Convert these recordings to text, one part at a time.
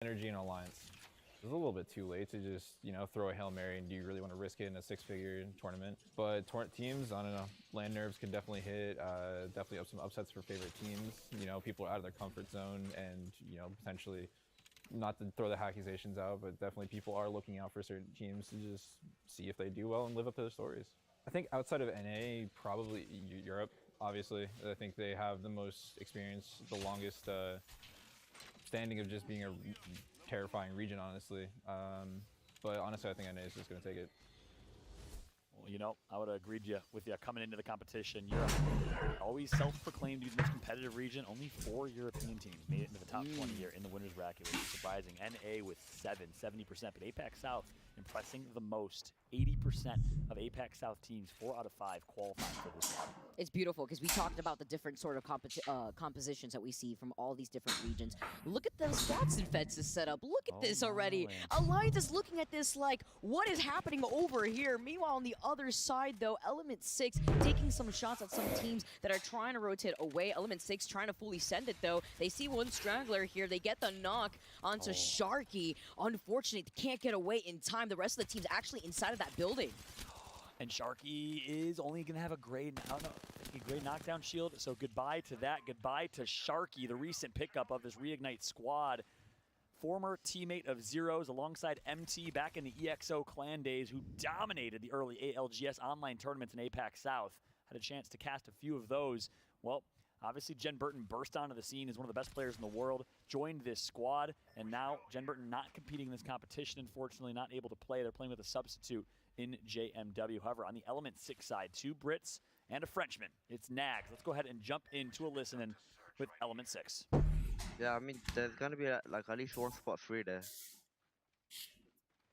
Energy and Alliance. It was a little bit too late to just, you know, throw a Hail Mary and do you really want to risk it in a six-figure tournament? But teams, I don't know, land nerves could definitely hit, definitely up some upsets for favorite teams. You know, people are out of their comfort zone and, you know, potentially, not to throw the accusations out, but definitely people are looking out for certain teams to just see if they do well and live up to their stories. I think outside of NA, probably Europe, obviously. I think they have the most experience, the longest standing of just being a terrifying region, honestly. But honestly, I think NA is just going to take it. Well, you know, I would have agreed with you coming into the competition. Europe, always self-proclaimed to be the most competitive region. Only 4 European teams made it into the top 20 here in the winners bracket, which is surprising. NA with 70%, but APAC South impressing the most. 80% of APAC South teams, 4 out of 5, qualifying for this round. It's beautiful because we talked about the different sort of compositions that we see from all these different regions. Look at the squads defenses set up. Look at this already. Alliance is looking at this like, what is happening over here? Meanwhile, on the other side, though, Element 6 taking some shots at some teams that are trying to rotate away. Element 6 trying to fully send it, though. They see one straggler here. They get the knock onto Sharky. Unfortunately, they can't get away in time. The rest of the team's actually inside of that building. And Sharky is only going to have a great knockdown shield. So goodbye to that. Goodbye to Sharky, the recent pickup of this Reignite squad. Former teammate of Zeros alongside MT back in the EXO clan days, who dominated the early ALGS online tournaments in APAC South. Had a chance to cast a few of those. Well, obviously Jen Burton burst onto the scene as one of the best players in the world, joined this squad, and now Jen Burton not competing in this competition, unfortunately, not able to play. They're playing with a substitute in JMW. However, on the Element 6 side, 2 Brits and a Frenchman. It's Nags. Let's go ahead and jump into a listen with Element 6. Yeah, I mean, there's gonna be like at least one spot free there.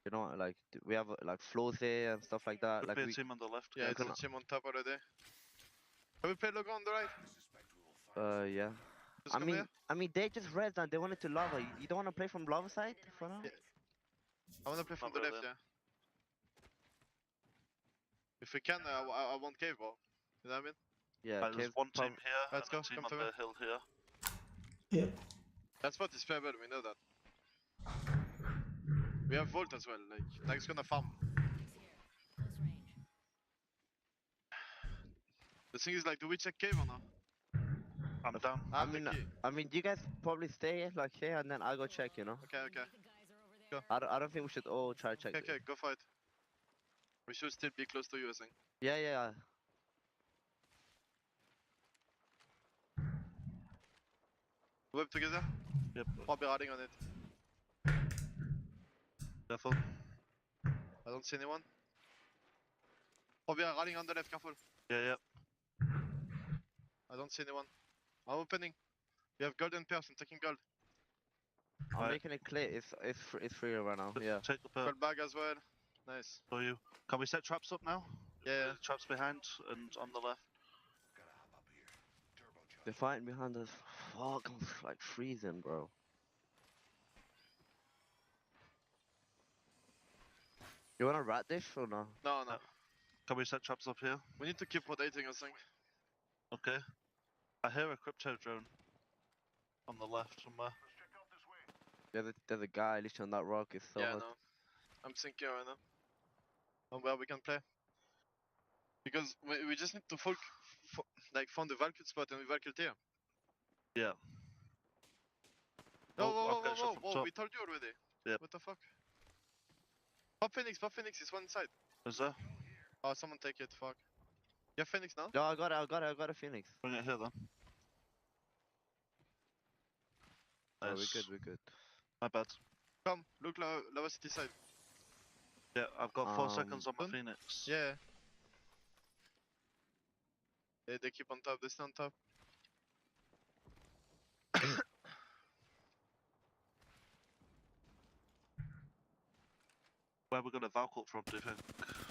You know, like we have like flows there and stuff like that. Could like be a team on the left. Yeah, it's a team on top already. Have we played logo on the right? Yeah. Just I mean, they just res and they wanted to lava. You don't want to play from lava side for now? Yeah. I want to play from the left, yeah. If we can, I want cave ball. You know what I mean? Yeah. There's one team here. Let's go. And a team Come on to the me. hill here. Yeah. That spot is fair, we know that. We have Volt as well, like, Nag's gonna farm. The thing is, like, do we check cave or not? I'm down. I mean, you guys probably stay like here and then I'll go check, you know? Okay. Go. I don't think we should all try to check. Okay, go for it. We should still be close to you, I think. Yeah. Web together? Yep. Probably riding on it. Careful. I don't see anyone. Probably riding on the left, careful. Yeah. I don't see anyone. I'm opening. We have golden pairs, I'm taking gold. I'm making it clear. It's free right now. Yeah. Take the pearl. Gold bag as well. Nice. For you. Can we set traps up now? Yeah. Traps behind and on the left. They're fighting behind us. Fuck, I'm like freezing, bro. You wanna rat dish or no? No. Can we set traps up here? We need to keep rotating, I think. Okay. I hear a crypto drone on the left somewhere. There's a guy literally on that rock. It's so yeah, hard. no. I'm thinking right now. On where we can play. Because we just need to find the Valkyrie spot and we Valkyrie here. Yeah. Whoa, we told you already. Yeah. What the fuck? Pop Phoenix is one side. Is there? Oh, someone take it, fuck. You have Phoenix now? No, I got a Phoenix. Bring it here then. Oh, Nice. we're good. My bad. Come, look Lava City side. Yeah, I've got 4 seconds on my done? Phoenix. Yeah, they keep on top, they stay on top. Where are we going to Valkyrie from, do you think?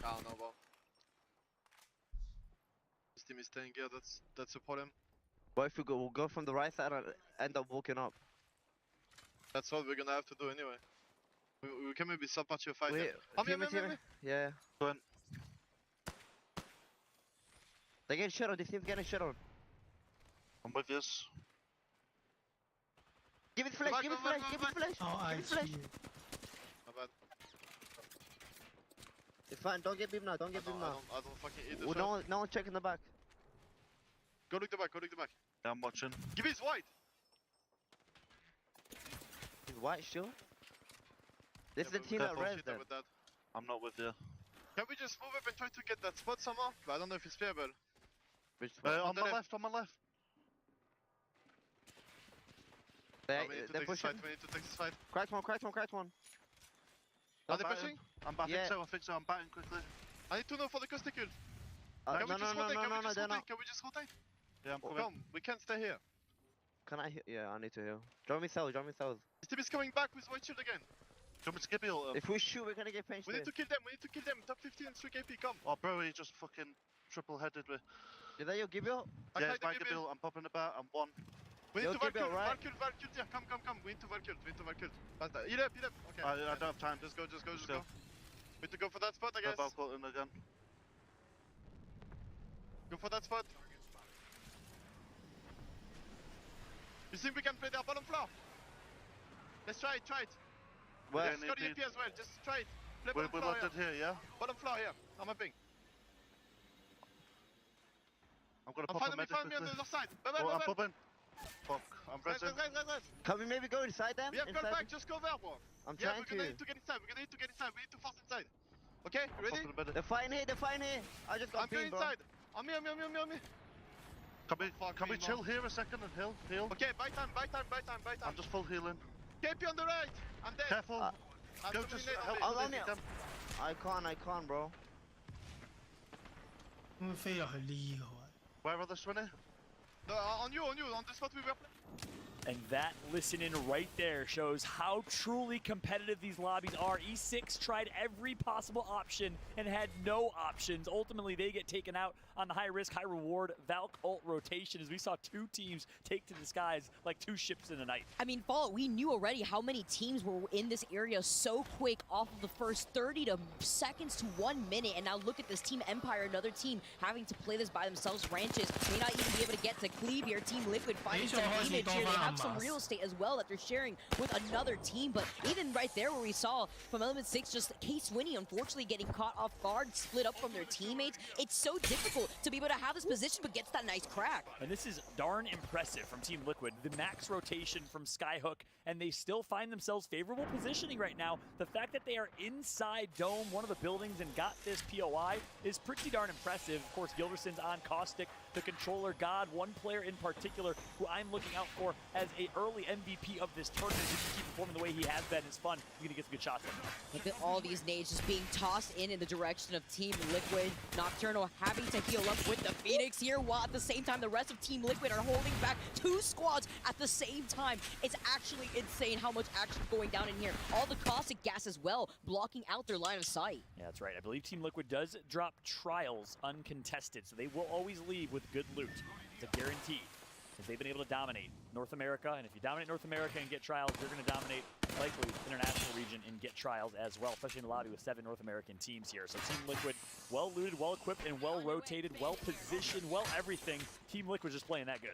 I don't know, bro. This team is staying here, that's a problem. But if we'll go from the right side and end up walking up. That's what we're gonna have to do anyway. We can maybe sub party a fight. Wait, Me. Yeah. Go on. They're getting shot on, this team's getting shot on. I'm with yous. Give it flash, give it flash, give it flash. Oh, I Give it flash. see. My bad. It's fine, don't get beam now, don't get beam now. I don't fucking eat this. No one check in the back. Go look the back, go look the back. Yeah, I'm watching. Give me his white. He's white still. This is the but team we that can't res bullshit them. with that. I'm not with you. Can we just move up and try to get that spot somehow? But I don't know if it's playable. Which On the my left. left, on my left. they, We need to they're take this pushing. fight, we need to take this fight. Cracked one, cracked one, cracked one. Are I'm they batting. pushing? I Yeah. think so, I'm batting quickly. I need to know for the custicle. No, Can we just rotate? Can we just they're rotate? not. Can we just rotate? Yeah, I'm Oh, coming. come, we can't stay here. Can I heal? Yeah, I need to heal. Draw me cells, draw me cells. This team is coming back with white shield again. Do you want me to give you all If we shoot, we're gonna get pinched. We need to kill them, we need to kill them. Top 15, 3 KP, come. Oh, bro, he just fucking triple-headed with... Did that you give you? I Yeah, tried it's my to give Gabriel, I'm popping about, I'm one. We need Yo, to Gabriel, Valkyrie, right? Valkyrie, yeah, come. We need to Valkyrie, Heal up. Okay. I don't have time. Just go. go. We need to go for that spot, I guess. About cutting again. Go for that spot. You think we can play their bottom floor? Let's try it. Well, Okay, Let's go to need- EP as well, just try it. Play We're bottom floor locked here. in here, yeah? Bottom floor here, I'm mapping. I'm gonna I'm pop a find medic me on the quickly. other side. Oh, I'm Bye. popping. Fuck, I'm pressing. Guys. can we maybe go inside them? We have gone Inside back, just go there, bro. I'm Yeah, trying we're gonna to. need to get inside. We need to force inside. Okay, you ready? Popping a medic. They're fighting here. I just got I'm going beamed, bro. inside. On me. Can we chill here a second and heal? Okay, buy time. I'm just full healing. KP on the right. I'm dead. Careful. I'm Go too just many nades help on me. I'll me if you on can. I can't, bro. 咁飛落去呢個位。 Where are they, Swinny? No, on you, on the spot we were playing. And that listen-in right there shows how truly competitive these lobbies are. E6 tried every possible option and had no options. Ultimately, they get taken out on the high-risk, high-reward Valk ult rotation as we saw two teams take to the skies like two ships in the night. I mean, Fallout, we knew already how many teams were in this area so quick off of the first 30 seconds to 1 minute. And now look at this Team Empire, another team having to play this by themselves. Ranches may not even be able to get to Cleave here. Team Liquid finding some image here. They have some real estate as well that they're sharing with another team. But even right there where we saw from Element 6, just Case Winnie unfortunately getting caught off guard, split up from their teammates. It's so difficult to be able to have this position, but gets that nice crack. And this is darn impressive from Team Liquid. The max rotation from Skyhook, and they still find themselves favorable positioning right now. The fact that they are inside Dome, one of the buildings, and got this POI is pretty darn impressive. Of course, Gilderson's on Caustic, the controller god, one player in particular who I'm looking out for as a early MVP of this tournament. If he keep performing the way he has been, it's fun. He's gonna get some good shots in. Look at all these nades just being tossed in the direction of Team Liquid. Nocturnal having to heal up with the Phoenix here, while at the same time the rest of Team Liquid are holding back two squads at the same time. It's actually insane how much action going down in here. All the caustic gas as well, blocking out their line of sight. Yeah, that's right. I believe Team Liquid does drop trials uncontested, so they will always leave with good loot. It's a guarantee, because they've been able to dominate North America, and if you dominate North America and get trials, you're going to dominate likely international region and get trials as well, especially in the lobby with 7 North American teams here. So Team Liquid, well looted, well equipped, and well rotated, well positioned, well everything. Team Liquid just playing that good.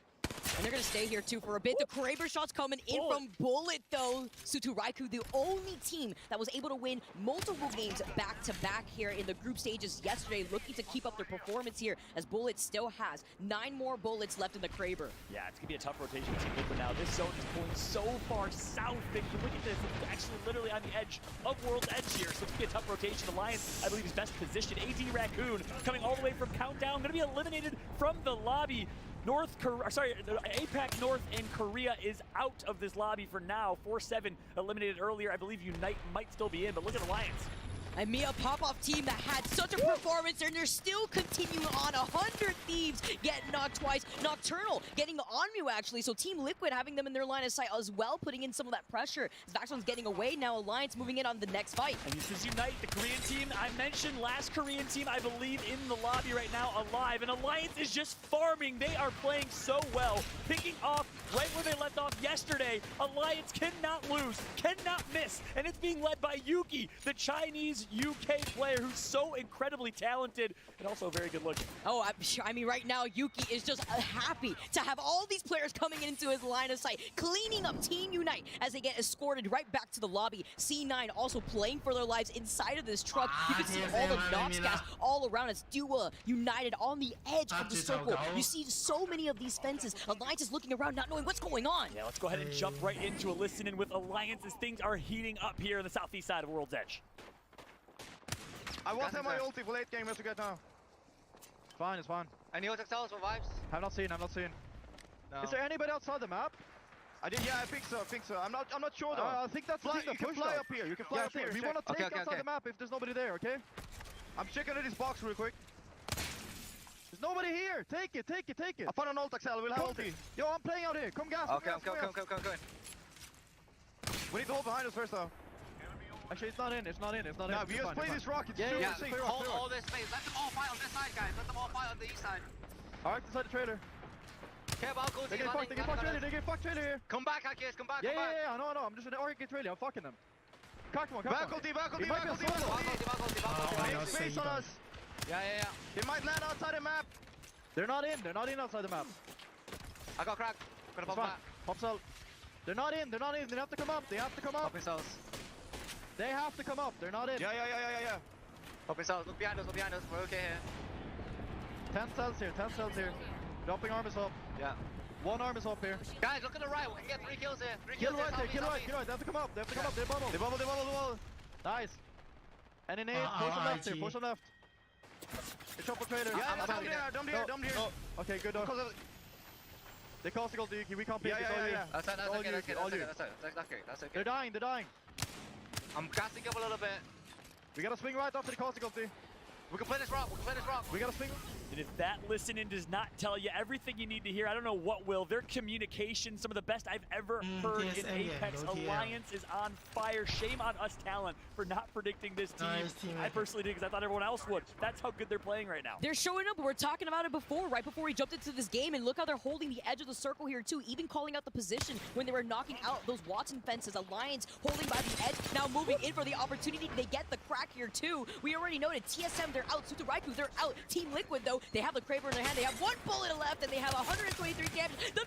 And they're going to stay here, too, for a bit. The Kraber shots coming in from Bullet, though. Sutu Raikou, the only team that was able to win multiple games back-to-back here in the group stages yesterday, looking to keep up their performance here, as Bullet still has 9 more bullets left in the Kraber. Yeah, it's going to be a tough rotation for Team Liquid now. This zone is pulling so far south. And look at this. It's actually literally on the edge of World's Edge here. So it's going to be a tough rotation. Alliance, I believe, is best positioned. AD Raccoon coming all the way from Countdown. Going to be eliminated from the lobby. APAC North and Korea is out of this lobby for now. 4-7 eliminated earlier. I believe Unite might still be in, but look at Alliance. And Mia Popoff team that had such a performance, and they're still continuing on. 100 Thieves getting knocked twice. Nocturnal getting on Mew, actually. So Team Liquid having them in their line of sight as well, putting in some of that pressure. As Vaxxon's getting away, now Alliance moving in on the next fight. And this is Unite, the Korean team. I mentioned last Korean team, I believe, in the lobby right now, alive. And Alliance is just farming. They are playing so well. Picking off right where they left off yesterday. Alliance cannot lose, cannot miss. And it's being led by Yuki, the Chinese UK player who's so incredibly talented and also very good looking. Oh, I mean, right now, Yuki is just happy to have all these players coming into his line of sight, cleaning up Team Unite as they get escorted right back to the lobby. C9 also playing for their lives inside of this truck. You can see all the Nox gas all around as Dua United on the edge of the circle. You see so many of these fences. Alliance is looking around, not knowing what's going on. Yeah, let's go ahead and jump right into a listen-in with Alliance as things are heating up here in the southeast side of World's Edge. I won't have my ulti for late game, let's get now. It's fine, it's fine. Any OTX towers for vibes? I've not seen. No. Is there anybody outside the map? I think so. I'm not sure though. I think that's Fly, the you can push fly though. up here. You can fly up sure. here. We check. want to take Okay, outside okay. the map if there's nobody there, okay? I'm checking this box real quick. There's nobody here. Take it. I found an ult, Axel. We'll have ulti. Yo, I'm playing out here. Come gas. Okay, come I'm gas. going. We need to hold behind us first though. Actually, it's not in. Now, if you just play this rock, it's Yeah, super yeah, safe. Hold all this space. Let them all fight on this side, guys. Let them all fight on the east side. Alright, inside the trailer. Okay, but I'll go They get fucked trailer here. Come back, Akis. Come back. Yeah, I know. I'm just in the organ trailer. I'm fucking them. Crack one. Back ulti. He might be a solo. Make space on us. Yeah. They might land outside the map. They're not in outside the map. I got cracked. Gonna It's pop fine. back. Pops out. They're not in. They have to come up. Pop yourselves. They have to come up. They're not in. Yeah. Pop yourselves. Look behind us. We're okay here. 10 cells here. Dropping arm is up. Yeah. One arm is up here. Guys, look at the right. We can get 3 kills here. 3 Kill kills right there. here. Kill right. They have to come up. They bubble. They bubble. Nice. And in 8, push on left. It's up for trailer. Yeah, dumb here. Okay, good. They cost the goal, Yuki. We can't beat it. Yeah. That's All okay. you, all you. That's okay. They're dying. I'm gassing up a little bit. We gotta swing right after the cost goal, We can play this rock. We gotta swing. And if that listen-in does not tell you everything you need to hear, I don't know what will. Their communication, some of the best I've ever heard in Apex. Alliance is on fire. Shame on us talent for not predicting this team. I personally did because I thought everyone else would. That's how good they're playing right now. They're showing up. We were talking about it before, right before we jumped into this game, and look how they're holding the edge of the circle here too, even calling out the position when they were knocking out those Watson fences. Alliance holding by the edge, now moving in for the opportunity. They get the crack here too. We already noted TSM, they're out. Sutaraiku, they're out. Team Liquid though, they have the Kraber in their hand. They have 1 bullet left, and they have 123 damage. The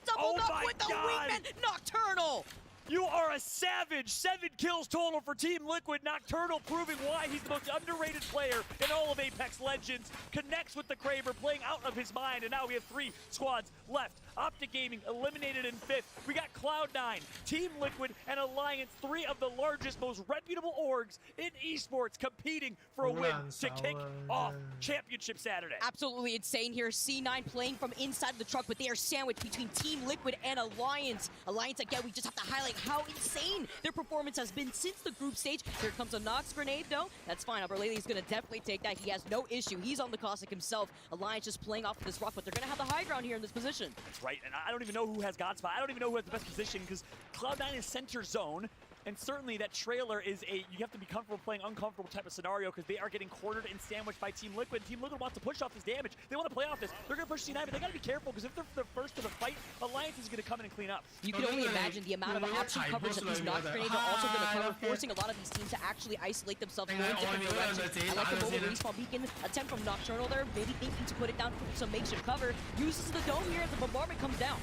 double knock with the wingman Nocturnal. You are a savage. 7 kills total for Team Liquid. Nocturnal proving why he's the most underrated player in all of Apex Legends. Connects with the Kraber, playing out of his mind, and now we have 3 squads left. Optic Gaming eliminated in 5th. We got Cloud9, Team Liquid, and Alliance, 3 of the largest, most reputable orgs in esports, competing for a win to kick off Championship Saturday. Absolutely insane here. C9 playing from inside the truck, but they are sandwiched between Team Liquid and Alliance. Alliance, again, we just have to highlight how insane their performance has been since the group stage. Here comes a Nox grenade, though. That's fine. Abraleli's going to definitely take that. He has no issue. He's on the Caustic himself. Alliance just playing off of this rock, but they're going to have the high ground here in this position. That's right, and I don't even know who has God Spot. I don't even know who has the best position because Cloud9 is center zone. And certainly that trailer is you have to be comfortable playing uncomfortable type of scenario because they are getting cornered and sandwiched by Team Liquid. Team Liquid wants to push off this damage. They want to play off this. They're going to push C9, but they got to be careful because if they're the first to the fight, Alliance is going to come in and clean up. You can only imagine the amount of option coverage that these Nox grenades are also going to cover, forcing a lot of these teams to actually isolate themselves in different directions. I like the mobile respawn beacon attempt from Nocturnal there, maybe thinking to put it down for some makeshift cover. Uses the dome here as the bombardment comes down.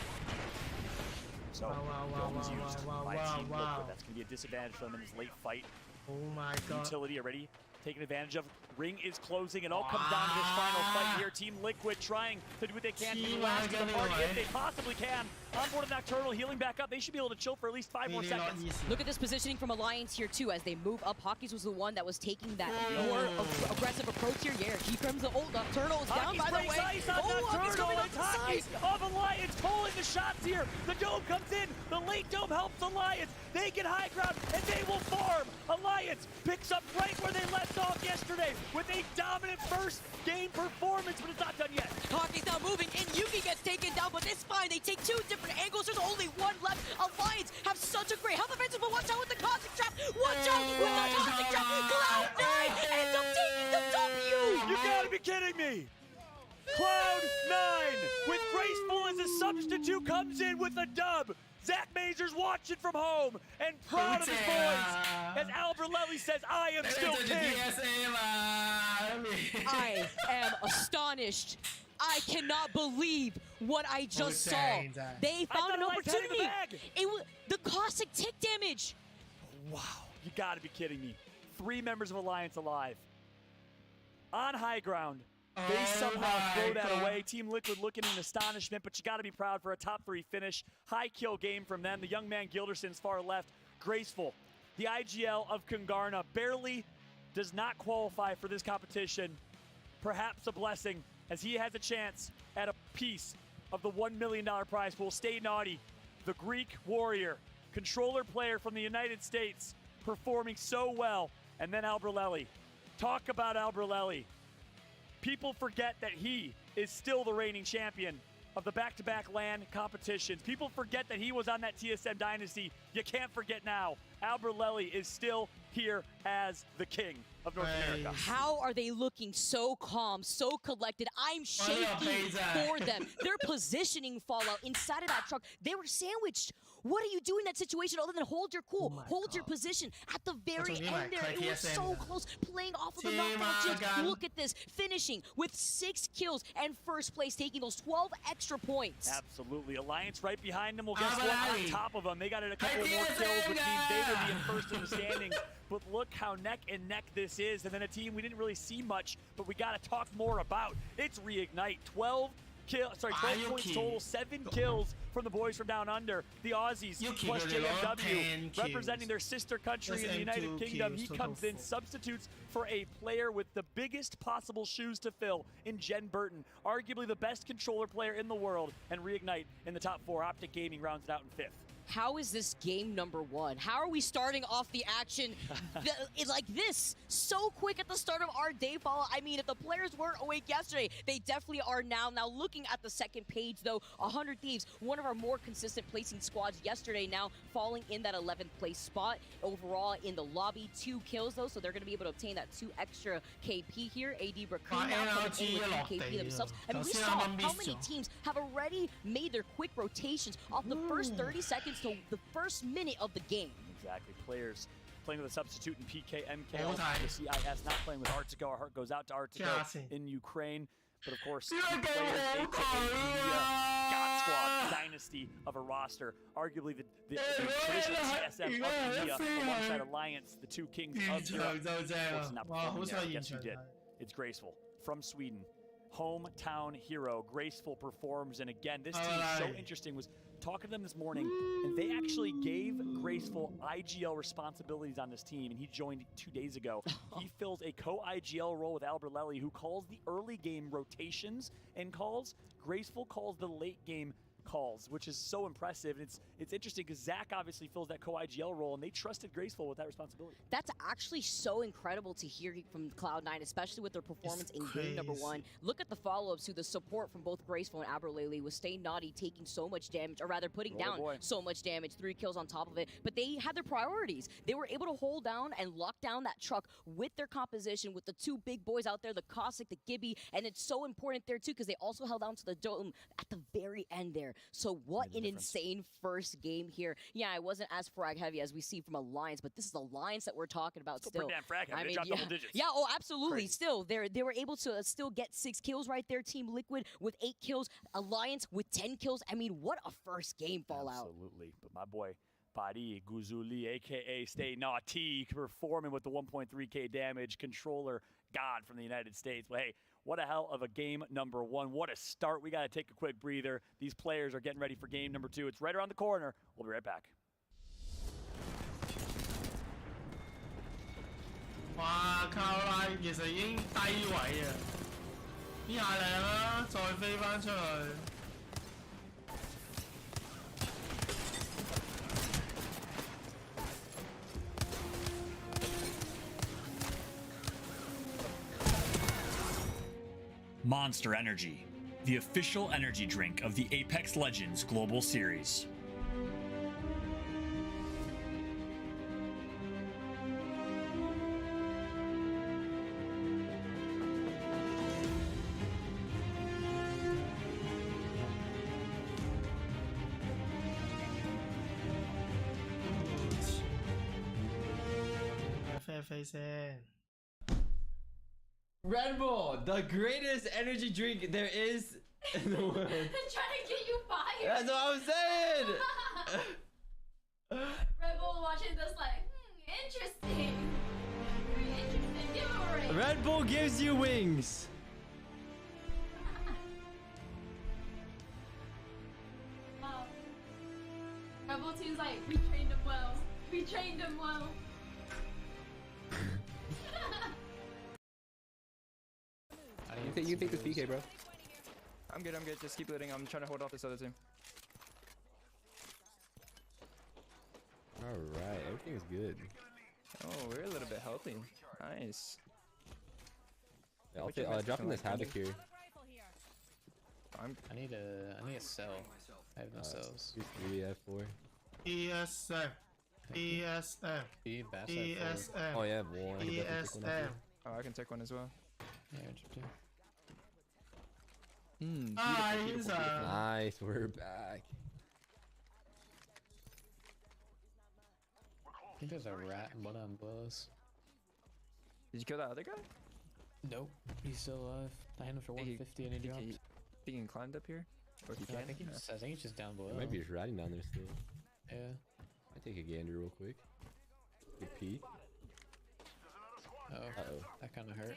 So, domes used by Team Liquid. That's going to be a disadvantage for them in this late fight. Oh my god. Utility already taken advantage of. Ring is closing. It all comes down to this final fight here. Team Liquid trying to do what they can to be last to the party if they possibly can. Onboard of Nocturnal healing back up. They should be able to chill for at least 5 more seconds. Look at this positioning from Alliance here too as they move up. Hockeys was the one that was taking that more aggressive approach here. Yeah, he comes the old Nocturnal is down by the way. Ice on Nocturnal and Hockey of Alliance pulling the shots here. The dome comes in. The late dome helps Alliance. They get high ground and they will farm. Alliance picks up right where they left off yesterday with a dominant first game performance, but it's not done yet. Hockey's now moving in. Yuki gets taken down, but it's fine. They take 2 different angles. There's only 1 left. Alliance have such a great health advantage, but watch out with the Caustic Trap. Watch out with the Caustic Trap. Cloud9 ends up taking the W. You gotta be kidding me. Cloud9 with Graceful as a substitute comes in with a dub. Zach Mazur's watching from home and proud of his boys. As Albert Lely says, I am still king. I am astonished. I cannot believe what I just saw. They found an opportunity. It was the caustic tick damage. Wow, you gotta be kidding me. 3 members of Alliance alive. On high ground. They somehow throw that away. Team Liquid looking in astonishment, but you got to be proud for a top 3 finish. High kill game from them. The young man Gilderson's far left. Graceful. The IGL of Kungarna barely does not qualify for this competition. Perhaps a blessing, as he has a chance at a piece of the $1 million prize pool. Stay Naughty, the Greek warrior, controller player from the United States, performing so well. And then Albrelelli. Talk about Albrelelli. People forget that he is still the reigning champion of the back-to-back LAN competitions. People forget that he was on that TSM dynasty. You can't forget now. Albrelelli is still here as the king of North America. How are they looking so calm, so collected? I'm shaking for them. Their positioning fallout inside of that truck. They were sandwiched. What are you doing in that situation other than hold your cool, hold your position? At the very end there, it was so close, playing off of the knockdown shields. Look at this, finishing with 6 kills and first place, taking those 12 extra points. Absolutely. Alliance right behind them. Well, guess what? On top of them, they got a couple more kills, which means they will be in first in the standings. But look how neck and neck this is. And then a team we didn't really see much, but we got to talk more about. It's Reignite. 12 points total, 7 kills from the boys from down under. The Aussies plus JMW representing their sister country in the United Kingdom. He comes in, substitutes for a player with the biggest possible shoes to fill in Jen Burton, arguably the best controller player in the world, and Reignite in the top 4. Optic Gaming rounds it out in 5th. How is this game number 1? How are we starting off the action like this? So quick at the start of our day follow. I mean, if the players weren't awake yesterday, they definitely are now. Now, looking at the second page, though, 100 Thieves, one of our more consistent placing squads yesterday, now falling in that 11th place spot. Overall, in the lobby, 2 kills, though, so they're going to be able to obtain that 2 extra KP here. AD Bracone now coming in with 2 KP themselves. And we saw how many teams have already made their quick rotations off the first 30 seconds to the first minute of the game. Exactly. Players playing with a substitute in PK, MK, the CIS, not playing with Artigo. Our heart goes out to Artigo in Ukraine. But of course, the players, aka God Squad dynasty of a roster, arguably the traditional TSM of India, alongside Alliance, the 2 kings of Europe. Not performing yet. Guess who did? It's Graceful from Sweden. Hometown hero. Graceful performs, and again, this team is so interesting. Was talking to them this morning, and they actually gave Graceful IGL responsibilities on this team, and he joined 2 days ago. He fills a co-IGL role with Albrelelli, who calls the early game rotations and calls. Graceful calls the late game calls, which is so impressive. And it's interesting because Zach obviously fills that co-IGL role, and they trusted Graceful with that responsibility. That's actually so incredible to hear from Cloud9, especially with their performance in game number 1. Look at the follow-ups to the support from both Graceful and Albrelelli, with Stay Naughty taking so much damage, or rather putting down so much damage, 3 kills on top of it. But they had their priorities. They were able to hold down and lock down that truck with their composition, with the 2 big boys out there, the Cossack, the Gibby, and it's so important there too because they also held on to the dome at the very end there. So what an insane first game here. Yeah, it wasn't as frag heavy as we see from Alliance, but this is Alliance that we're talking about still. Pretty damn frag heavy. I mean, dropped double digits. Yeah, oh, absolutely. Crazy. Still, they were able to still get 6 kills right there. Team Liquid with 8 kills. Alliance with 10 kills. I mean, what a first game fallout. Absolutely. But my boy, Pari Guzuli, a.k.a. Stay Naughty, performing with the 1.3k damage. Controller God from the United States. Well, hey, what a hell of a game number 1. What a start. We got to take a quick breather. These players are getting ready for game number 2. It's right around the corner. We'll be right back. 哇靠啦，其實已經低位啊！呢下靚啦，再飛翻出去。Monster Energy, the official energy drink of the Apex Legends Global Series. 飛先。Red Bull, the greatest energy drink there is in the world. They're trying to get you fired. That's what I'm saying. Red Bull watching this like, interesting. Very interesting. Give him a ring. Red Bull gives you wings. Wow. Red Bull team's like, we trained him well. We trained him well. You take this PK, bro. I'm good. Just keep looting. I'm trying to hold off this other team. Alright, everything's good. Oh, we're a little bit healthy. Nice. Yeah, I'll drop in this havoc here. I need a cell. I have no cells. 3 F4. ESM. ESM. ESM. Oh yeah, one. ESM. Oh, I can take one as well. Yeah, Nice, we're back. I think there's a rat in one of them bows. Did you kill that other guy? Nope, he's still alive. I hit him for 150 and he dropped. Think he can climb up here? Or he can? I think he's just down below. He might be just riding down there still. Yeah. I take a gander real quick. Good peek. Uh-oh. That kind of hurt.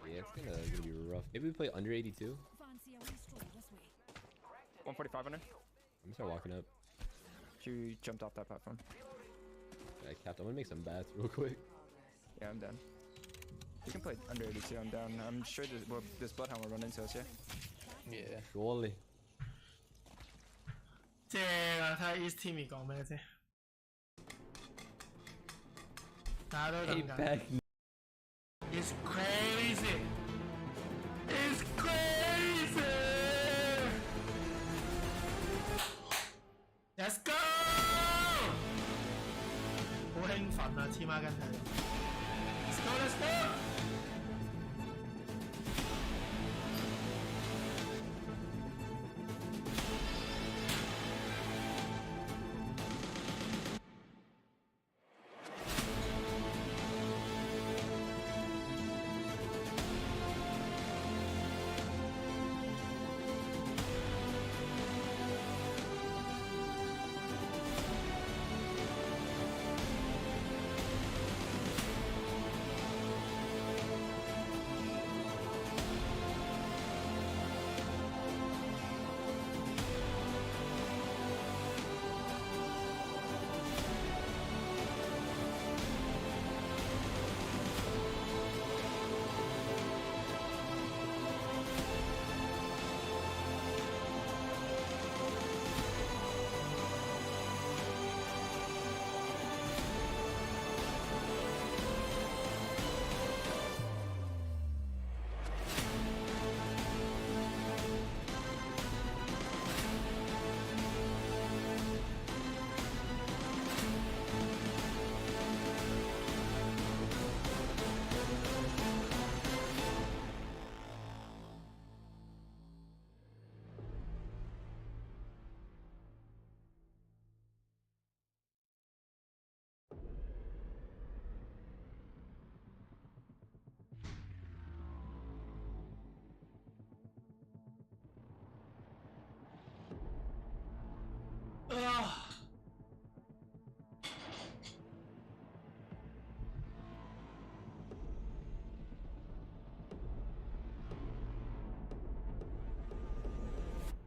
Yeah, it's gonna be rough. Maybe we play under 82. 145 under. I'm gonna start walking up. She jumped off that platform. Yeah, Captain, I'm gonna make some bats real quick. Yeah, I'm down. We can play under 82, I'm down. I'm sure this Bloodhound will run into us, yeah? Yeah. Surely. 正啊！睇下 East Team 講咩啫？大家都等緊。It's crazy. It's crazy. Let's go. 好興奮啊！黐孖筋睇到。Let's go. Let's go.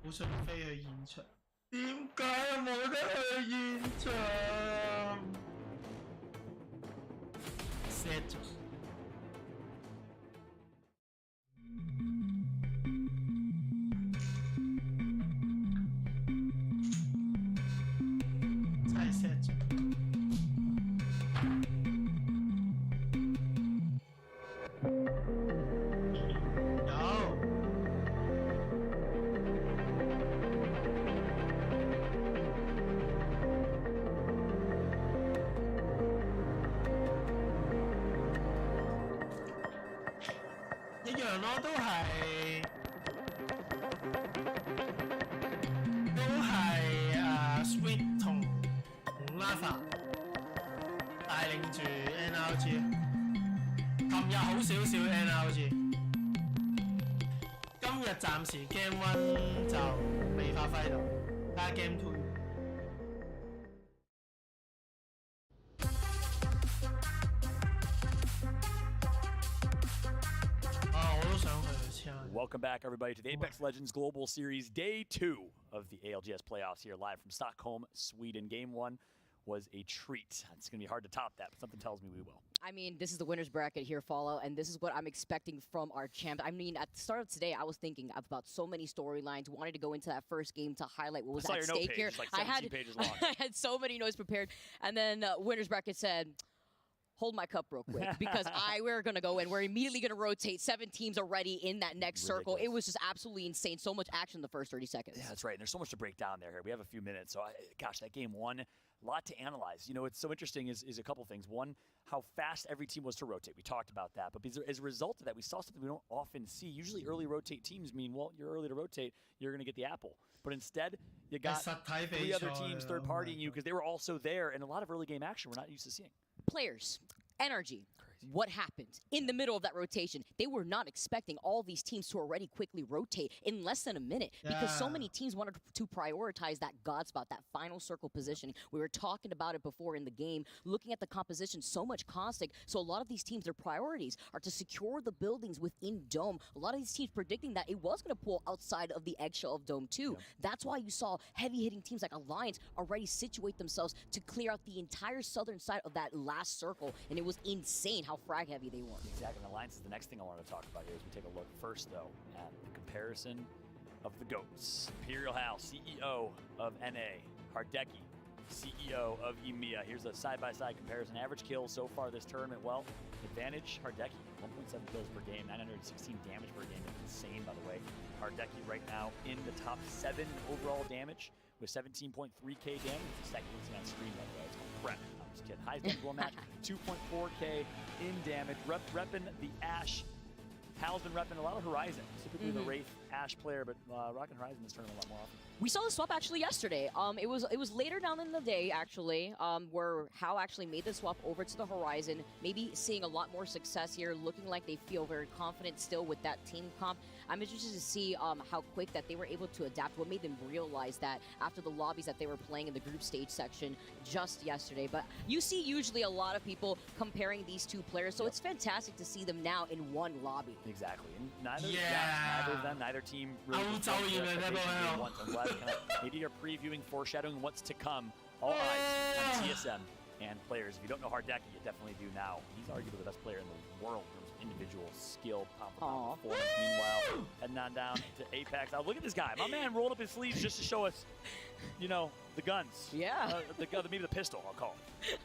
好想飛去現場，點解冇得去現場 ？set 咗。真係 set 咗。一樣咯，都係Sweet 同 Lava 帶領住 NR 似。琴日好少少 N 啦，好似。今日暫時 Game 1就未發揮到，睇下 Game 2。我都想去。Welcome back, everybody, to the Apex Legends Global Series Day 2 of the ALGS playoffs here live from Stockholm, Sweden. Game 1 was a treat. It's going to be hard to top that, but something tells me we will. I mean, this is the winner's bracket here, Follow, and this is what I'm expecting from our champ. I mean, at the start of today, I was thinking about so many storylines, wanted to go into that first game to highlight what was at stake here. Like 17 pages long. I had so many notes prepared, and then winner's bracket said, hold my cup real quick, because we're going to go in. We're immediately going to rotate. 7 teams already in that next circle. It was just absolutely insane. So much action in the first 30 seconds. Yeah, that's right. And there's so much to break down there. We have a few minutes. So, gosh, that game 1, a lot to analyze. You know, what's so interesting is a couple things. One, how fast every team was to rotate. We talked about that. But as a result of that, we saw something we don't often see. Usually early rotate teams mean, well, you're early to rotate, you're going to get the apple. But instead, you got 3 other teams third-partying you because they were also there. And a lot of early game action we're not used to seeing. Players. Energy. What happened in the middle of that rotation? They were not expecting all these teams to already quickly rotate in less than a minute because so many teams wanted to prioritize that God spot, that final circle positioning. We were talking about it before in the game, looking at the composition, so much caustic. So a lot of these teams, their priorities are to secure the buildings within Dome. A lot of these teams predicting that it was going to pull outside of the eggshell of Dome 2. Yeah. That's why you saw heavy-hitting teams like Alliance already situate themselves to clear out the entire southern side of that last circle, and it was insane how frag heavy they were. Exactly. And Alliance is the next thing I want to talk about here as we take a look first, though, at the comparison of the GOATs. Imperial Hal, CEO of NA. Hardeki, CEO of EMEA. Here's a side-by-side comparison. Average kills so far this tournament. Well, advantage Hardeki, 1.7 kills per game, 916 damage per game. Insane, by the way. Hardeki right now in the top 7 overall damage with 17.3k damage. It's second on screen, by the way. It's called Prep. Highest damage one match, 2.4k in damage. Repping the Ashe. Hal's been repping a lot of Horizon, typically the Wraith Ashe player, but rocking Horizon this tournament a lot more often. We saw the swap actually yesterday. It was later down in the day actually, where Hal actually made the swap over to the Horizon. Maybe seeing a lot more success here, looking like they feel very confident still with that team comp. I'm interested to see how quick that they were able to adapt. What made them realize that after the lobbies that they were playing in the group stage section just yesterday. But you see usually a lot of people comparing these two players, so it's fantastic to see them now in one lobby. Exactly. And neither of them, neither team really maybe you're previewing, foreshadowing what's to come. All eyes on TSM and players. If you don't know Hardeki, you definitely do now. He's arguably the best player in the world in terms of individual skill, performance. Meanwhile, heading on down to Apex. Now look at this guy. My man rolled up his sleeves just to show us, you know, the guns. Yeah. Maybe the pistol, I'll call it.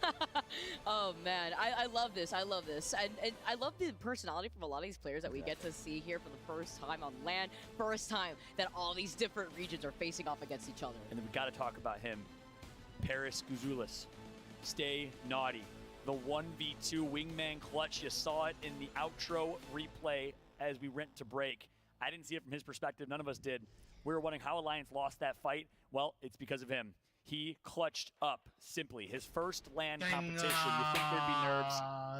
Oh, man. I love this. I love this. And I love the personality from a lot of these players that we get to see here for the first time on LAN. First time that all these different regions are facing off against each other. And then we've got to talk about him. Paris Guzoulis. Stay naughty. The 1v2 wingman clutch. You saw it in the outro replay as we went to break. I didn't see it from his perspective. None of us did. We were wondering how Alliance lost that fight. Well, it's because of him. He clutched up simply his first LAN competition. You think there'd be nerves.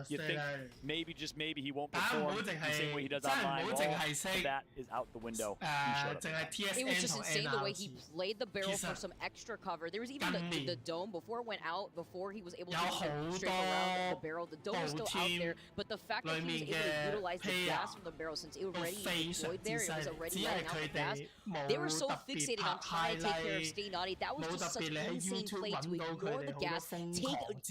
You think maybe, just maybe, he won't perform the same way he does online. Well, that is out the window. It was just insane the way he played the barrel for some extra cover. There was even the dome before it went out, before he was able to strafe around the barrel. The dome was still out there, but the fact that he was able to utilize the gas from the barrel, since it was already deployed there, it was already letting out the gas. They were so fixated on trying to take care of Stay Naughty. That was just such insane play to ignore the gas, take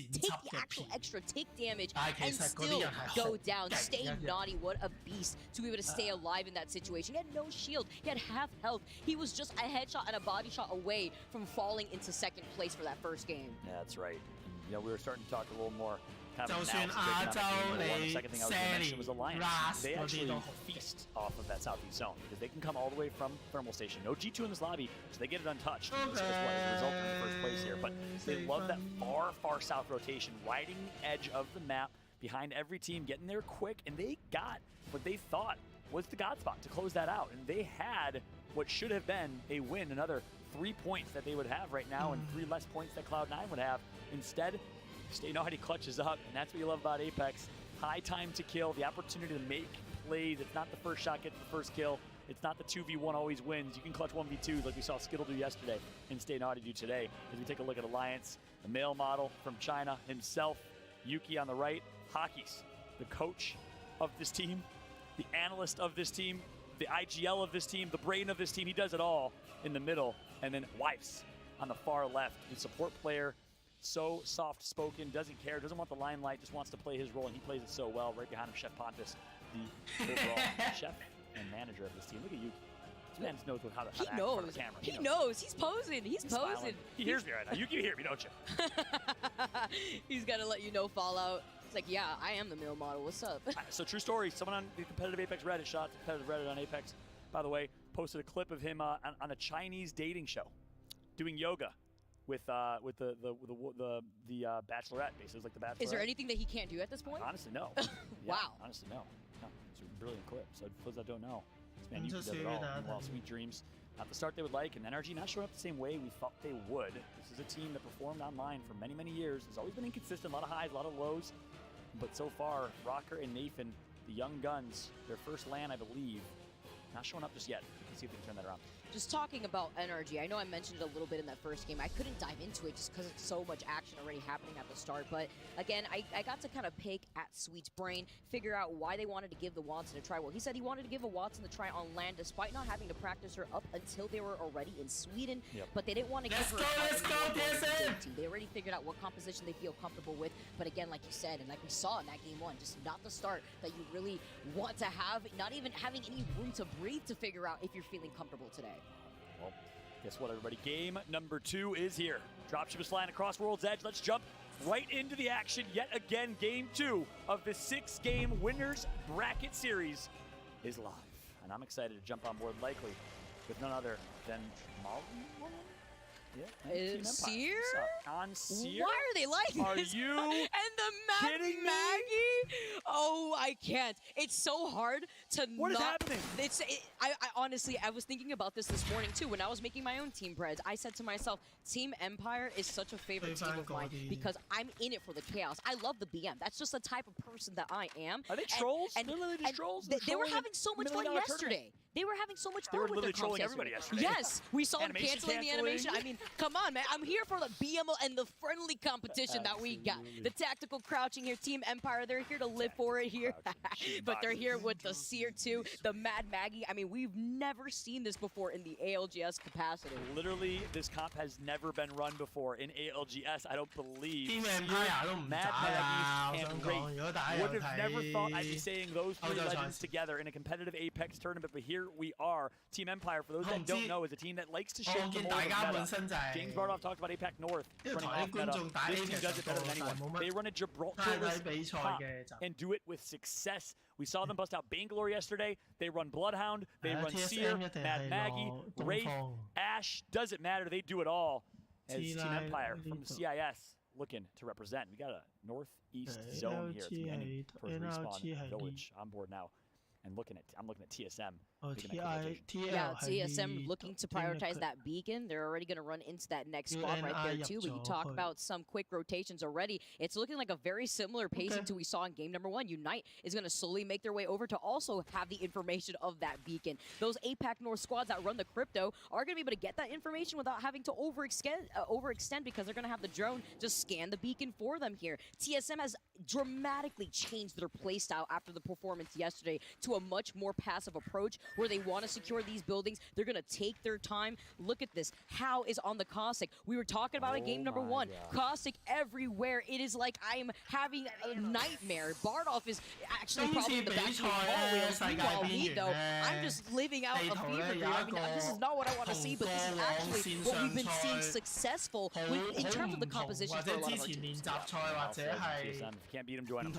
the actual extra, take damage, and still go down. Stay naughty, what a beast to be able to stay alive in that situation. He had no shield, he had half health. He was just a headshot and a body shot away from falling into second place for that first game. Yeah, that's right. You know, we were starting to talk a little more kind of the second thing I was going to mention was Alliance. They actually feast off of that southeast zone because they can come all the way from thermal station. No G2 in this lobby, so they get it untouched. That's what is resulting in the first place here. But they love that far south rotation, riding the edge of the map behind every team, getting there quick, and they got what they thought was the God spot to close that out. And they had what should have been a win, another 3 points that they would have right now, and 3 less points that Cloud9 would have. Instead, Stay Naughty clutches up, and that's what you love about Apex. High time to kill, the opportunity to make plays. It's not the first shot gets the first kill. It's not the 2v1 always wins. You can clutch 1v2s like we saw Skittle do yesterday and Stay Naughty do today. As we take a look at Alliance, the male model from China himself, Yuki on the right, Hockey's the coach of this team, the analyst of this team, the IGL of this team, the brain of this team. He does it all in the middle. And then Wifes on the far left, the support player, so soft-spoken, doesn't care, doesn't want the limelight, just wants to play his role, and he plays it so well. Right behind him, Chef Pontus, the overall chef and manager of this team. Look at Yuki. This man knows how to act in front of the camera. He knows. He's posing. He's posing. Smiling. He hears me right now. Yuki, you hear me, don't you? He's got to let you know Fallout. It's like, yeah, I am the male model. What's up? So true story. Someone on the competitive Apex Reddit, shout out to competitive Reddit on Apex, by the way, posted a clip of him on a Chinese dating show, doing yoga with the Bachelorette. Basically, it was like the Bachelorette. Is there anything that he can't do at this point? Honestly, no. Wow. Honestly, no. It's a brilliant clip. So for those that don't know, this man Yuki does it all. Meanwhile, Sweet Dreams, not the start they would like, and NRG not showing up the same way we thought they would. This is a team that performed online for many, many years. Has always been inconsistent, a lot of highs, a lot of lows. But so far, Rocker and Nathan, the young guns, their first LAN, I believe, not showing up just yet. We can see if we can turn that around. Just talking about NRG, I know I mentioned it a little bit in that first game. I couldn't dive into it just because it's so much action already happening at the start. But again, I got to kind of pick at Sweet's brain, figure out why they wanted to give the Watson a try. Well, he said he wanted to give a Watson a try on LAN despite not having to practice her up until they were already in Sweden. Yep. But they didn't want to give her a They already figured out what composition they feel comfortable with. But again, like you said, and like we saw in that game one, just not the start that you really want to have, not even having any room to breathe to figure out if you're feeling comfortable today. Well, guess what, everybody? Game number 2 is here. Dropship is flying across World's Edge. Let's jump right into the action. Yet again, game 2 of the 6-game winners bracket series is live. And I'm excited to jump on board, likely with none other than Molly. Yeah, Seer? On Seer? Why are they like Are this? you and the kidding me? Maggie? Oh, I can't. It's so hard to What not... is happening? I honestly, I was thinking about this morning too when I was making my own team breads. I said to myself, Team Empire is such a favorite team of mine because I'm in it for the chaos. I love the BM. That's just the type of person that I am. Are they trolls? They're literally just trolls? They were having so much fun yesterday. They were having so much fun with their trolling comps everybody yesterday. Yes, we saw them canceling the animation. I mean, come on, man. I'm here for the BML and the friendly competition that we got. The tactical crouching here, Team Empire, they're here to live for it here. But they're here with the Seer 2, the Mad Maggie. I mean, we've never seen this before in the ALGS capacity. Literally, this comp has never been run before in ALGS, I don't believe. Team Empire Mad Maggie and Wraith. Would have never thought I'd be saying those three legends together in a competitive Apex tournament, but here we are. Team Empire, for those that don't know, is a team that likes to shape the mold of meta. James Bardoff talked about APAC North running off meta. This team does it better than anyone. They run a Gibraltar-less comp and do it with success. We saw them bust out Bangalore yesterday. They run Bloodhound. They run Seer, Mad Maggie, Wraith, Ash. Doesn't matter. They do it all as Team Empire from the CIS looking to represent. We got a northeast zone here at the beginning for Respawn Village on board now. And I'm looking at TSM. Yeah, TSM looking to prioritize that beacon. They're already going to run into that next spot right there too. But you talk about some quick rotations already. It's looking like a very similar pacing to we saw in game number 1. Unite is going to slowly make their way over to also have the information of that beacon. Those APAC North squads that run the crypto are going to be able to get that information without having to overextend because they're going to have the drone just scan the beacon for them here. TSM has dramatically changed their playstyle after the performance yesterday to a much more passive approach where they want to secure these buildings. They're going to take their time. Look at this. How is on the Caustic? We were talking about it game number 1. Caustic everywhere. It is like I'm having a nightmare. Bardoff is actually probably in the back of the hallway. Meanwhile, me, though, I'm just living out a fever dream. I mean, this is not what I want to see, but this is actually what we've been seeing successful in terms of the composition for a lot of our teams. Can't beat them, join them. Two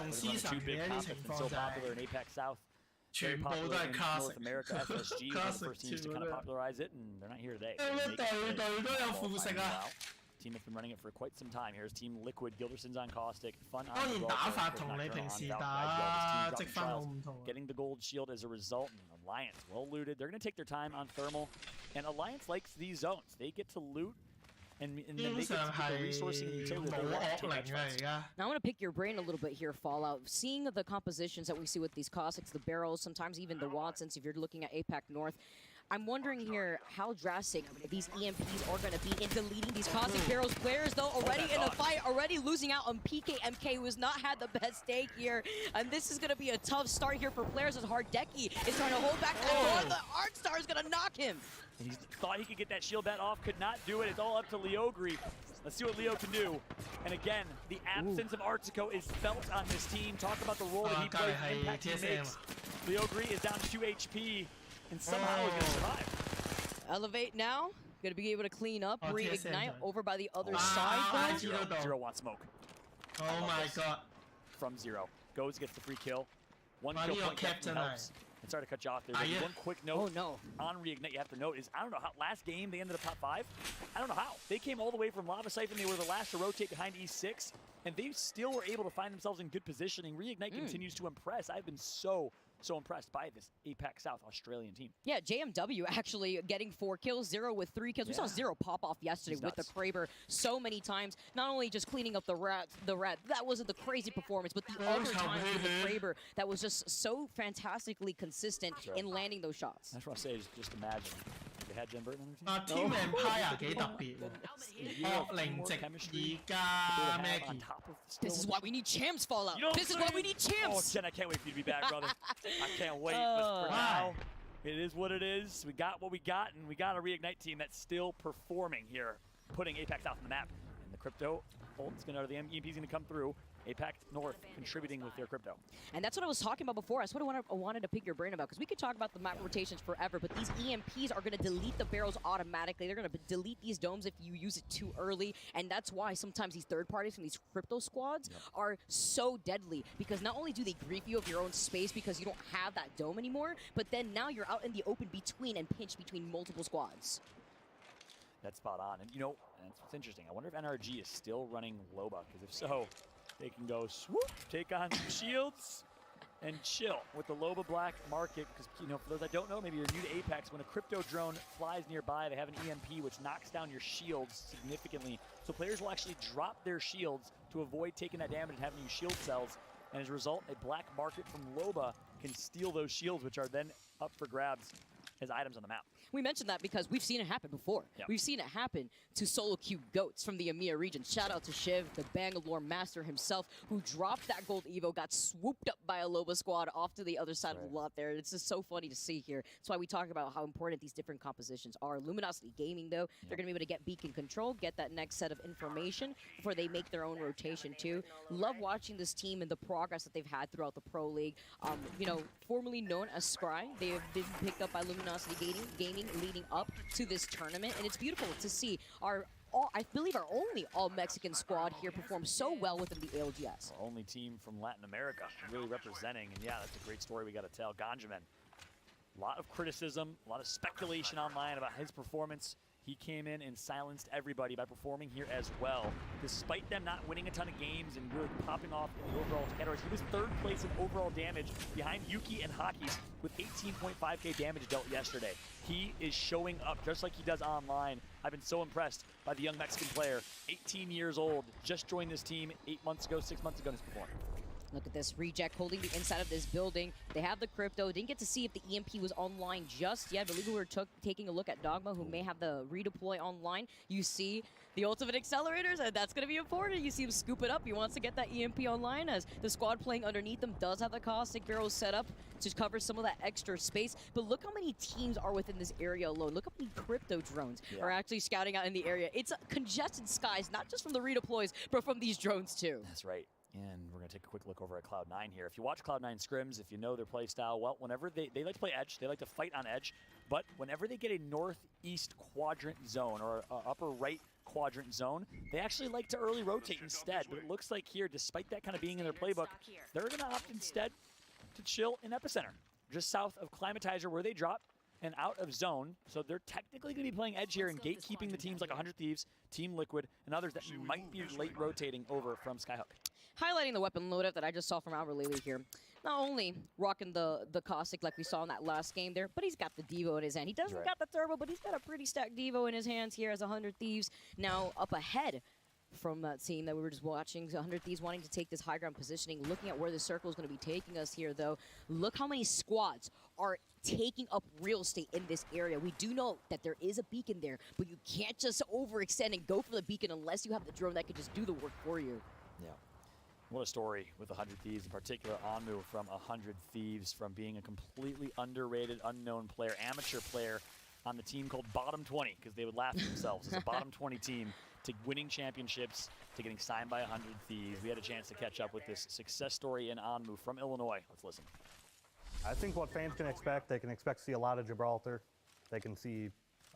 big comps that's been so popular in Apex South. Very popular in North America, SSG, one of the first teams to kind of popularize it, and they're not here today. Team that's been running it for quite some time. Here's Team Liquid, Gilderson's on Caustic, Fun on getting the gold shield as a result. And Alliance, well looted. They're going to take their time on Thermal, and Alliance likes these zones. They get to loot and then they get the resourcing and utility that they want to take edge. Now I want to pick your brain a little bit here, Fallout. Seeing the compositions that we see with these Cossacks, the barrels, sometimes even the Watsons, if you're looking at APAC North, I'm wondering here how drastic these EMPs are going to be in deleting these Cossack barrels. Players, though, already in a fight, already losing out on PKMK, who has not had the best day here. And this is going to be a tough start here for players as Hardeki is trying to hold back that door. The Arcstar is going to knock him. And he thought he could get that shield bat off, could not do it. It's all up to Leogri. Let's see what Leo can do. And again, the absence of Artico is felt on this team. Talk about the role that he plays, the impact he makes. Leogri is down to 2 HP. And somehow he's going to survive. Elevate now. Going to be able to clean up. Reignite over by the other side. Zero wants smoke. Oh my god. From Zero. Goes, gets the free kill. One kill point captain helps. And sorry to cut you off there. One quick note on Reignite you have to note is, I don't know how, last game they ended up top 5. I don't know how. They came all the way from Lava Siphon. They were the last to rotate behind E6. And they still were able to find themselves in good positioning. Reignite continues to impress. I've been so impressed by this APAC South Australian team. Yeah, JMW actually getting 4 kills, Zero with 3 kills. We saw Zero pop off yesterday with the Kraber so many times. Not only just cleaning up the rat, that wasn't the crazy performance, but the other times with the Kraber that was just so fantastically consistent in landing those shots. That's what I say, just imagine. They had Jen Burton on their team? Team Empire 幾特別喎，惡靈值而家 Maggie。 This is why we need champs, Fallout. This is why we need champs. Oh, Jen, I can't wait for you to be back, brother. I can't wait. But for now, it is what it is. We got what we got, and we got a Reignite team that's still performing here, putting APAC South on the map. And the crypto ult's going to, the EMP's going to come through. APAC North contributing with their crypto. And that's what I was talking about before. That's what I wanted to pick your brain about, because we could talk about the map rotations forever, but these EMPs are going to delete the barrels automatically. They're going to delete these domes if you use it too early, and that's why sometimes these third parties from these crypto squads are so deadly, because not only do they grief you of your own space because you don't have that dome anymore, but then now you're out in the open between and pinched between multiple squads. That's spot on. And you know, that's what's interesting. I wonder if NRG is still running Loba, because if so, they can go swoop, take on some shields, and chill with the Loba Black market. Because, you know, for those that don't know, maybe you're new to Apex, when a crypto drone flies nearby, they have an EMP which knocks down your shields significantly. So players will actually drop their shields to avoid taking that damage and having to use shield cells. And as a result, a black market from Loba can steal those shields, which are then up for grabs as items on the map. We mentioned that because we've seen it happen before. We've seen it happen to solo queue goats from the EMEA region. Shout out to Shiv, the Bangalore master himself, who dropped that gold Evo, got swooped up by a Loba squad off to the other side of the lot there. It's just so funny to see here. That's why we talk about how important these different compositions are. Luminosity Gaming, though, they're going to be able to get beacon control, get that next set of information before they make their own rotation, too. Love watching this team and the progress that they've had throughout the Pro League. You know, formerly known as Scry, they have been picked up by Luminosity Gaming leading up to this tournament, and it's beautiful to see I believe our only all-Mexican squad here perform so well within the ALGS. Our only team from Latin America really representing, and yeah, that's a great story we got to tell. Ganjamin, a lot of criticism, a lot of speculation online about his performance. He came in and silenced everybody by performing here as well. Despite them not winning a ton of games and really popping off in the overall categories, he was 3rd place in overall damage behind Yuki and Hockey's with 18.5k damage dealt yesterday. He is showing up just like he does online. I've been so impressed by the young Mexican player, 18 years old, just joined this team 6 months ago, and is performing. Look at this, Reject holding the inside of this building. They have the crypto. Didn't get to see if the EMP was online just yet. I believe we were taking a look at Dogma, who may have the redeploy online. You see the ultimate accelerators, and that's going to be important. You see him scoop it up. He wants to get that EMP online, as the squad playing underneath them does have the Caustic Barrels set up to cover some of that extra space. But look how many teams are within this area alone. Look how many crypto drones are actually scouting out in the area. It's congested skies, not just from the redeploys, but from these drones too. That's right. And we're going to take a quick look over at Cloud9 here. If you watch Cloud9 scrims, if you know their play style, well, whenever they like to play edge, they like to fight on edge, but whenever they get a northeast quadrant zone or upper right quadrant zone, they actually like to early rotate instead. But it looks like here, despite that kind of being in their playbook, they're going to opt instead to chill in Epicenter, just south of Climatizer where they drop and out of zone. So they're technically going to be playing edge here and gatekeeping the teams like 100 Thieves, Team Liquid, and others that might be late rotating over from Skyhook. Highlighting the weapon loadout that I just saw from Alber Lely here. not only rocking the caustic like we saw in that last game there, but he's got the Devo in his hand. He doesn't got the turbo, but he's got a pretty stacked Devo in his hands here as 100 Thieves now up ahead from that scene that we were just watching. 100 Thieves wanting to take this high ground positioning, looking at where the circle is going to be taking us here, though. Look how many squads are taking up real estate in this area. We do know that there is a beacon there, but you can't just overextend and go for the beacon unless you have the drone that can just do the work for you. Yeah. What a story with 100 Thieves, in particular Onmu from 100 Thieves, from being a completely underrated, unknown player, amateur player on the team called Bottom 20, because they would laugh at themselves as a Bottom 20 team, to winning championships, to getting signed by 100 Thieves. We had a chance to catch up with this success story in Onmu from Illinois. Let's listen. I think what fans can expect, they can expect to see a lot of Gibraltar. They can see,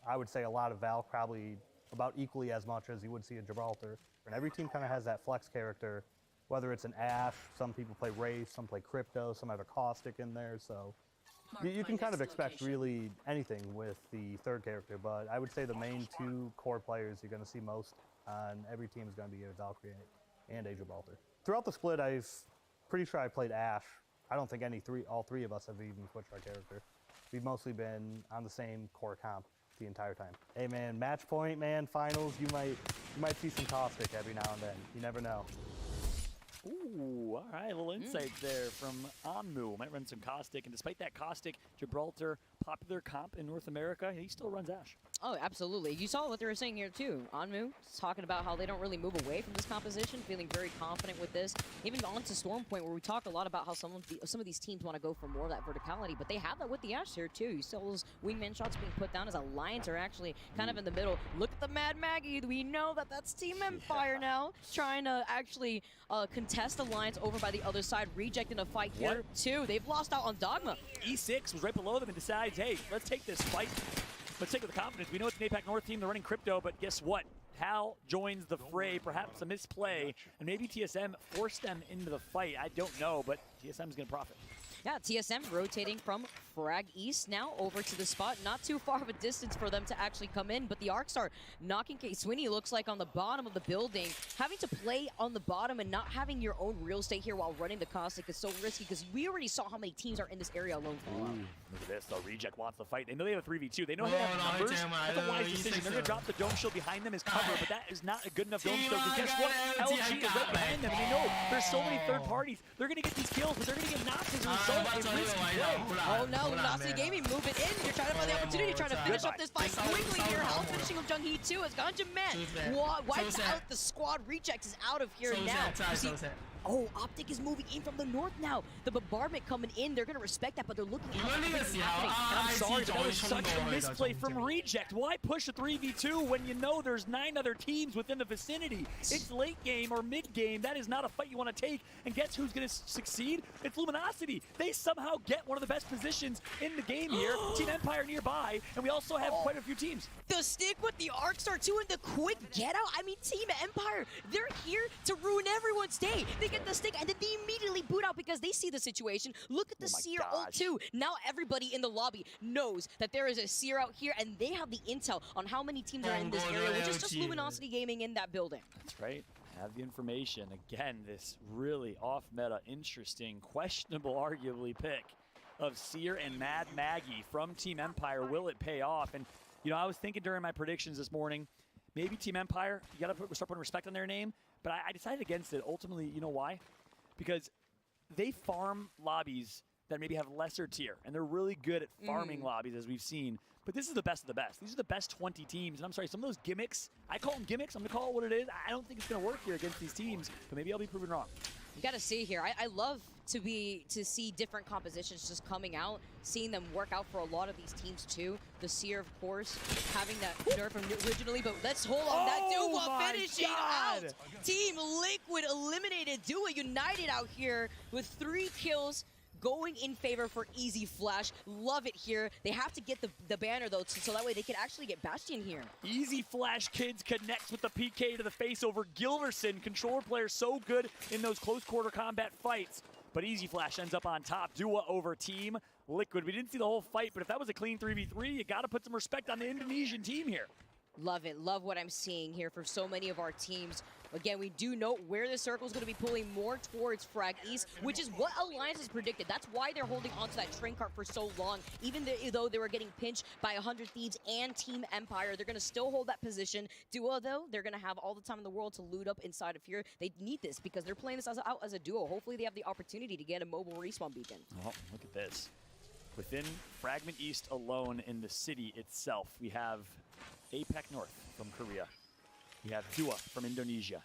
I would say, a lot of Valk, probably about equally as much as you would see at Gibraltar. And every team kind of has that flex character, whether it's an Ash, some people play Wraith, some play Crypto, some have a Caustic in there. So you can kind of expect really anything with the third character, but I would say the main two core players you're going to see most on every team is going to be a Valkyrie and a Gibraltar. Throughout the split, pretty sure I played Ash. I don't think all three of us have even switched our character. We've mostly been on the same core comp the entire time. Hey man, match point, man, finals, you might see some Caustic every now and then. You never know. Ooh, all right, a little insight there from Onmu. Might run some Caustic, and despite that Caustic, Gibraltar, popular comp in North America, he still runs Ash. Oh, absolutely. You saw what they were saying here, too. Onmu talking about how they don't really move away from this composition, feeling very confident with this. Even on to Storm Point, where we talk a lot about how some of these teams want to go for more of that verticality, but they have that with the Ash here, too. You saw those wingman shots being put down as Alliance are actually kind of in the middle. Look at the Mad Maggie. We know that that's Team Empire now, trying to actually contest Alliance over by the other side, rejecting a fight here, too. They've lost out on Dogma. E6 was right below them and decides, hey, let's take this fight. Let's take it with confidence. We know it's an APAC North team. They're running Crypto, but guess what? Hal joins the fray, perhaps a misplay, and maybe TSM forced them into the fight. I don't know, but TSM is going to profit. Yeah, TSM rotating from Frag East now over to the spot. Not too far of a distance for them to actually come in, but the Arcs are knocking K-Swinny, looks like, on the bottom of the building. Having to play on the bottom and not having your own real estate here while running the Caustic is so risky, because we already saw how many teams are in this area alone for a while. Look at this, though. Reject wants the fight. They know they have a 3v2. They know they have numbers. That's a wise decision. They're going to drop the dome shield behind them as cover, but that is not a good enough dome shield, because guess what? LG is right behind them, and they know there's so many third parties. They're going to get these kills, but they're going to get knocked as a result. Oh no, Luminosity Gaming moving in. You're trying to find the opportunity, trying to finish up this fight quickly here. Hal finishing with Jung-hee too as Ganja Man wipes out the squad. Rejects is out of here now. You see, oh, Optic is moving in from the north now. The bombardment coming in, they're going to respect that, but they're looking at what's happening. I'm sorry, but that was such a misplay from Reject. Why push a 3v2 when you know there's 9 other teams within the vicinity? It's late game or mid game. That is not a fight you want to take. And guess who's going to succeed? It's Luminosity. They somehow get one of the best positions in the game here. Team Empire nearby, and we also have quite a few teams. The stick with the Arcstar too, and the quick get out. I mean, Team Empire, they're here to ruin everyone's day. They get the stick, and then they immediately boot out because they see the situation. Look at the Seer ult too. Now everybody in the lobby knows that there is a Seer out here, and they have the intel on how many teams are in this area, which is just Luminosity Gaming in that building. That's right. Have the information. Again, this really off-meta, interesting, questionable, arguably, pick of Seer and Mad Maggie from Team Empire. Will it pay off? And, you know, I was thinking during my predictions this morning, maybe Team Empire, you got to start putting respect on their name. But I decided against it. Ultimately, you know why? Because they farm lobbies that maybe have lesser tier, and they're really good at farming lobbies, as we've seen. But this is the best of the best. These are the best 20 teams. And I'm sorry, some of those gimmicks, I call them gimmicks. I'm going to call it what it is. I don't think it's going to work here against these teams, but maybe I'll be proven wrong. You got to see here. I love to see different compositions just coming out, seeing them work out for a lot of these teams too. The Seer, of course, having that nerf originally, but let's hold on. That Dua finishing out. Team Liquid eliminated. Dua united out here with 3 kills. Going in favor for Easy Flash. Love it here. They have to get the banner, though, so that way they can actually get Bastion here. Easy Flash Kids connects with the PK to the face over Gilverson. Controller player so good in those close quarter combat fights. But Easy Flash ends up on top. Dua over Team Liquid. We didn't see the whole fight, but if that was a clean 3v3, you got to put some respect on the Indonesian team here. Love it. Love what I'm seeing here for so many of our teams. Again, we do note where the circle is going to be pulling more towards Frag East, which is what Alliance has predicted. That's why they're holding onto that train cart for so long. Even though they were getting pinched by 100 Thieves and Team Empire, they're going to still hold that position. Duo, though, they're going to have all the time in the world to loot up inside of here. They need this because they're playing this out as a duo. Hopefully, they have the opportunity to get a mobile respawn beacon. Oh, look at this. Within Fragment East alone in the city itself, we have APEC North from Korea. We have Dua from Indonesia,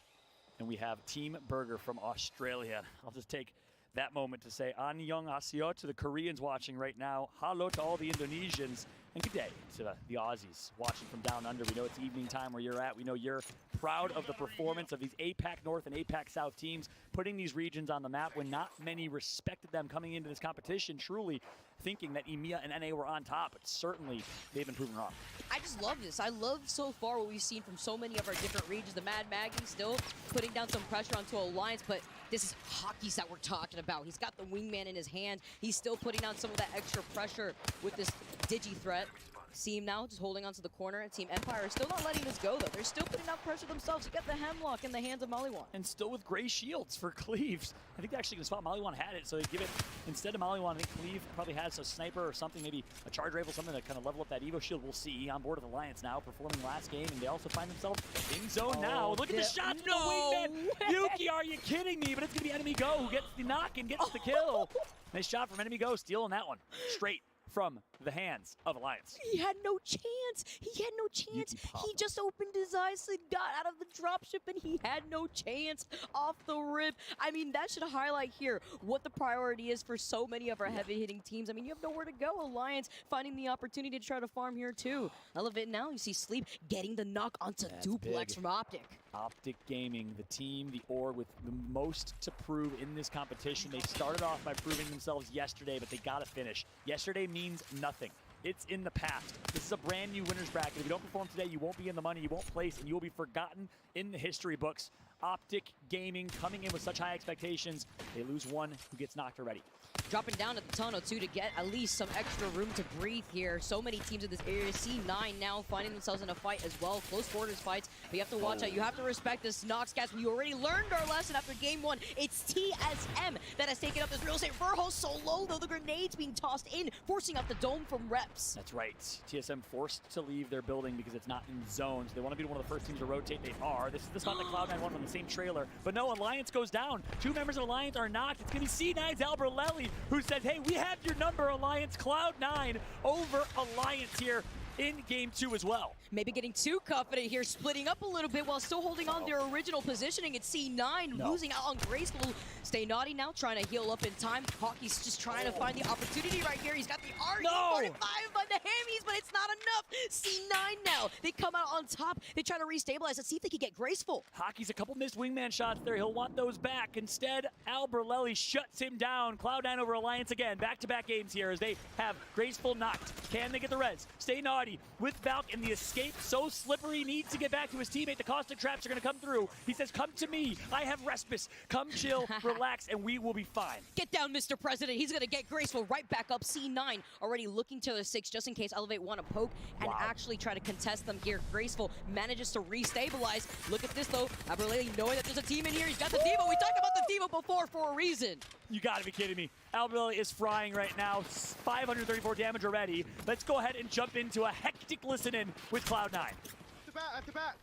and we have Team Burger from Australia. I'll just take that moment to say annyeonghaseyo to the Koreans watching right now. Hello to all the Indonesians, and good day to the Aussies watching from down under. We know it's evening time where you're at. We know you're proud of the performance of these APAC North and APAC South teams, putting these regions on the map when not many respected them coming into this competition, truly thinking that EMEA and NA were on top, but certainly they've been proven wrong. I just love this. I love so far what we've seen from so many of our different regions. The Mad Maggie still putting down some pressure onto Alliance, but this is Hockey's that we're talking about. He's got the wingman in his hand. He's still putting down some of that extra pressure with this Digi threat. See him now just holding onto the corner. Team Empire is still not letting this go, though. They're still putting out pressure themselves. You got the Hemlock in the hands of Maliwan. And still with gray shields for Cleaves. I think they're actually going to spot Maliwan had it, so they give it, instead of Maliwan, I think Cleve probably has a sniper or something, maybe a charge rifle, something to kind of level up that Evo shield. We'll see. On board with Alliance now, performing last game, and they also find themselves in zone now. Look at the shot to the wingman. Yuki, are you kidding me? But it's going to be Enemy Go who gets the knock and gets the kill. Nice shot from Enemy Go, stealing that one. Straight from the hands of Alliance. He had no chance. He had no chance. He just opened his eyes and got out of the dropship, and he had no chance off the rip. I mean, that should highlight here what the priority is for so many of our heavy-hitting teams. I mean, you have nowhere to go. Alliance finding the opportunity to try to farm here, too. I love it now. You see Sleep getting the knock onto Duplex from Optic. Optic Gaming, the team, the org with the most to prove in this competition. They started off by proving themselves yesterday, but they got to finish. Yesterday means nothing. It's in the past. This is a brand new winner's bracket. If you don't perform today, you won't be in the money, you won't place, and you will be forgotten in the history books. Optic Gaming coming in with such high expectations. They lose one, who gets knocked already. Dropping down at the tunnel, too, to get at least some extra room to breathe here. So many teams in this area. C9 now finding themselves in a fight as well. Close quarters fights, but you have to watch out. You have to respect this Noxcast. We already learned our lesson after game one. It's TSM that has taken up this real estate. Verho so low, though. The grenades being tossed in, forcing out the dome from reps. That's right. TSM forced to leave their building because it's not in zones. They want to be one of the first teams to rotate. They are. This is the spot that Cloud9 won on the same trailer. But no, Alliance goes down. Two members of Alliance are knocked. It's going to be C9's Alberlelli, who says, hey, we have your number, Alliance. Cloud9 over Alliance here in game two as well. Maybe getting too confident here, splitting up a little bit while still holding on their original positioning. It's C9 losing out on Graceful. Stay naughty now, trying to heal up in time. Hockey's just trying to find the opportunity right here. He's got the RE45 by the hammies, but it's not enough. C9 now. They come out on top. They try to restabilize. Let's see if they can get Graceful. Hockey's a couple missed wingman shots there. He'll want those back. Instead, Alberlelli shuts him down. Cloud9 over Alliance again. Back-to-back games here as they have Graceful knocked. Can they get the res? Stay naughty with Valk, and the escape so slippery, needs to get back to his teammate. The caustic traps are going to come through. He says, come to me. I have respite. Come chill, relax, and we will be fine. Get down, Mr. President. He's going to get Graceful right back up. C9 already looking to the 6 just in case Elevate want to poke and actually try to contest them here. Graceful manages to restabilize. Look at this, though. Alberlelli knowing that there's a team in here. He's got the Devo. We talked about the Devo before for a reason. You got to be kidding me. Alberlelli is frying right now. 534 damage already. Let's go ahead and jump into a hectic listen-in with Cloud9. At the bat.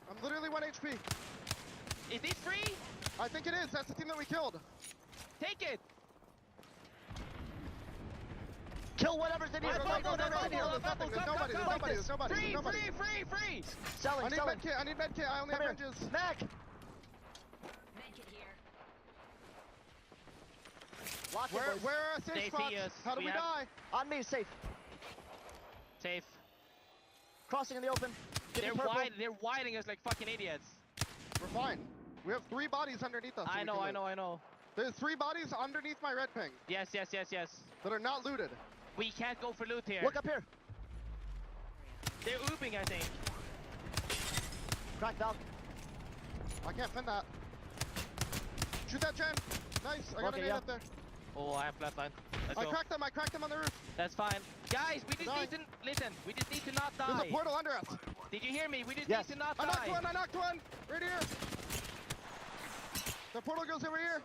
I'm literally 1 HP. Is this free? I think it is. That's the team that we killed. Take it. Kill whatever's in here. There's nobody. Free. I need medkit. I only have vengeance. Mac. Where are safe spots? How do we die? On me, safe. Safe. Crossing in the open. They're widening us like fucking idiots. We're fine. We have 3 bodies underneath us. I know. There's 3 bodies underneath my red ping. Yes. That are not looted. We can't go for loot here. Look up here. They're ooping, I think. Crack Valk. I can't fend that. Shoot that gen. Nice. I got a nade up there. Oh, I have flatline. I cracked them on the roof. That's fine. Guys, we just need to listen. We just need to not die. There's a portal under us. Did you hear me? We just need to not die. I knocked one. Right here. The portal goes over here.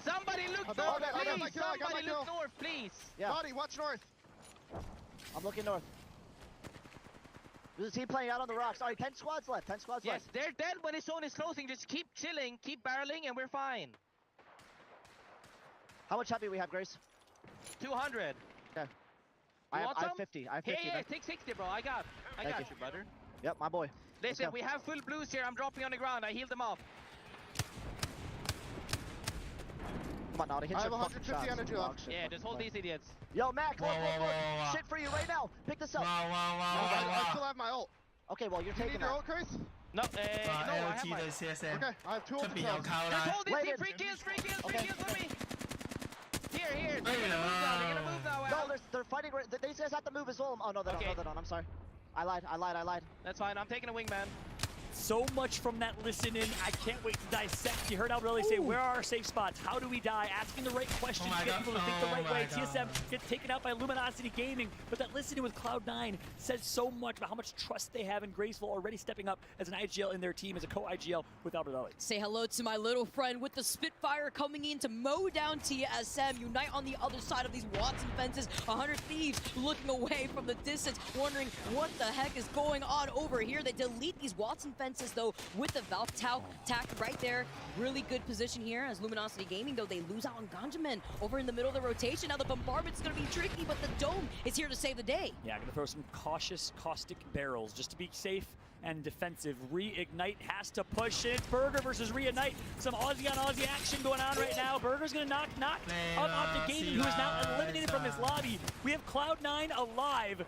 Somebody look north, please. Somebody look north, please. Yeah. Naughty, watch north. I'm looking north. There's a team playing out on the rocks. All right, 10 squads left. 10 squads Yes, left. they're dead when his zone is closing. Just keep chilling, keep barreling, and we're fine. How much heavy we have, Grace? 200. Okay. I have 50. I have 50. Here, take 60, bro. I got you, brother. Yep, my boy. Listen, we have full blues here. I'm dropping on the ground. I healed them off. Come on, Naughty, hit I your have fucking 150 shots. energy left. Yeah, just hold these idiots. Yo, Mac, look. Shit for you right now. Pick this up. I still have my ult. Okay, well, you're You taking need your that. ult, Chris? No, no, I have mine. Okay, I have 2 ults. Just hold this team. Free kills with me. Here. They're gonna move now. No, they're fighting. These guys have to move as well. Oh, no, they don't. No, they don't. I'm sorry. I lied. That's fine. I'm taking a wingman. So much from that listen in. I can't wait to dissect. You heard Albrelli say, where are our safe spots? How do we die? Asking the right questions to get people to think the right way. TSM gets taken out by Luminosity Gaming, but that listen in with Cloud9 says so much about how much trust they have in Graceful, already stepping up as an IGL in their team, as a co-IGL with Albrelli. Say hello to my little friend with the Spitfire coming in to mow down TSM. Unite on the other side of these Watson fences. 100 Thieves looking away from the distance, wondering what the heck is going on over here. They delete these Watson fences though with the Valve tack right there. Really good position here as Luminosity Gaming, though they lose out on Ganjamin over in the middle of the rotation. Now the bombardment's going to be tricky, but the Dome is here to save the day. Yeah, going to throw some cautious caustic barrels just to be safe and defensive. Reignite has to push it. Burger versus Reignite. Some Aussie on Aussie action going on right now. Burger's going to knock out Optic Gaming, who is now eliminated from his lobby. We have Cloud9 alive.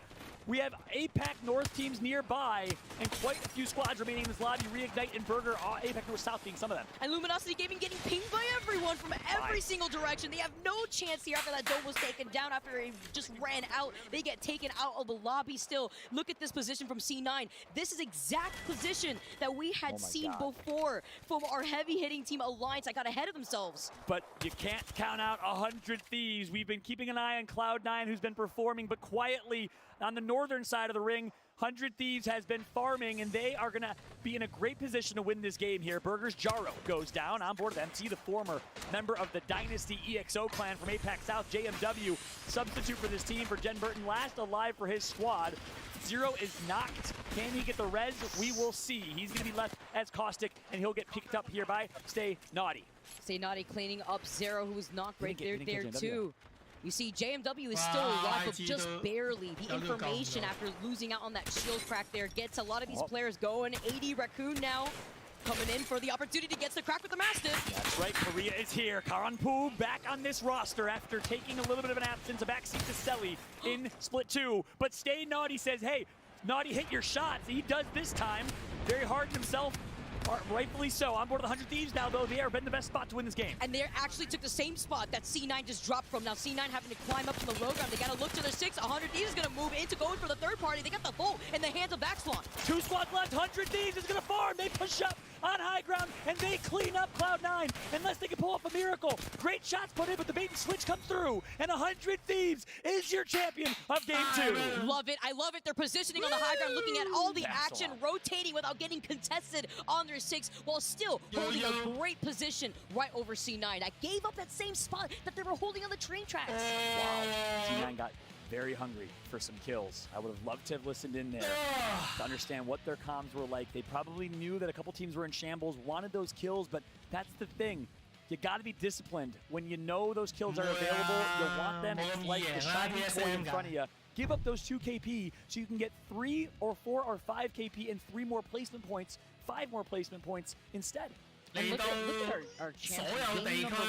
We have APAC North teams nearby, and quite a few squads remaining in this lobby. Reignite and Burger, APAC North South being some of them. And Luminosity Gaming getting pinged by everyone from every single direction. They have no chance here after that Dome was taken down, after it just ran out. They get taken out of the lobby still. Look at this position from C9. This is exact position that we had seen before from our heavy-hitting team Alliance that got ahead of themselves. But you can't count out 100 Thieves. We've been keeping an eye on Cloud9, who's been performing, but quietly on the northern side of the ring, 100 Thieves has been farming, and they are going to be in a great position to win this game here. Burger's Jaro goes down on board of MT, the former member of the Dynasty EXO clan from APAC South. JMW, substitute for this team for Jen Burton, last alive for his squad. Zero is knocked. Can he get the res? We will see. He's going to be left as Caustic, and he'll get picked up here by Stay Naughty. Stay Naughty cleaning up Zero, who's not great there too. You see, JMW is still alive, but just barely. The information after losing out on that shield crack there gets a lot of these players going. 80 Raccoon now coming in for the opportunity, gets the crack with the Mastiff. That's right, Korea is here. Karanpu back on this roster after taking a little bit of an absence, a backseat to Selly in Split 2. But Stay Naughty says, hey, Naughty, hit your shots. He does this time. Very hard himself. Rightfully so. On board the 100 Thieves now, though. They are been the best spot to win this game. And they actually took the same spot that C9 just dropped from. Now C9 having to climb up from the low ground. They got to look to their 6. 100 Thieves is going to move into going for the third party. They got the bolt in the hands of Backspawn. 2 squads left. 100 Thieves is going to farm. They push up on high ground, and they clean up Cloud9 unless they can pull off a miracle. Great shots put in, but the bait and switch comes through, and 100 Thieves is your champion of Game 2. Love it. I love it. They're positioning on the high ground, looking at all the action, rotating without getting contested on their 6, while still holding a great position right over C9. I gave up that same spot that they were holding on the train tracks. Wow. C9 got very hungry for some kills. I would have loved to have listened in there to understand what their comms were like. They probably knew that a couple teams were in shambles, wanted those kills, but that's the thing. You got to be disciplined. When you know those kills are available, you want them. It's like the shiny toy in front of you. Give up those 2 KP so you can get 3 or 4 or 5 KP and 3 more placement points, 5 more placement points instead. And look at our champion, game number 1.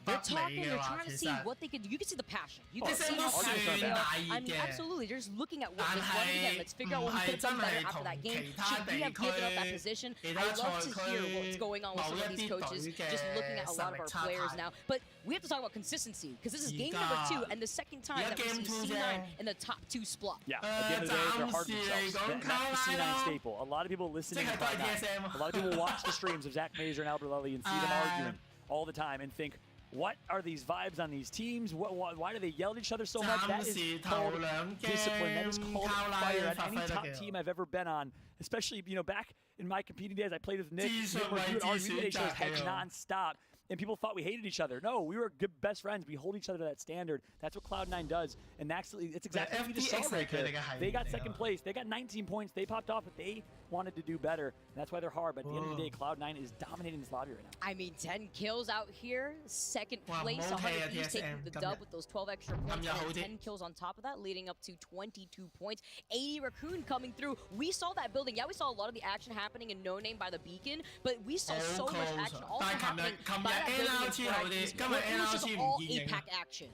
They're talking, they're trying to see what they can do. You can see the passion. You can see I mean, absolutely. They're just looking at what this one again. Let's figure out what we could have done better after that game. Should we have given up that position? I love to hear what's going on with some of these coaches, just looking at a lot of our players now. But we have to talk about consistency, because this is game number 2 and the second time that we see C9 in the top 2 spot. Yeah, at the end of the day, they're hard themselves. That's the C9 staple. A lot of people listening to a lot of people watch the streams of Zach Mazer and Albert Lully and see them arguing all the time and think, what are these vibes on these teams? Why do they yell at each other so much? That is called discipline. That is called fire at any top team I've ever been on. Especially, back in my competing days, I played with Nick. We would argue with each other's heads nonstop. And people thought we hated each other. No, we were good best friends. We hold each other to that standard. That's what Cloud9 does. And it's exactly what we just saw right there. They got second place. They got 19 points. They popped off, but they wanted to do better. And that's why they're hard. But at the end of the day, Cloud9 is dominating this lobby right now. I mean, 10 kills out here. Second place. 100 Thieves taking the dub with those 12 extra points. And 10 kills on top of that, leading up to 22 points. 80 Raccoon coming through. We saw that building. Yeah, we saw a lot of the action happening in No Name by the beacon, but we saw so much action also happening by that building. It was just all APAC action.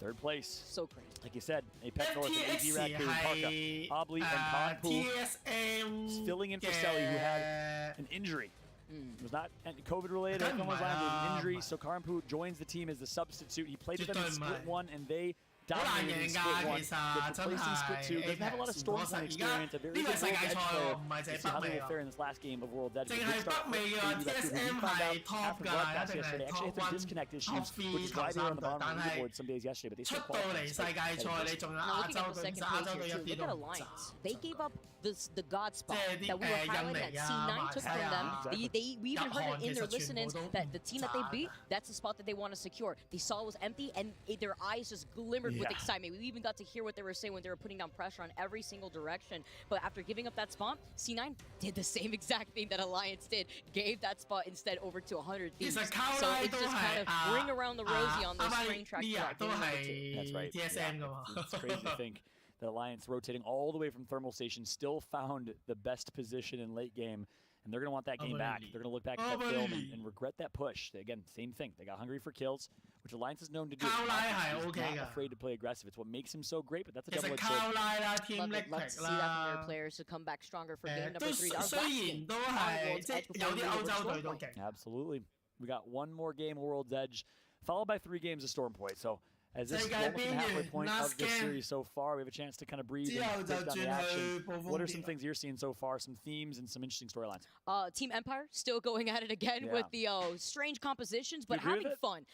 Third place. So crazy. Like you said, APAC North and AD Raccoon, Parka, Obli, and Konpu filling in for Selly, who had an injury. It was not COVID related, it was an injury, so Karampu joins the team as the substitute. He played with them in Split 1, and they dominated in Split 1. Gets replaced in Split 2. Doesn't have a lot of Stormfront experience, a very good World's Edge player. We'll see how they will fare in this last game of World's Edge. Good start for AD Raccoon. We found out after broadcast yesterday, actually had some disconnect issues, which is why they were on the bottom of the leaderboard some days yesterday, but they still qualified. Now looking at the second page here too, look at Alliance. They gave up the God spot that we were highlighting that C9 took from them. We even heard it in their listen-ins that the team that they beat, that's the spot that they want to secure. They saw it was empty and their eyes just glimmered with excitement. We even got to hear what they were saying when they were putting down pressure on every single direction. But after giving up that spot, C9 did the same exact thing that Alliance did, gave that spot instead over to 100 Thieves. So it's just kind of ring around the rosy on this train track. That's right. It's crazy to think that Alliance rotating all the way from Thermal Station still found the best position in late game, and they're going to want that game back. They're going to look back at that film and regret that push. Again, same thing. They got hungry for kills, which Alliance is known to do. He's not afraid to play aggressive. It's what makes him so great, but that's a double-edged sword. Love to see that from their players to come back stronger for game number 3. Our last game on World's Edge before we go to Stormpoint. Absolutely. We got one more game of World's Edge, followed by 3 games of Stormpoint. So as this is almost the halfway point of this series so far, we have a chance to kind of breathe and break down the action. What are some things you're seeing so far, some themes and some interesting storylines? Team Empire still going at it again with the strange compositions, but having fun.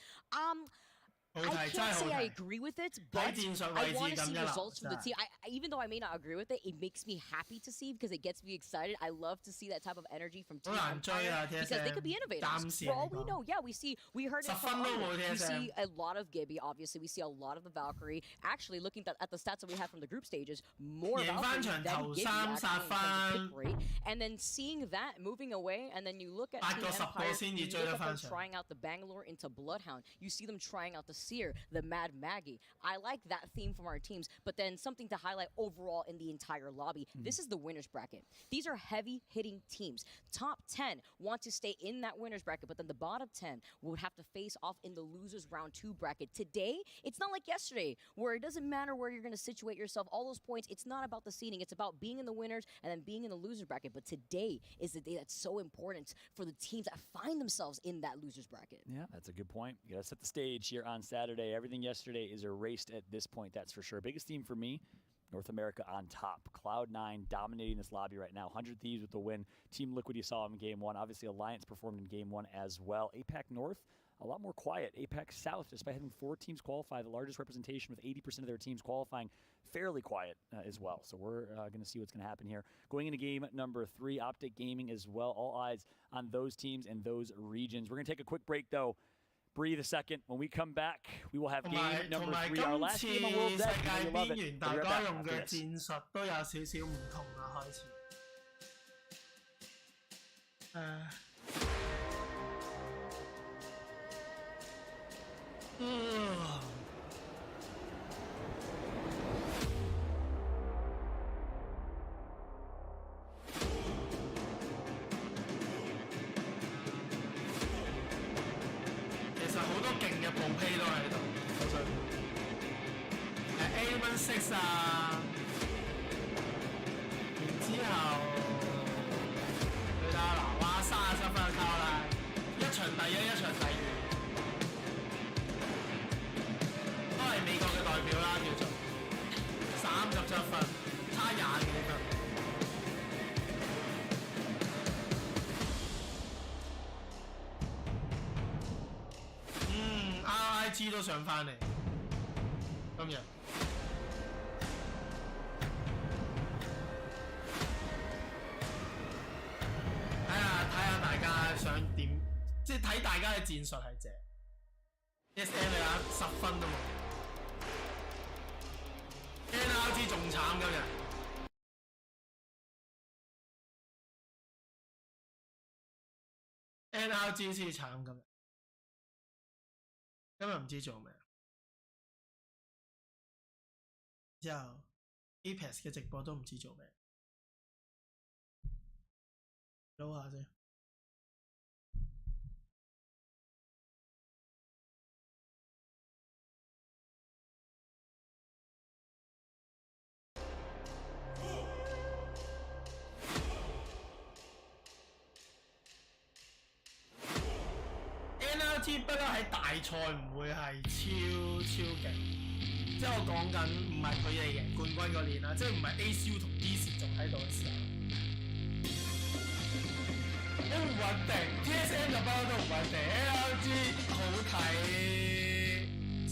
I can't say I agree with it, but I want to see results from the team. Even though I may not agree with it, it makes me happy to see because it gets me excited. I love to see that type of energy from Team Empire because they could be innovators. For all we know, yeah, we heard it from we see a lot of Gibby, obviously. We see a lot of the Valkyrie. Actually, looking at the stats that we have from the group stages, more Valkyrie than Gibby actually in terms of pick rate. And then seeing that moving away, and then you look at Team Empire, you look at them trying out the Bangalore into Bloodhound. You see them trying out the Seer, the Mad Maggie. I like that theme from our teams, but then something to highlight overall in the entire lobby. This is the winner's bracket. These are heavy-hitting teams. Top 10 want to stay in that winner's bracket, but then the bottom 10 would have to face off in the losers round 2 bracket. Today, it's not like yesterday, where it doesn't matter where you're going to situate yourself. All those points, it's not about the seeding. It's about being in the winners and then being in the loser bracket. But today is the day that's so important for the teams that find themselves in that loser's bracket. Yeah, that's a good point. You got to set the stage here on Saturday. Everything yesterday is erased at this point, that's for sure. Biggest theme for me, North America on top. Cloud9 dominating this lobby right now. 100 Thieves with the win. Team Liquid you saw in Game 1. Obviously, Alliance performed in Game 1 as well. APAC North, a lot more quiet. APAC South, despite having 4 teams qualify, the largest representation with 80% of their teams qualifying, fairly quiet as well. So we're going to see what's going to happen here. Going into game number 3, Optic Gaming as well. All eyes on those teams and those regions. We're going to take a quick break, though. Breathe a second. When we come back, we will have game number 3, our last game on World's Edge. You'll love it. We'll be right back after this. A16 啊，然之後佢打嗱哇37分就靠啦，一場第一，一場第二，都係美國嘅代表啦，叫做37分，差20幾分。都想翻嚟。今日睇下大家想點，即係睇大家嘅戰術係正。SM 你話10分都冇 ，NRG 仲慘今日。NRG 先慘今日，今日唔知做咩。之後 Apex 嘅直播都唔知做咩，撈下先。NRG 不嬲喺大賽唔會係超勁，即係我講緊唔係佢哋贏冠軍嗰年啦，即係唔係 ACU 同 DC 仲喺度嘅時候，都唔穩定 ，TSM 就不嬲都唔穩定 ，NRG 好睇，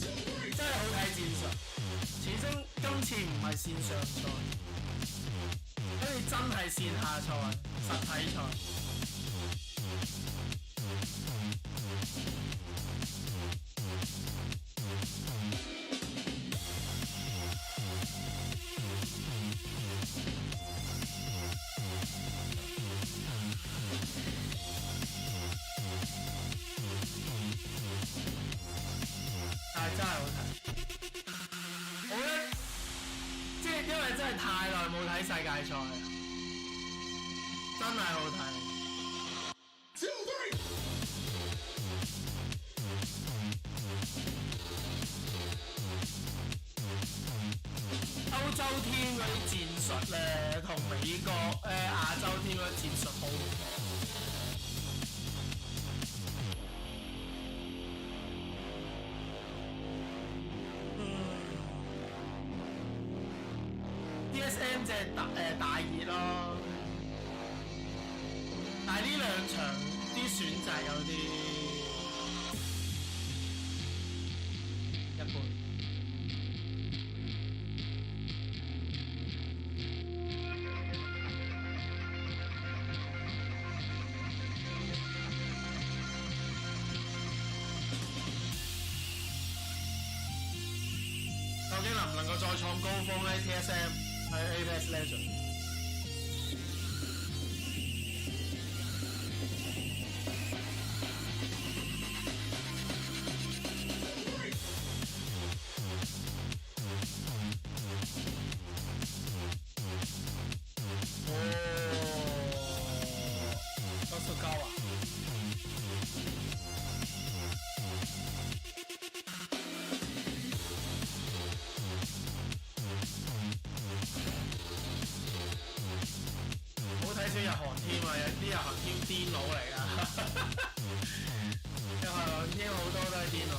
真係好睇戰術，始終今次唔係線上賽，所以真係線下賽、實體賽。但係真係好睇，我覺得即係因為真係太耐冇睇世界賽啦，真係好睇。歐洲天嗰啲戰術咧，同美國亞洲天嗰啲戰術好唔同。DSM 即係大熱咯，但係呢兩場啲選擇有啲一般。究竟能唔能夠再創高峰咧 ？TSM 喺 Apex Legends。分數高啊！好睇少日韓添啊！有啲日韓添癲佬嚟㗎，日韓添好多都係癲佬。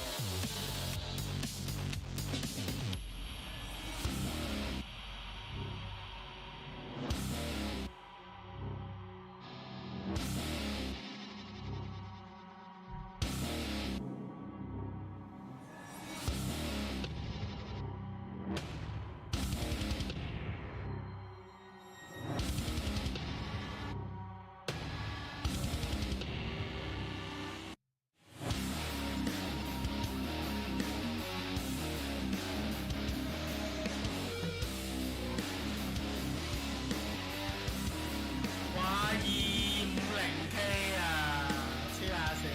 哇！250K 啊，黐下線。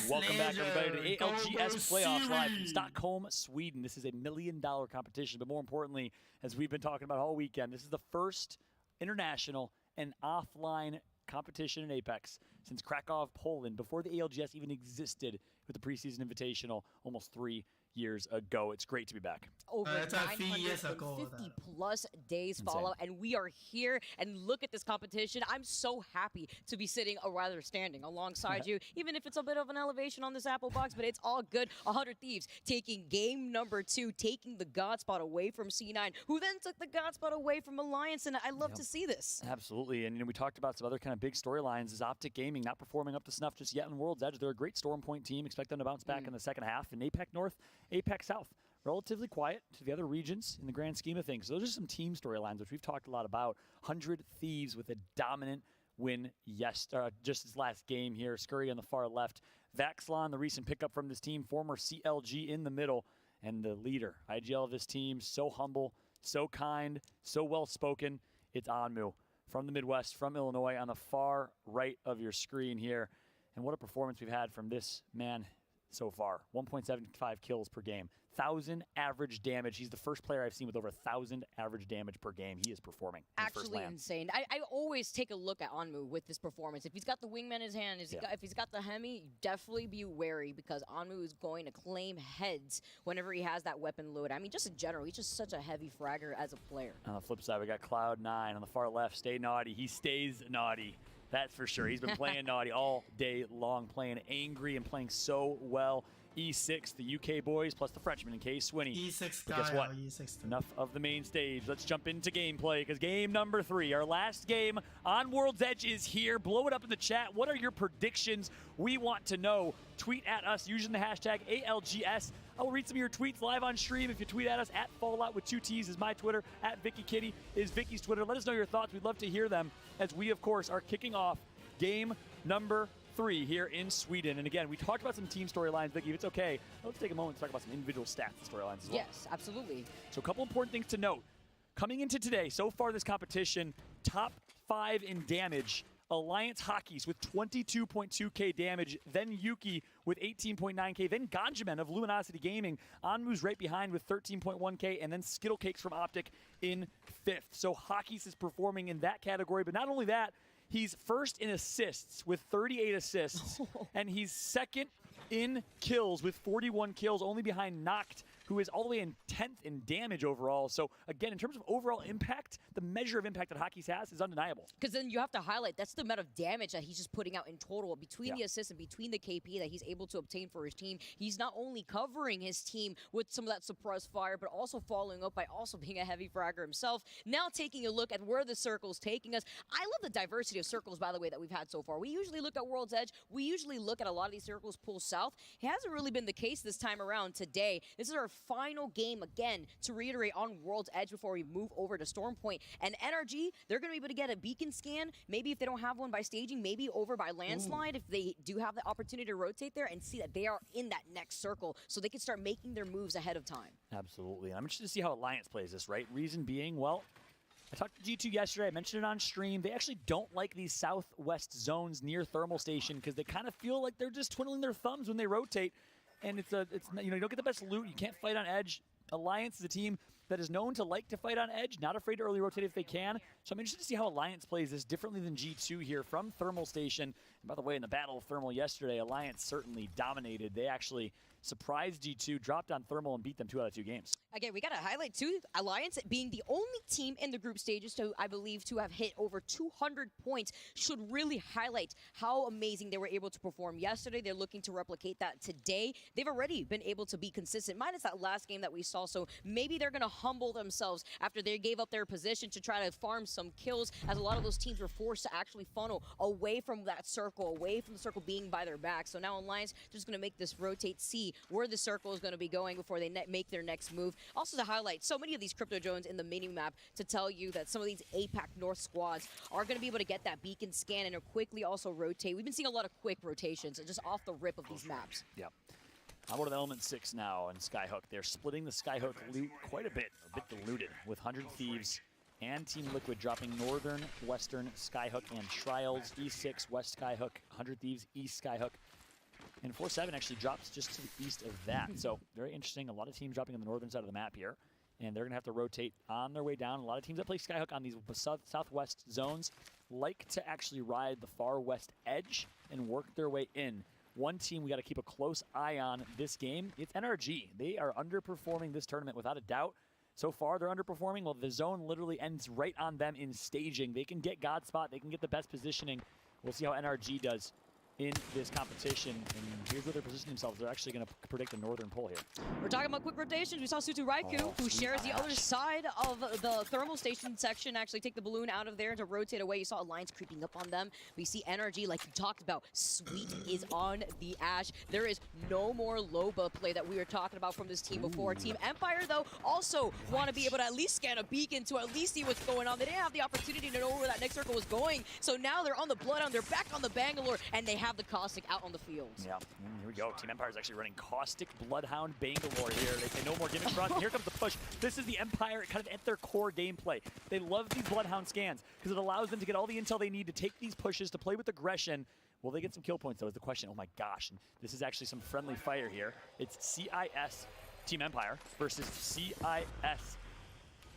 Welcome back, everybody, to ALGS Playoffs Live from Stockholm, Sweden. This is a $1 million competition, but more importantly, as we've been talking about all weekend, this is the first international and offline competition in Apex since Krakow, Poland, before the ALGS even existed with the preseason invitational almost 3 years ago. It's great to be back. Over 950 plus days follow, and we are here. And look at this competition. I'm so happy to be sitting, or rather standing, alongside you, even if it's a bit of an elevation on this Apple box, but it's all good. 100 Thieves taking game number 2, taking the God spot away from C9, who then took the God spot away from Alliance, and I love to see this. Absolutely, and we talked about some other kind of big storylines. Is Optic Gaming not performing up to snuff just yet in World's Edge? They're a great Storm Point team. Expect them to bounce back in the second half. And APAC North, APAC South, relatively quiet to the other regions in the grand scheme of things. So those are some team storylines, which we've talked a lot about. 100 Thieves with a dominant win just his last game here. Scurry on the far left. Vaxlon, the recent pickup from this team, former CLG in the middle, and the leader, IGL of this team, so humble, so kind, so well-spoken. It's Anmu from the Midwest, from Illinois, on the far right of your screen here. And what a performance we've had from this man so far. 1.75 kills per game. 1,000 average damage. He's the first player I've seen with over 1,000 average damage per game. He is performing. Actually insane. I always take a look at Anmu with this performance. If he's got the wingman in his hand, if he's got the Hemi, definitely be wary, because Anmu is going to claim heads whenever he has that weapon load. I mean, just in general, he's just such a heavy fragger as a player. On the flip side, we got Cloud9 on the far left. Stay naughty. He stays naughty. That's for sure. He's been playing naughty all day long, playing angry and playing so well. E6, the UK boys, plus the Frenchman in K Swinney. E6 but guess what? E6 Enough of the main stage. Let's jump into gameplay, because game number 3, our last game on World's Edge, is here. Blow it up in the chat. What are your predictions? We want to know. Tweet at us using the hashtag ALGS. I will read some of your tweets live on stream. If you tweet at us, at Fallout with 2 T's is my Twitter, at Vicky Kitty is Vicky's Twitter. Let us know your thoughts. We'd love to hear them, as we, of course, are kicking off game number 3 here in Sweden. And again, we talked about some team storylines, Vicky. If it's okay, let's take a moment to talk about some individual stats and storylines as well. Yes, absolutely. So a couple important things to note. Coming into today, so far this competition, top 5 in damage. Alliance Hockeys with 22.2k damage, then Yuki with 18.9k, then Ganjaman of Luminosity Gaming. Anmu's right behind with 13.1k, and then Skittlecakes from Optic in 5th. So Hockeys is performing in that category, but not only that, he's first in assists with 38 assists, and he's second in kills with 41 kills, only behind Noct, who is all the way in 10th in damage overall. So again, in terms of overall impact, the measure of impact that Hockeys has is undeniable. Because then you have to highlight, that's the amount of damage that he's just putting out in total between the assists and between the KP that he's able to obtain for his team. He's not only covering his team with some of that suppressed fire, but also following up by also being a heavy fragger himself. Now taking a look at where the circle's taking us. I love the diversity of circles, by the way, that we've had so far. We usually look at World's Edge. We usually look at a lot of these circles pull south. It hasn't really been the case this time around today. This is our final game, again, to reiterate, on World's Edge before we move over to Storm Point. And NRG, they're going to be able to get a beacon scan, maybe if they don't have one by staging, maybe over by landslide, if they do have the opportunity to rotate there and see that they are in that next circle, so they can start making their moves ahead of time. Absolutely. And I'm interested to see how Alliance plays this, right? Reason being, well, I talked to G2 yesterday. I mentioned it on stream. They actually don't like these southwest zones near Thermal Station, because they kind of feel like they're just twiddling their thumbs when they rotate. And it's you don't get the best loot. You can't fight on edge. Alliance is a team that is known to like to fight on edge, not afraid to early rotate if they can. So I'm interested to see how Alliance plays this differently than G2 here from Thermal Station. And by the way, in the Battle of Thermal yesterday, Alliance certainly dominated. They actually surprised G2, dropped on Thermal, and beat them 2 out of 2 games. Again, we got to highlight, too, Alliance being the only team in the group stages to, I believe, to have hit over 200 points should really highlight how amazing they were able to perform yesterday. They're looking to replicate that today. They've already been able to be consistent, minus that last game that we saw. So maybe they're going to humble themselves after they gave up their position to try to farm some kills, as a lot of those teams were forced to actually funnel away from that circle, away from the circle being by their back. So now Alliance just going to make this rotate, see where the circle is going to be going before they make their next move. Also to highlight so many of these crypto drones in the mini-map to tell you that some of these APAC North squads are going to be able to get that beacon scan and quickly also rotate. We've been seeing a lot of quick rotations just off the rip of these maps. Yep. How about Element 6 now and Skyhook? They're splitting the Skyhook loot quite a bit diluted, with 100 Thieves and Team Liquid dropping Northern, Western Skyhook and Trials, E6, West Skyhook, 100 Thieves, East Skyhook. And 4-7 actually drops just to the east of that. So very interesting. A lot of teams dropping on the northern side of the map here. and they're going to have to rotate on their way down. A lot of teams that play Skyhook on these southwest zones like to actually ride the far west edge and work their way in. One team we got to keep a close eye on this game, it's NRG. They are underperforming this tournament without a doubt. So far, they're underperforming. Well, the zone literally ends right on them in staging. They can get God Spot. They can get the best positioning. We'll see how NRG does in this competition. And here's where they're positioning themselves. They're actually going to predict a northern pull here. We're talking about quick rotations. We saw Sutu Raikou, who shares the other side of the thermal station section, actually take the balloon out of there to rotate away. You saw Alliance creeping up on them. We see NRG, like you talked about. Sweet is on the Ash. There is no more Loba play that we were talking about from this team before. Team Empire, though, also want to be able to at least scan a beacon to at least see what's going on. They didn't have the opportunity to know where that next circle was going. So now they're on the Bloodhound. They're back on the Bangalore, and they have the Caustic out on the field. Yeah, here we go. Team Empire is actually running Caustic Bloodhound Bangalore here. They say no more gimmick for us. And here comes the push. This is the Empire kind of at their core gameplay. They love these Bloodhound scans because it allows them to get all the intel they need to take these pushes, to play with aggression. Will they get some kill points, though, is the question. Oh my gosh. And this is actually some friendly fire here. It's CIS Team Empire versus CIS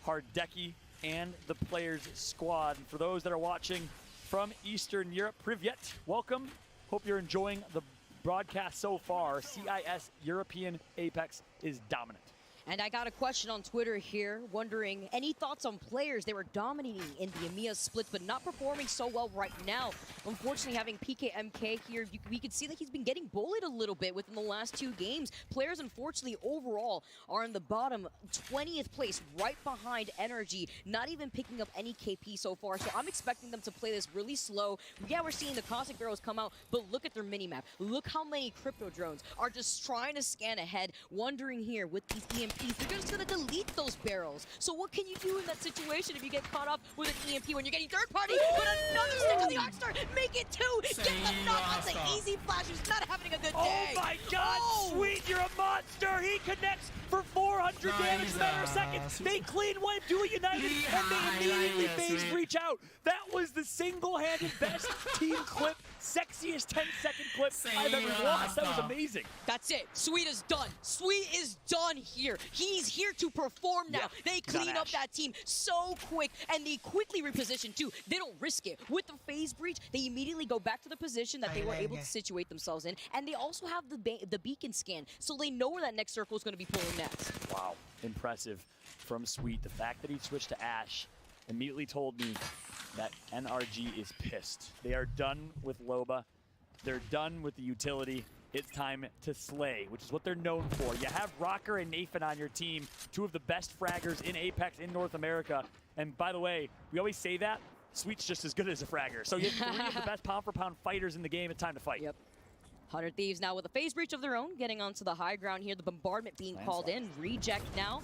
Hardeki and the players' squad. And for those that are watching from Eastern Europe, Privyet, welcome. Hope you're enjoying the broadcast so far. CIS European Apex is dominant. And I got a question on Twitter here, wondering, any thoughts on players? They were dominating in the EMEA splits, but not performing so well right now. Unfortunately, having PKMK here, we could see that he's been getting bullied a little bit within the last 2 games. Players, unfortunately, overall, are in the bottom 20th place, right behind Energy, not even picking up any KP so far. So I'm expecting them to play this really slow. Yeah, we're seeing the Caustic Barrels come out, but look at their minimap. Look how many crypto drones are just trying to scan ahead, wondering here with these EMPs. They're just going to delete those barrels. So what can you do in that situation if you get caught up with an EMP when you're getting third party? But another stick on the Arcstar, make it 2, get the knock on the easy flash, who's not having a good day. Oh my god, Sweet, you're a monster! He connects for 400 damage in a matter of seconds. They clean wipe Duo United, and they immediately phase breach out. That was the single-handed best team clip, sexiest 10-second clip I've ever watched. That was amazing. That's it. Sweet is done. Sweet is done here. He's here to perform now. They clean up that team so quick, and they quickly reposition too. They don't risk it. With the phase breach, they immediately go back to the position that they were able to situate themselves in, and they also have the beacon scan, so they know where that next circle is going to be pulling next. Wow, impressive from Sweet. The fact that he switched to Ash immediately told me that NRG is pissed. They are done with Loba. They're done with the utility. It's time to slay, which is what they're known for. You have Rocker and Nathan on your team, 2 of the best fraggers in Apex in North America. And by the way, we always say that, Sweet's just as good as a fragger. So you have 3 of the best pound-for-pound fighters in the game. It's time to fight. Yep. 100 Thieves now with a phase breach of their own, getting onto the high ground here. The bombardment being called in. Reject now.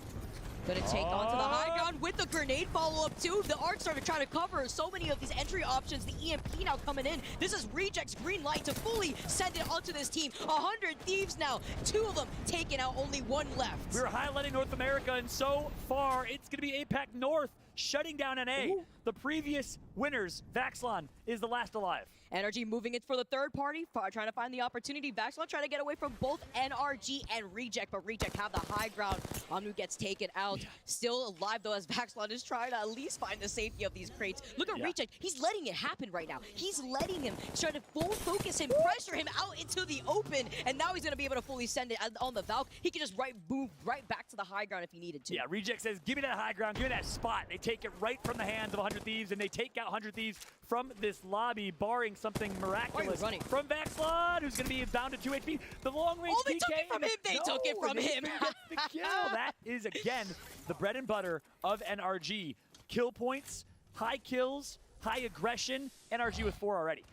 Gonna take onto the high ground with the grenade follow-up too. The Arc started trying to cover so many of these entry options. The EMP now coming in. This is Reject's green light to fully send it onto this team. 100 Thieves now. 2 of them taken out, only 1 left. We were highlighting North America, and so far it's gonna be APAC North shutting down NA. Ooh. The previous winners, Vaxlon, is the last alive. NRG moving it for the third party, trying to find the opportunity. Vaxlon trying to get away from both NRG and Reject, but Reject have the high ground. Amnu gets taken out. Still alive, though, as Vaxlon is trying to at least find the safety of these crates. Look at Reject. He's letting it happen right now. He's letting him, trying to full focus him, pressure him out into the open, and now he's going to be able to fully send it on the Valk. He can just move right back to the high ground if he needed to. Yeah, Reject says, give me that high ground, give me that spot. They take it right from the hands of 100 Thieves, and they take out 100 Thieves from this lobby, barring something miraculous from Vaxlon, who's going to be down to 2 HP. The long-range they PK. Took it from him. They took it from him. Gets the kill. That is, again, the bread and butter of NRG. Kill points, high kills, high aggression. NRG with 4 already.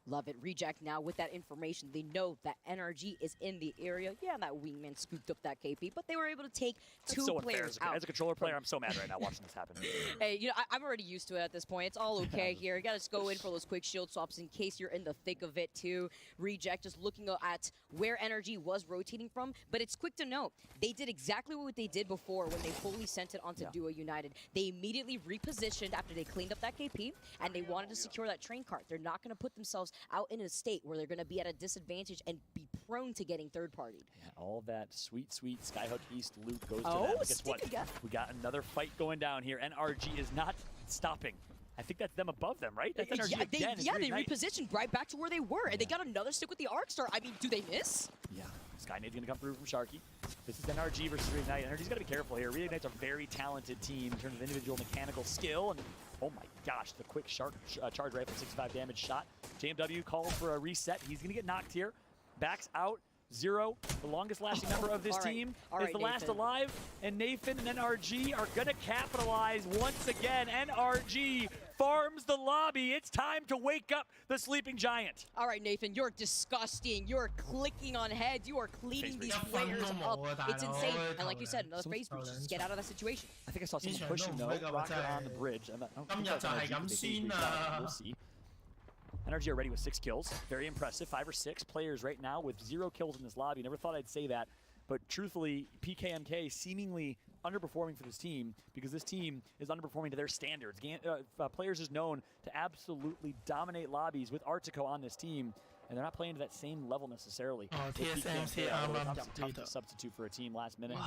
Love it. Reject now with that information. They know that NRG is in the area. Yeah, that wingman scooped up that KP, but they were able to take 2 players out. As a controller player, I'm so mad right now watching this happen. Hey, you know, I'm already used to it at this point. It's all okay here. You got to go in for those quick shield swaps in case you're in the thick of it too. Reject just looking at where NRG was rotating from, but it's quick to note. They did exactly what they did before when they fully sent it onto Duo United. They immediately repositioned after they cleaned up that KP, and they wanted to secure that train cart. They're not going to put themselves out in a state where they're going to be at a disadvantage and be prone to getting third-partied. Yeah, all that sweet, sweet Skyhook East loot goes to Oh, them. But guess what? again. We got another fight going down here. NRG is not stopping. I think that's them above them, right? That's NRG again. They repositioned right back to where they were, and they got another stick with the Arc Star. I mean, do they miss? Yeah, Skynade's gonna come through from Sharky. This is NRG versus Reignite. NRG's gotta be careful here. Reignite's a very talented team in terms of individual mechanical skill, and oh my gosh, the quick charge rifle, 65 damage shot. JMW calls for a reset. He's gonna get knocked here. Backs out. Zero, the longest lasting member of this team, is the last alive, and Nathan and NRG are gonna capitalize once again. NRG farms the lobby. It's time to wake up the sleeping giant. All right, Nathan, you're disgusting. You're clicking on heads. You are cleaning these players up. It's insane. And like you said, another phase breach. Just get out of that situation. I think I saw someone pushing though. Rocket on the bridge. We'll see. NRG already with 6 kills. Very impressive. 5 or 6 players right now with 0 kills in this lobby. Never thought I'd say that. But truthfully, PKMK seemingly underperforming for this team because this team is underperforming to their standards. Players is known to absolutely dominate lobbies with Artico on this team, and they're not playing to that same level necessarily. Tough to substitute for a team last minute.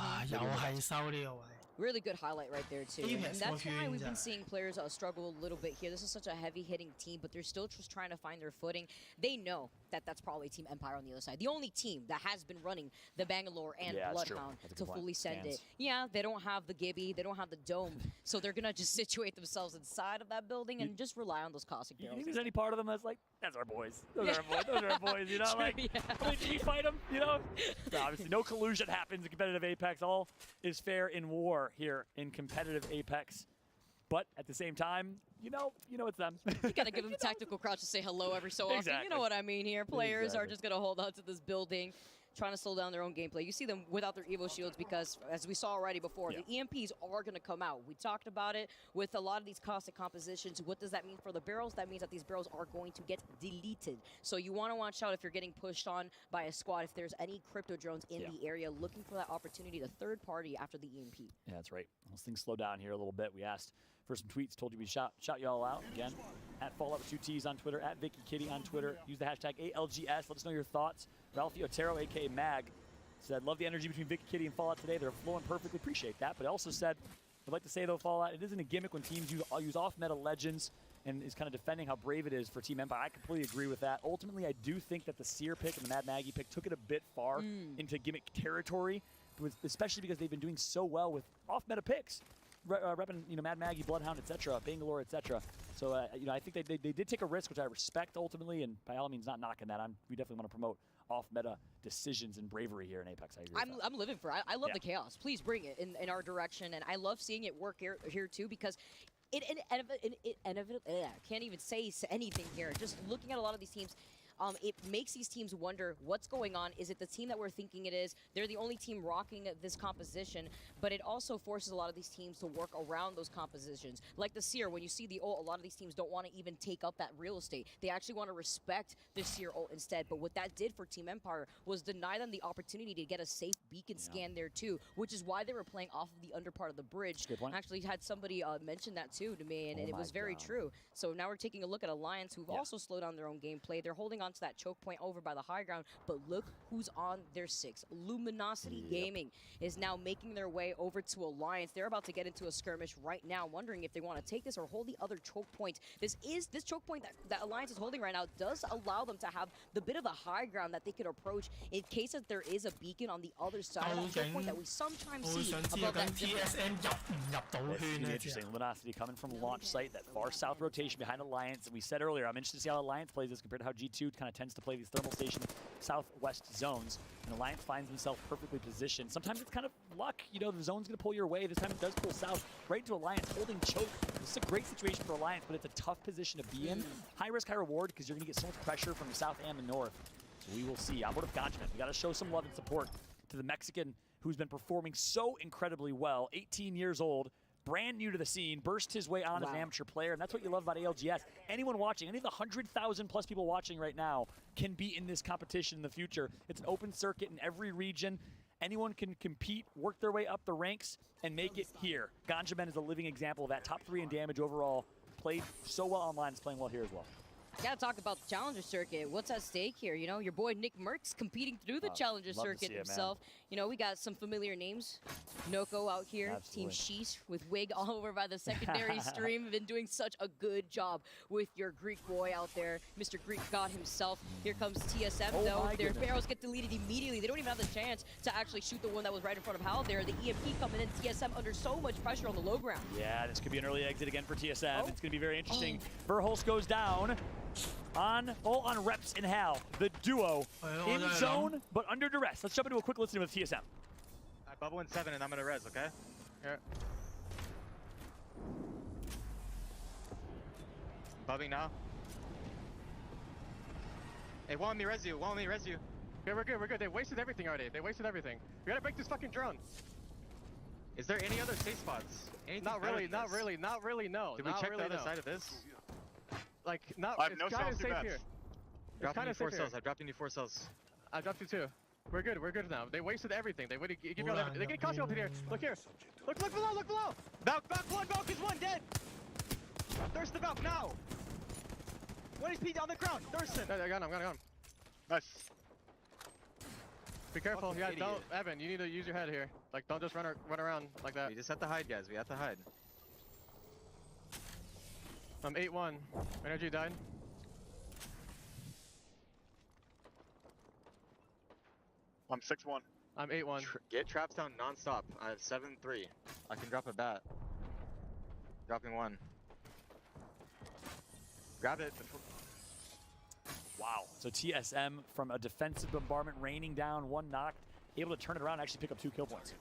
Really good highlight right there, too. And that's why we've been seeing players struggle a little bit here. This is such a heavy-hitting team, but they're still just trying to find their footing. They know that that's probably Team Empire on the other side. The only team that has been running the Bangalore and Bloodhound to fully send it. Yeah, they don't have the Gibby, they don't have the Dome, so they're going to just situate themselves inside of that building and just rely on those caustic barrels. You think there's any part of them that's like, that's our boys. Those are our boys. Those are our boys. You know, like, did you fight them? You know? So obviously, no collusion happens in competitive Apex. All is fair in war here in competitive Apex. But at the same time, you know it's them. You gotta give them a tactical crouch to say hello every so often. You know what I mean here. Players are just gonna hold on to this building, trying to slow down their own gameplay. You see them without their Evo shields because, as we saw already before, the EMPs are going to come out. We talked about it with a lot of these caustic compositions. What does that mean for the barrels? That means that these barrels are going to get deleted. So you want to watch out if you're getting pushed on by a squad, if there's any crypto drones in the area looking for that opportunity to third party after the EMP. Yeah, that's right. Those things slow down here a little bit. We asked for some tweets, told you we'd shout y'all out again. At Fallout with 2 T's on Twitter, at Vicky Kitty on Twitter. Use the hashtag ALGS. Let us know your thoughts. Ralphie Otero, aka Mag, said, love the energy between Vicky Kitty and Fallout today. They're flowing perfectly. Appreciate that. But also said, I'd like to say, though, Fallout, it isn't a gimmick when teams use off-meta legends and is kind of defending how brave it is for Team Empire. I completely agree with that. Ultimately, I do think that the Seer pick and the Mad Maggie pick took it a bit far into gimmick territory, especially because they've been doing so well with off-meta picks. Repping, Mad Maggie, Bloodhound, etc., Bangalore, etc. So, I think they did take a risk, which I respect ultimately, and by all means, not knocking that. We definitely want to promote off-meta decisions and bravery here in Apex. I agree. I'm living for it. I love the chaos. Please bring it in our direction, and I love seeing it work here too because it can't even say anything here. Just looking at a lot of these teams. It makes these teams wonder what's going on. Is it the team that we're thinking it is? They're the only team rocking this composition, but it also forces a lot of these teams to work around those compositions. Like the Seer, when you see the ult, a lot of these teams don't want to even take up that real estate. They actually want to respect the Seer ult instead, but what that did for Team Empire was deny them the opportunity to get a safe beacon scan there too, which is why they were playing off of the under part of the bridge. Good point. Actually had somebody mention that too to me, and it was very true. So now we're taking a look at Alliance, who've also slowed down their own gameplay. They're holding on to that choke point over by the high ground, but look who's on their 6. Luminosity Gaming is now making their way over to Alliance. They're about to get into a skirmish right now, wondering if they want to take this or hold the other choke point. This choke point that Alliance is holding right now does allow them to have the bit of the high ground that they could approach in case that there is a beacon on the other side of that choke point that we sometimes see above that interesting. Luminosity coming from launch site, that far south rotation behind Alliance. And we said earlier, I'm interested to see how Alliance plays this compared to how G2 kind of tends to play these thermal station southwest zones. And Alliance finds himself perfectly positioned. Sometimes it's kind of luck. The zone's going to pull your way. This time it does pull south right into Alliance, holding choke. This is a great situation for Alliance, but it's a tough position to be in. High risk, high reward, because you're going to get so much pressure from the south and the north. So we will see. On board of Gotchman, we got to show some love and support to the Mexican who's been performing so incredibly well. 18 years old, brand new to the scene, burst his way on as an amateur player, and that's what you love about ALGS. Anyone watching, any of the 100,000 plus people watching right now can be in this competition in the future. It's an open circuit in every region. Anyone can compete, work their way up the ranks, and make it here. Ganjaman is a living example of that. Top 3 in damage overall. Played so well online, is playing well here as well. Gotta talk about the Challenger Circuit. What's at stake here? You know, your boy Nick Merck's competing through the Challenger Circuit himself. You know, we got some familiar names. Noko out here, Absolutely. Team Sheesh with Wig all over by the secondary stream. Been doing such a good job with your Greek boy out there, Mr. Greek God himself. Here comes TSM though. Their barrels get deleted immediately. They don't even have the chance to actually shoot the one that was right in front of Hal there. The EMP coming in, TSM under so much pressure on the low ground. Yeah, this could be an early exit again for TSM. It's going to be very interesting. Verhulst goes down on Reps and Hal. The duo in zone, but under duress. Let's jump into a quick listening with TSM. Bubble in 7 and I'm gonna res, okay? Here. Bubbing now. Hey, won't let me res you, won't let me res you. Yeah, we're good. They wasted everything already. They wasted everything. We gotta break this fucking drone. Is there any other safe spots? Anything Not really, no. Did we check the other side of this? Like, not, I have it's no kinda cells, safe too here. Drop me 4 cells, I dropped you 4 cells. I dropped you 2. We're good now. They wasted everything. They would give you all everything. They get caught up here. Look here. Look below. Valk 1, Valk is 1, dead! Thirst the Valk now! 1 HP on the ground, Thurston! I got him. Nice. Be careful. Fucking Yeah, idiot. don't, Evan, you need to use your head here. Like, don't just run around like that. We just have to hide, guys. We have to hide. I'm 8-1. Energy died. I'm 6-1. I'm 8-1. Get traps down non-stop. I have 7-3. I can drop a bat. Dropping 1. Grab it. Wow. So TSM from a defensive bombardment raining down 1 knocked, able to turn it around and actually pick up 2 kill points.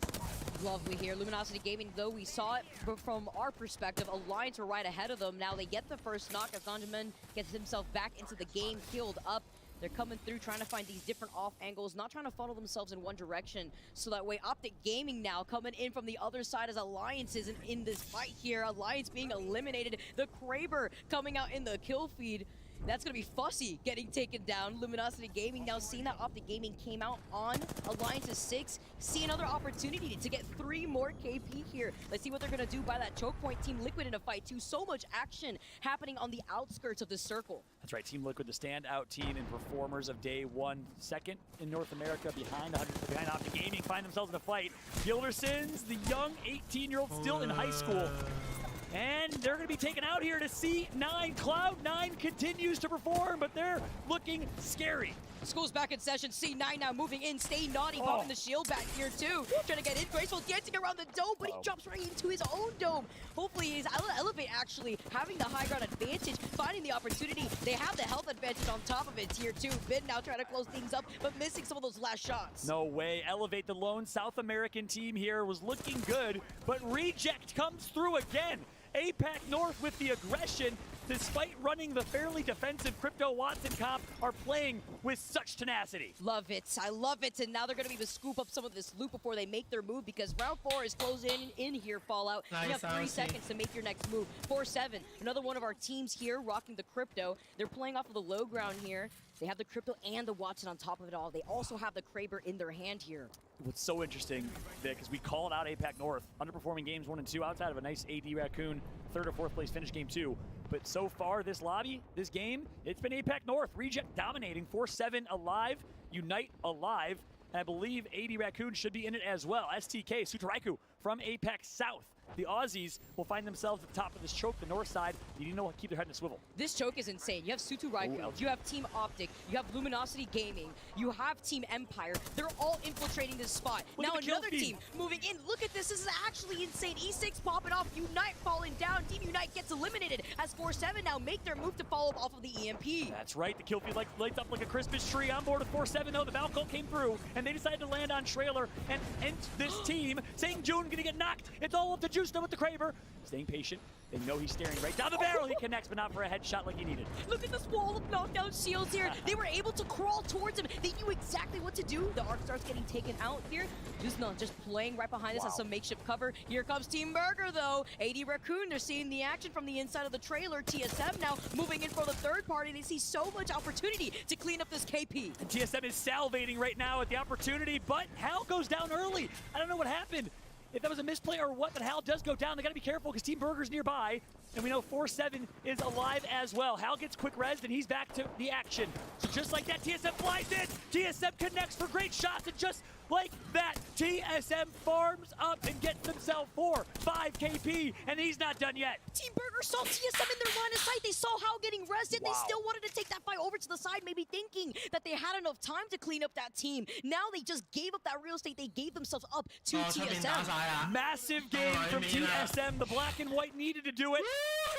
Lovely here. Luminosity Gaming, though, we saw it, but from our perspective, Alliance were right ahead of them. Now they get the first knock as Ganjamin gets himself back into the game, healed up. They're coming through, trying to find these different off angles, not trying to funnel themselves in one direction. So that way, Optic Gaming now coming in from the other side as Alliance is in this fight here. Alliance being eliminated. The Kraber coming out in the kill feed. That's going to be Fussy getting taken down. Luminosity Gaming now seeing that Optic Gaming came out on Alliance's 6. See another opportunity to get 3 more KP here. Let's see what they're going to do by that choke point. Team Liquid in a fight too. So much action happening on the outskirts of this circle. That's right, Team Liquid, the standout team and performers of day 1. Second in North America behind Optic Gaming, find themselves in a fight. Gildersons, the young 18-year-old still in high school. And they're going to be taken out here to C9. Cloud9 continues to perform, but they're looking scary. School's back in session. C9 now moving in. Stay naughty. Popping the shield back here, too. Trying to get in. Graceful dancing around the dome, but he drops right into his own dome. Hopefully, he's Elevate actually having the high ground advantage, finding the opportunity. They have the health advantage on top of it. Tier 2. Bid now trying to close things up, but missing some of those last shots. No way. Elevate, the lone South American team here, was looking good, but Reject comes through again. APAC North with the aggression, despite running the fairly defensive Crypto Watson comp, are playing with such tenacity. Love it. I love it. And now they're going to be able to scoop up some of this loot before they make their move, because round 4 is closing in here, Fallout. Nice, you have 3 seconds to make your next move. 4-7. Another one of our teams here rocking the Crypto. They're playing off of the low ground here. They have the Crypto and the Watson on top of it all. They also have the Kraber in their hand here. What's so interesting, Vic, is we called out APAC North, underperforming games 1 and 2, outside of a nice AD Raccoon 3rd or 4th place finish game 2. But so far, this lobby, this game, it's been APAC North. Reject dominating, 4-7 alive, Unite alive, and I believe AD Raccoon should be in it as well. STK, Sutaraiku from APAC South. The Aussies will find themselves at the top of this choke, the north side. You need to know how to keep their head in a swivel. This choke is insane. You have Sutu Raikou, you have Team Optic, you have Luminosity Gaming, you have Team Empire. They're all infiltrating this spot. Look now at the kill another feed. team moving in. Look at this. This is actually insane. E6 popping off. Unite falling down. Team Unite gets eliminated as 4-7 now make their move to follow up off of the EMP. That's right. The kill feed lights up like a Christmas tree. On board with 4-7 though. The Valkyrie came through and they decided to land on Trailer and end this team. Saying June gonna get knocked. It's all up to Juice now with the Kraber. Staying patient. They know he's staring right down the barrel. He connects, but not for a headshot like he needed. Look at this wall of knockdown shields here. They were able to crawl towards him. They knew exactly what to do. The arc starts getting taken out here. just playing right behind us as some makeshift cover. Here comes Team Burger, though. AD Raccoon, they're seeing the action from the inside of the trailer. TSM now moving in for the third party. They see so much opportunity to clean up this KP. And TSM is salivating right now at the opportunity, but Hal goes down early. I don't know what happened. if that was a misplay or what, but Hal does go down. They got to be careful because Team Burger's nearby. And we know 4-7 is alive as well. Hal gets quick res, and he's back to the action. So just like that, TSM flies in. TSM connects for great shots, and just like that, TSM farms up and gets themselves 4-5 KP, and he's not done yet. Team Burger saw TSM in their line of sight. They saw Hal getting rested. Wow. They still wanted to take that fight over to the side, maybe thinking that they had enough time to clean up that team. Now they just gave up that real estate. They gave themselves up to TSM. Massive game from TSM. The black and white needed to do it.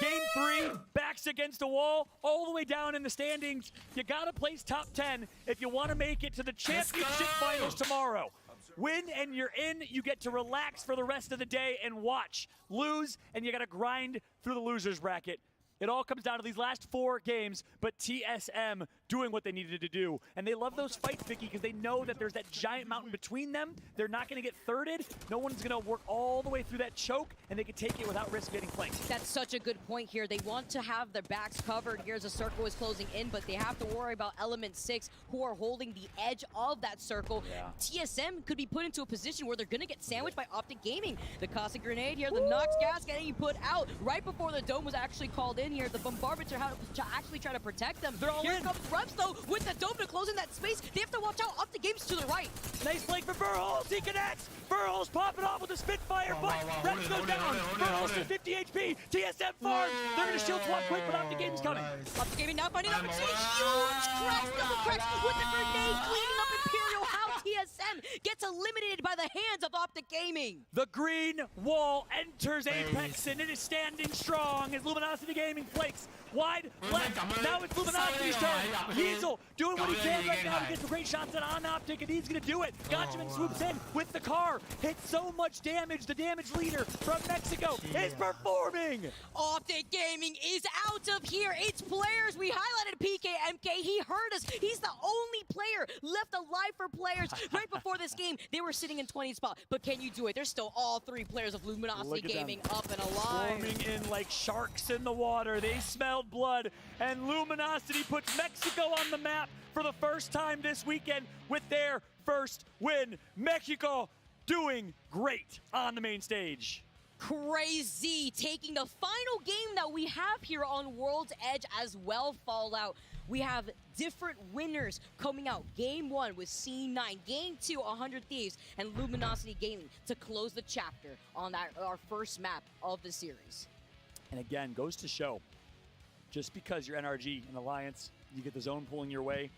Game 3, backs against the wall, all the way down in the standings. You gotta place top 10 if you want to make it to the championship finals tomorrow. Win and you're in. You get to relax for the rest of the day and watch. Lose and you gotta grind through the losers bracket. It all comes down to these last 4 games, but TSM doing what they needed to do. And they love those fights, Vicky, because they know that there's that giant mountain between them. They're not going to get thirded. No one's going to work all the way through that choke, and they can take it without risk getting flanked. That's such a good point here. They want to have their backs covered. Here's a circle is closing in, but they have to worry about Element 6, who are holding the edge of that circle. Yeah. TSM could be put into a position where they're going to get sandwiched by Optic Gaming. The Cossack Grenade here, the Nox gas getting put out right before the dome was actually called in here. The bombardments are actually trying to protect them. They're all here in. Comes Reps, though, with the dome to close in that space. They have to watch out. Optic Game's to the right. Nice flank for Burholes. He connects. Burholes popping off with a Spitfire, but Reps goes down. Burholes to 50 HP. TSM farms. They're going to shield swap quick, but Optic Game's coming. Optic Gaming now finding an opportunity. Huge cracks, double cracks with the grenade, cleaning up Imperial. How TSM gets eliminated by the hands of Optic Gaming. The green wall enters Apex, and it is standing strong as Luminosity Gaming flakes wide left. Now it's Luminosity's turn. Yeezel doing what he can right now to get some great shots on Optic, and he's going to do it. Gotchaman swoops in with the car. Hits so much damage. The damage leader from Mexico is performing. Optic Gaming is out of here. It's players. We highlighted PKMK. He heard us. He's the only player left alive for players. Right before this game, they were sitting in 20th spot. But can you do it? There's still all 3 players of Luminosity Gaming up and alive. Swarming in like sharks in the water. They smelled blood, and Luminosity puts Mexico on the map for the first time this weekend with their first win. Mexico doing great on the main stage. Crazy, taking the final game that we have here on World's Edge as well, Fallout. We have different winners coming out. Game 1 with C9, Game 2, 100 Thieves, and Luminosity Gaming to close the chapter on our first map of the series. And again, goes to show, just because you're NRG and Alliance, you get the zone pulling your way,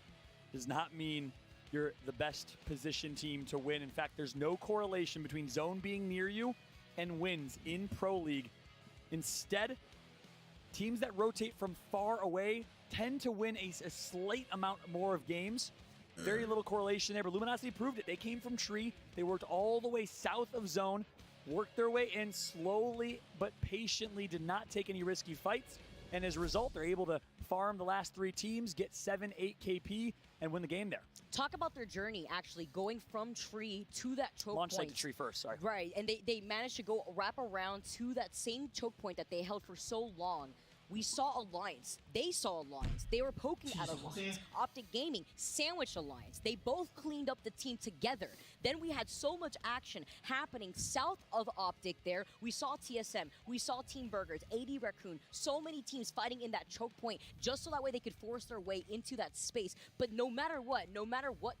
does not mean you're the best position team to win. In fact, there's no correlation between zone being near you and wins in Pro League. Instead, teams that rotate from far away tend to win a slight amount more of games. Very little correlation there, but Luminosity proved it. They came from tree. They worked all the way south of zone, worked their way in slowly but patiently, did not take any risky fights. And as a result, they're able to farm the last 3 teams, get 7-8 KP, and win the game there. Talk about their journey, actually, going from tree to that choke Launch point. like the tree first, sorry. Right, and they managed to go wrap around to that same choke point that they held for so long. We saw Alliance. They saw Alliance. They were poking at Alliance. Optic Gaming sandwiched Alliance. They both cleaned up the team together. Then we had so much action happening south of Optic there. We saw TSM. We saw Team Burgers, AD Raccoon. So many teams fighting in that choke point just so that way they could force their way into that space. But no matter what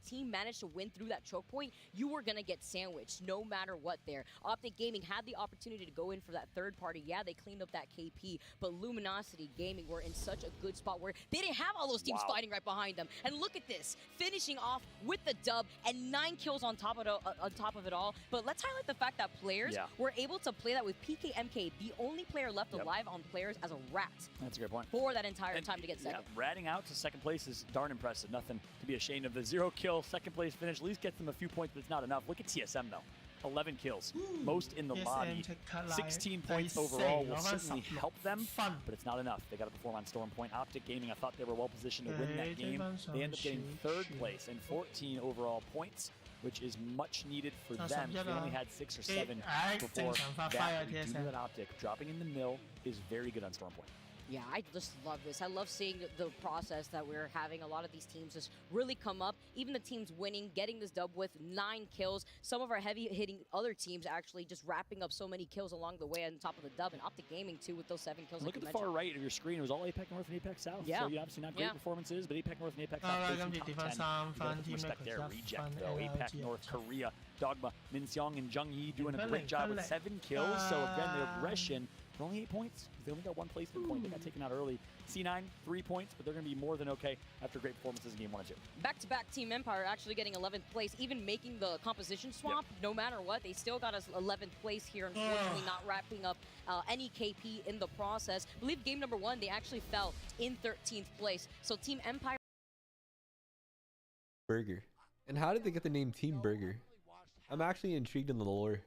team managed to win through that choke point, you were going to get sandwiched no matter what there. Optic Gaming had the opportunity to go in for that third party. Yeah, they cleaned up that KP, but Luminosity Gaming were in such a good spot where they didn't have all those teams fighting right behind them. And look at this, finishing off with the dub and 9 kills on top of it all. But let's highlight the fact that players were able to play that with PKMK, the only player left alive on players as a rat. That's a good point. For that entire time to get second. Yeah, ratting out to second place is darn impressive. Nothing to be ashamed of. The 0 kill second place finish at least gets them a few points, but it's not enough. Look at TSM though. 11 kills, most in the lobby. 16 points overall will certainly help them, but it's not enough. They got to perform on Storm Point. Optic Gaming, I thought they were well positioned to win that game. They end up getting 3rd place and 14 overall points, which is much needed for them. They only had 6 or 7 before that. We do know that Optic dropping in the mill is very good on Storm Point. Yeah, I just love this. I love seeing the process that we're having. A lot of these teams just really come up. Even the teams winning, getting this dub with 9 kills. Some of our heavy-hitting other teams actually just wrapping up so many kills along the way on top of the dub. And Optic Gaming, too, with those 7 kills. Look at the far right of your screen. It was all APAC North and APAC South. Yeah. So, yeah, obviously not great performances, but APAC North and APAC South facing top 10. You respect their reject, though. APAC North Korea, Dogma, Minseong, and Jung Yi doing a great job with 7 kills. So, again, the aggression for only 8 points. They only got 1 placement point. They got taken out early. C9, 3 points, but they're going to be more than okay after great performances in game 1 and 2. Back-to-back Team Empire actually getting 11th place, even making the composition swap. No matter what, they still got us 11th place here. Unfortunately, not wrapping up any KP in the process. I believe game number 1, they actually fell in 13th place. So Team Empire. Burger. And how did they get the name Team Burger? I'm actually intrigued in the lore.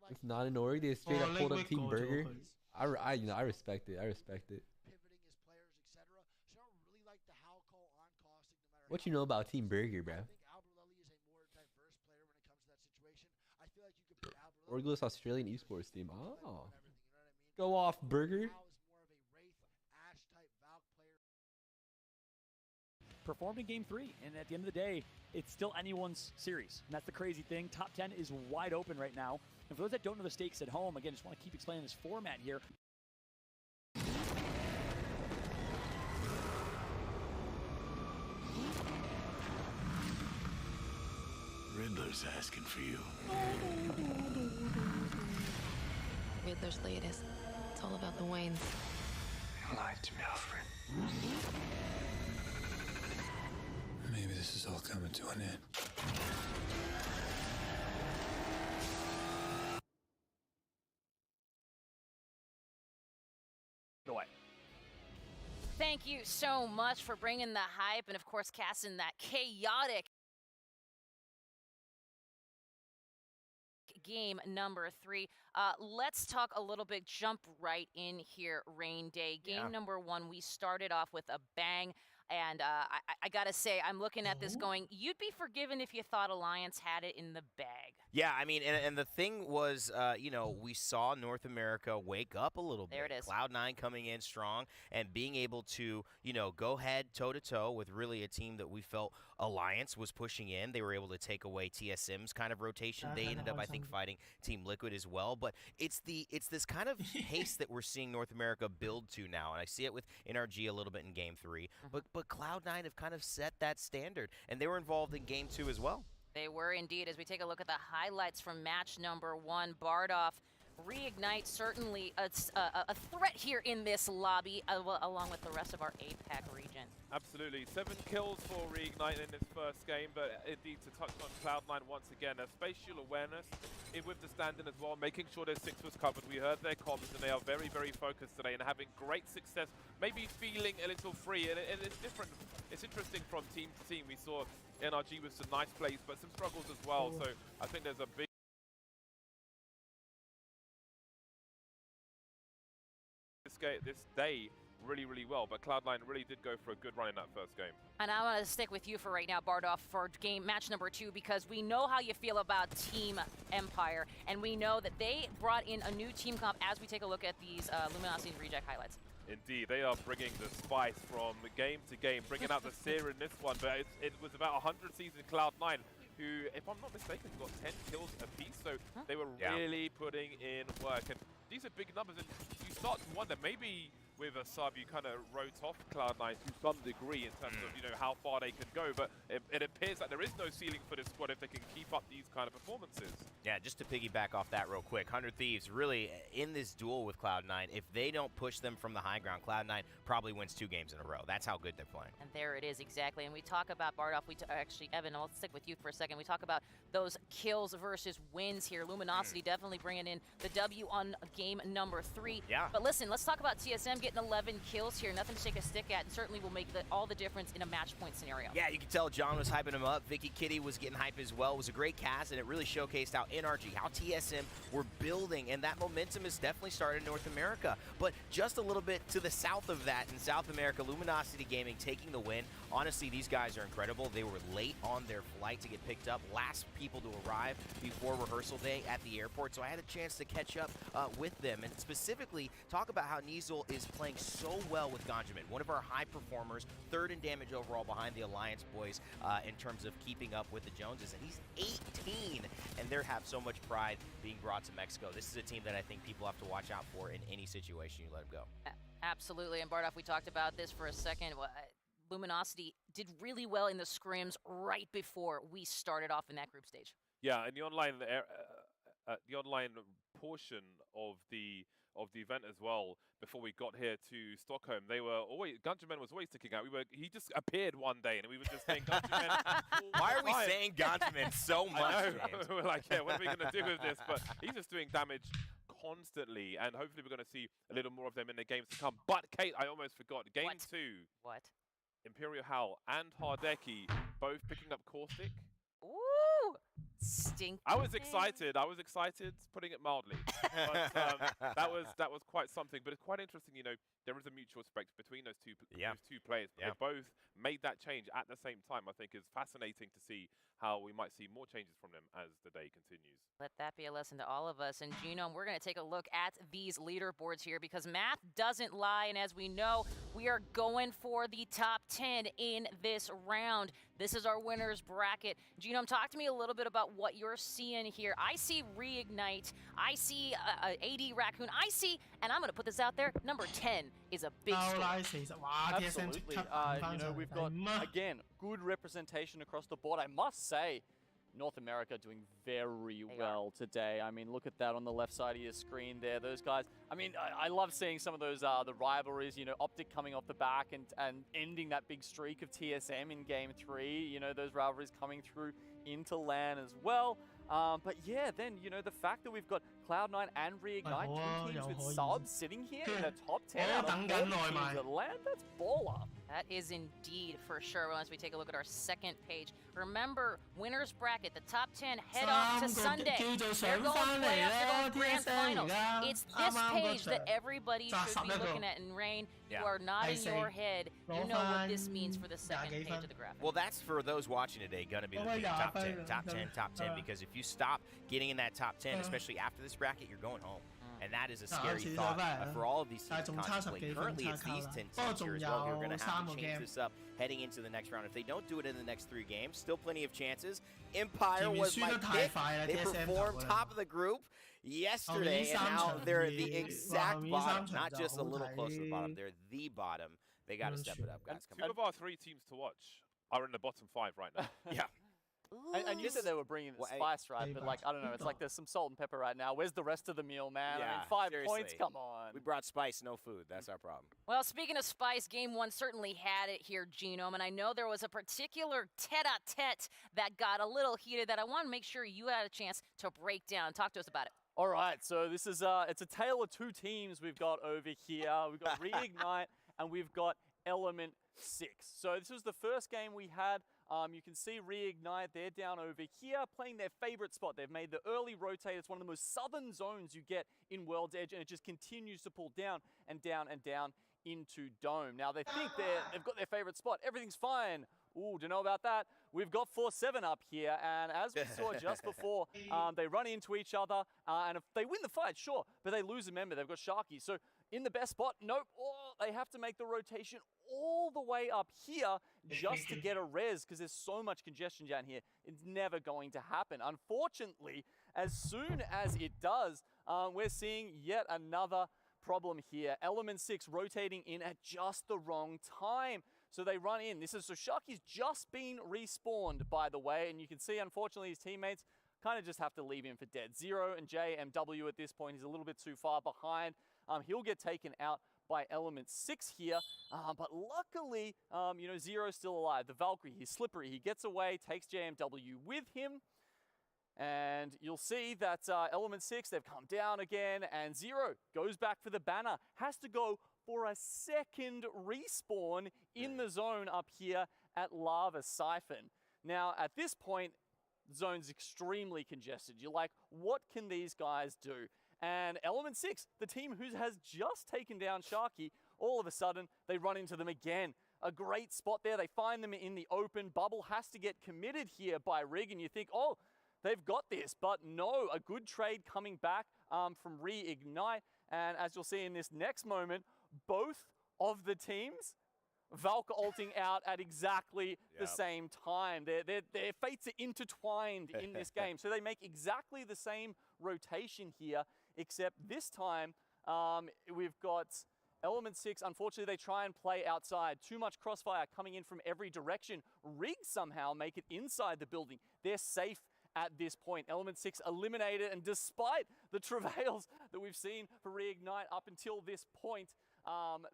It's not an org. They straight up pulled up Team Burger. I respect it. I respect it. What you know about Team Burger, bro? Orgless Australian esports team. Oh, go off, Burger. Performed in game 3, and at the end of the day, it's still anyone's series. And that's the crazy thing. Top 10 is wide open right now. And for those that don't know the stakes at home, again, just want to keep explaining this format here. Riddler's asking for you. Riddler's latest. It's all about the Waynes. You lied to me, Alfred. Maybe this is all coming to an end. Thank you so much for bringing the hype and, of course, casting that chaotic game number 3. Let's talk a little bit, jump right in here, Rain Day. Game number 1, we started off with a bang. And I gotta say, I'm looking at this going, you'd be forgiven if you thought Alliance had it in the bag. Yeah, I mean, and the thing was, you know, we saw North America wake up a little bit. There it is. Cloud9 coming in strong and being able to, you know, go head toe-to-toe with really a team that we felt Alliance was pushing in. They were able to take away TSM's kind of rotation. They ended up, I think, fighting Team Liquid as well. But it's this kind of haste that we're seeing North America build to now. And I see it with NRG a little bit in Game 3. But Cloud9 have kind of set that standard. And they were involved in Game 2 as well. They were indeed. As we take a look at the highlights from match number 1, Bardolph, Reignite, certainly a threat here in this lobby, along with the rest of our APAC region. Absolutely. 7 kills for Reignite in this first game, but indeed to touch on Cloud9 once again, a spatial awareness with the stand-in as well, making sure their 6 was covered. We heard their comms, and they are very, very focused today and having great success, maybe feeling a little free, and it's different. It's interesting from team to team. We saw NRG with some nice plays, but some struggles as well, so I think there's a big this day really, really well, but Cloud9 really did go for a good run in that first game. And I want to stick with you for right now, Bardolph, for match number 2, because we know how you feel about Team Empire, and we know that they brought in a new team comp as we take a look at these Luminosity Reject highlights. Indeed, they are bringing the spice from game to game, bringing out the sear in this one, but it was about 100 seasoned Cloud9, who, if I'm not mistaken, got 10 kills apiece, so they were really putting in work. And these are big numbers, and you start to wonder, maybe with a sub, you kind of wrote off Cloud9 to some degree in terms of, you know, how far they can go, but it appears that there is no ceiling for this squad if they can keep up these kind of performances. Yeah, just to piggyback off that real quick, 100 Thieves really in this duel with Cloud9, if they don't push them from the high ground, Cloud9 probably wins 2 games in a row. That's how good they're playing. And there it is, exactly. And we talk about Bardolph, actually, Evan, I'll stick with you for a second. We talk about those kills versus wins here. Luminosity definitely bringing in the W on game number 3. Yeah. But listen, let's talk about TSM. getting 11 kills here. Nothing to take a stick at, and certainly will make all the difference in a match point scenario. Yeah, you can tell John was hyping him up. Vicky Kitty was getting hype as well. It was a great cast, and it really showcased how NRG, how TSM were building, and that momentum is definitely started in North America. But just a little bit to the south of that, in South America, Luminosity Gaming taking the win. Honestly, these guys are incredible. They were late on their flight to get picked up, last people to arrive before rehearsal day at the airport, so I had a chance to catch up with them, and specifically talk about how Nizel is playing so well with Ganjamin, one of our high performers, 3rd in damage overall behind the Alliance boys in terms of keeping up with the Joneses, and he's 18, and they have so much pride being brought to Mexico. This is a team that I think people have to watch out for in any situation you let them go. Absolutely, and Bardoff, we talked about this for a second. Luminosity did really well in the scrims right before we started off in that group stage. Yeah, and the online portion of the event as well. Before we got here to Stockholm, they were always Ganjamin was always sticking out. He just appeared one day, and we were just saying Ganjamin. Why are we saying Ganjamin so much? We're like, yeah, what are we gonna do with this? But he's just doing damage constantly, and hopefully we're gonna see a little more of them in the games to come. But Kate, I almost forgot. Game 2. What? Imperial Howl and Hardeki both picking up Caustic. Ooh, stink. I was excited, putting it mildly. But that was quite something. But it's quite interesting, you know, there is a mutual respect between those two players. But they both made that change at the same time. I think it's fascinating to see how we might see more changes from them as the day continues. Let that be a lesson to all of us. And Genome, we're going to take a look at these leaderboards here because math doesn't lie. And as we know, we are going for the top 10 in this round. This is our winner's bracket. Genome, talk to me a little bit about what you're seeing here. I see Reignite. I see AD Raccoon. I see, and I'm going to put this out there, number 10 is a big score. Absolutely. You know, we've got, again, good representation across the board. I must say, North America doing very well today. I mean, look at that on the left side of your screen there. Those guys, I mean, I love seeing some of those, the rivalries, you know, Optic coming off the back and ending that big streak of TSM in Game 3. You know, those rivalries coming through into LAN as well. But yeah, then, you know, the fact that we've got Cloud9 and Reignite, 2 teams with subs sitting here in the top 10 out of 4 teams at LAN, that's baller. That is indeed for sure. Once we take a look at our second page. Remember, winner's bracket, the top 10 head off to Sunday. They're going playoffs, they're going grand finals. It's this page that everybody should be looking at. And Rain, you are nodding your head. You know what this means for the second page of the graphic. Well, that's for those watching today going to be looking at top 10, because if you stop getting in that top 10, especially after this bracket, you're going home. And that is a scary thought for all of these teams to contemplate. Currently, it's these 10 teams here as well who are going to have to change this up heading into the next round. If they don't do it in the next 3 games, still plenty of chances. Empire was my pick. They performed top of the group yesterday, and now they're the exact bottom. Not just a little close to the bottom, they're the bottom. They got to step it up, guys. Two of our 3 teams to watch are in the bottom 5 right now. Yeah. And you said they were bringing the spice, right? But like, I don't know, it's like there's some salt and pepper right now. Where's the rest of the meal, man? Yeah, I mean, 5 seriously. points, come on. We brought spice, no food. That's our problem. Well, speaking of spice, Game 1 certainly had it here, Genome. And I know there was a particular tete-a-tete that got a little heated that I want to make sure you had a chance to break down. Talk to us about it. All right, so this is it's a tale of 2 teams we've got over here. We've got Reignite and we've got Element 6. So this was the first game we had. You can see Reignite, they're down over here playing their favorite spot. They've made the early rotate. It's one of the most southern zones you get in World's Edge, and it just continues to pull down and down and down into Dome. Now, they think they've got their favorite spot. Everything's fine. Ooh, do you know about that? We've got 4-7 up here, and as we saw just before, they run into each other, and if they win the fight, sure, but they lose a member. They've got Sharky. So in the best spot, nope. Oh, they have to make the rotation all the way up here just to get a res because there's so much congestion down here. It's never going to happen. Unfortunately, as soon as it does, we're seeing yet another problem here. Element 6 rotating in at just the wrong time. So they run in. So Sharky's just been respawned, by the way, and you can see, unfortunately, his teammates kind of just have to leave him for dead. Zero and JMW at this point. He's a little bit too far behind. He'll get taken out by Element 6 here, but luckily, you know, Zero's still alive. The Valkyrie, he's slippery. He gets away, takes JMW with him, and you'll see that Element 6, they've come down again, and Zero goes back for the banner, has to go for a second respawn in the zone up here at Lava Siphon. Now, at this point, the zone's extremely congested. You're like, what can these guys do? And Element 6, the team who has just taken down Sharky, all of a sudden, they run into them again. A great spot there. They find them in the open. Bubble has to get committed here by Rig, and you think, oh, they've got this. But no, a good trade coming back from Reignite. And as you'll see in this next moment, both of the teams, Valk ulting out at exactly the same time. Their fates are intertwined in this game. So they make exactly the same rotation here, except this time we've got Element 6, unfortunately, they try and play outside. Too much crossfire coming in from every direction. Rig somehow make it inside the building. They're safe at this point. Element 6 eliminated, and despite the travails that we've seen for Reignite up until this point,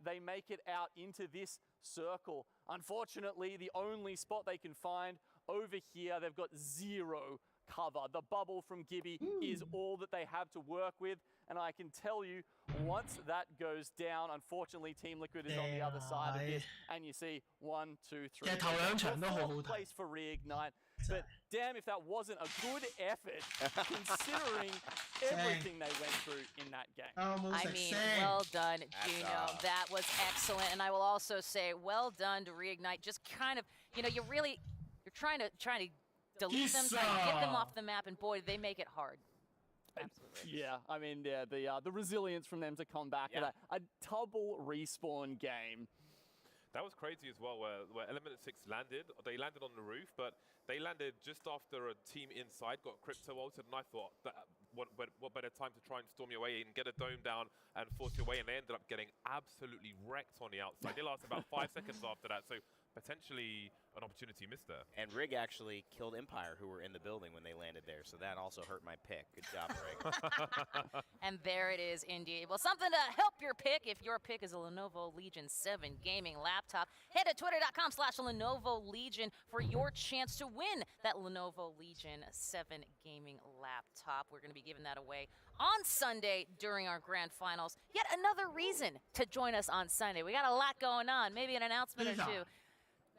they make it out into this circle. Unfortunately, the only spot they can find over here, they've got zero cover. The bubble from Gibby is all that they have to work with, and I can tell you, once that goes down, unfortunately, Team Liquid is on the other side of this, and you see 1, 2, 3. Fourth place for Reignite, but damn if that wasn't a good effort, considering everything they went through in that game. I mean, well done, Juno. That was excellent, and I will also say, well done to Reignite. Just kind of, you know, you're trying to delete them, trying to get them off the map, and boy, they make it hard. Absolutely. Yeah, I mean, yeah, the resilience from them to come back at a double respawn game. That was crazy as well, where Element 6 landed. They landed on the roof, but they landed just after a team inside got crypto ulted, and I thought, that what better time to try and storm your way in, get a dome down, and force your way, and they ended up getting absolutely wrecked on the outside. They lasted about 5 seconds after that, so potentially an opportunity missed there. And Rig actually killed Empire, who were in the building when they landed there, so that also hurt my pick. Good job, Rig. And there it is, indeed. Well, something to help your pick. If your pick is a Lenovo Legion 7 gaming laptop, head to twitter.com/Lenovo Legion for your chance to win that Lenovo Legion 7 gaming laptop. We're going to be giving that away on Sunday during our grand finals. Yet another reason to join us on Sunday. We got a lot going on. Maybe an announcement or two.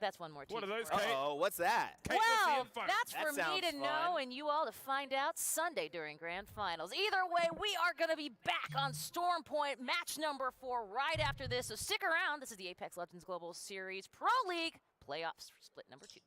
That's one more. What are those, Kate? Uh-oh, what's that? Kate, well, that's for me to know and you all to find out Sunday during Grand Finals. Either way, we are going to be back on Storm Point, match number 4, right after this. So stick around. This is the Apex Legends Global Series Pro League Playoffs split number 2.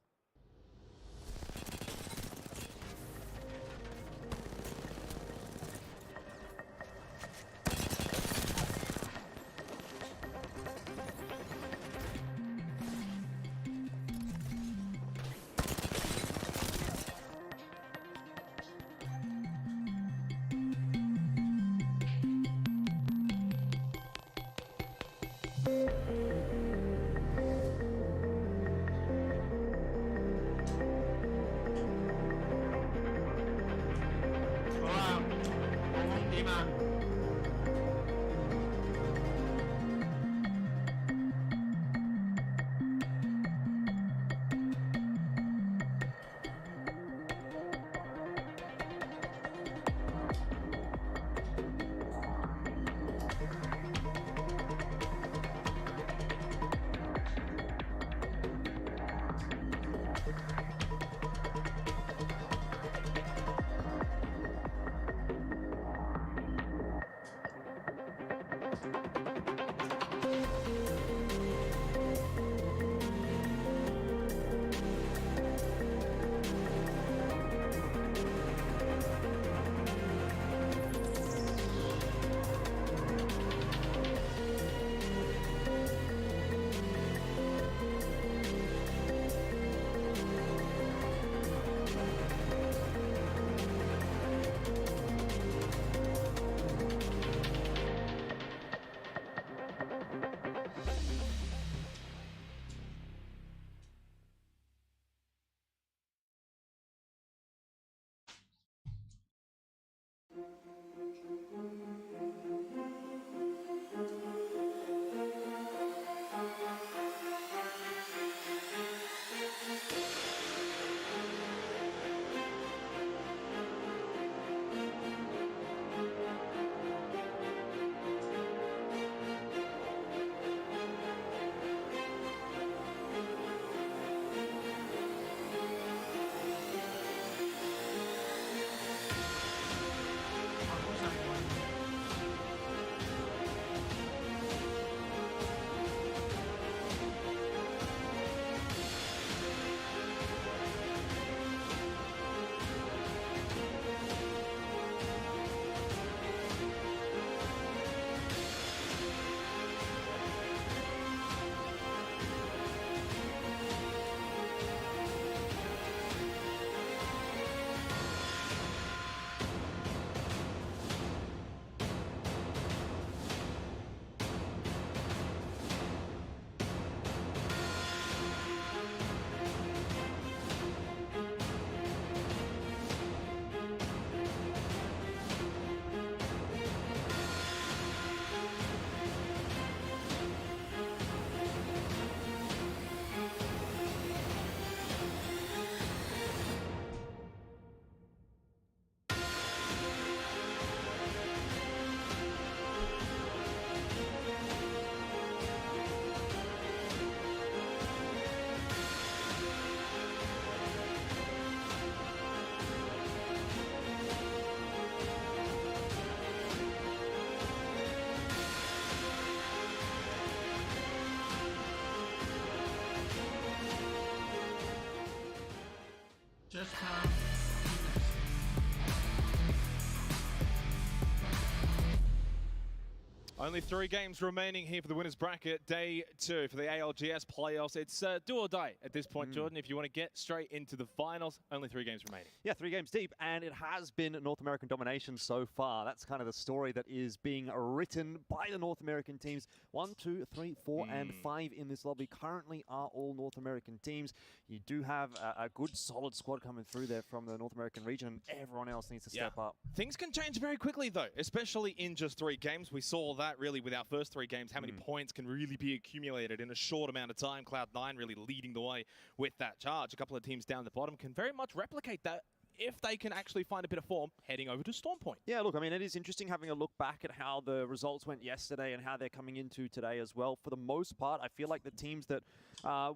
Only 3 games remaining here for the winners bracket, day 2 for the ALGS playoffs. It's do or die at this point, Jordan. If you want to get straight into the finals, only 3 games remaining. Yeah, 3 games deep, and it has been North American domination so far. That's kind of the story that is being written by the North American teams. 1, 2, 3, 4, and 5 in this lobby currently are all North American teams. You do have a good, solid squad coming through there from the North American region, and everyone else needs to step up. Things can change very quickly, though, especially in just 3 games. We saw that really with our first 3 games, how many points can really be accumulated in a short amount of time. Cloud9 really leading the way with that charge. A couple of teams down the bottom can very much replicate that if they can actually find a bit of form heading over to Storm Point. Yeah, look, I mean, it is interesting having a look back at how the results went yesterday and how they're coming into today as well. For the most part, I feel like the teams that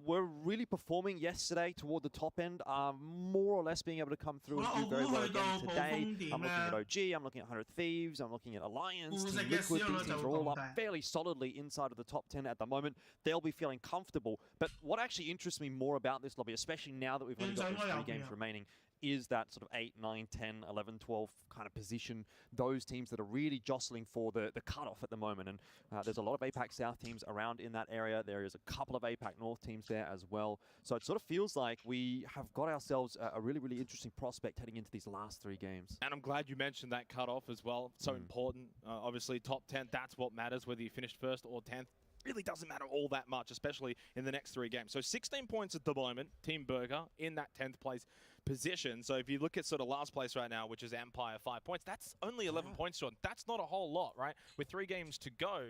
were really performing yesterday toward the top end are more or less being able to come through and do very well again today. I'm looking at OG, I'm looking at 100 Thieves, I'm looking at Alliance, Team Liquid. These teams are all up fairly solidly inside of the top 10 at the moment. They'll be feeling comfortable. But what actually interests me more about this lobby, especially now that we've only got those 3 games remaining, is that sort of 8, 9, 10, 11, 12 kind of position. Those teams that are really jostling for the cutoff at the moment. And there's a lot of APAC South teams around in that area. There is a couple of APAC North teams there as well. So it sort of feels like we have got ourselves a really, really interesting prospect heading into these last 3 games. And I'm glad you mentioned that cutoff as well. So important. Obviously, top 10, that's what matters, whether you finished 1st or 10th. Really doesn't matter all that much, especially in the next 3 games. So 16 points at the moment, Team Burger in that 10th place position. So if you look at sort of last place right now, which is Empire, 5 points, that's only 11 points, Jordan. That's not a whole lot, right? With 3 games to go,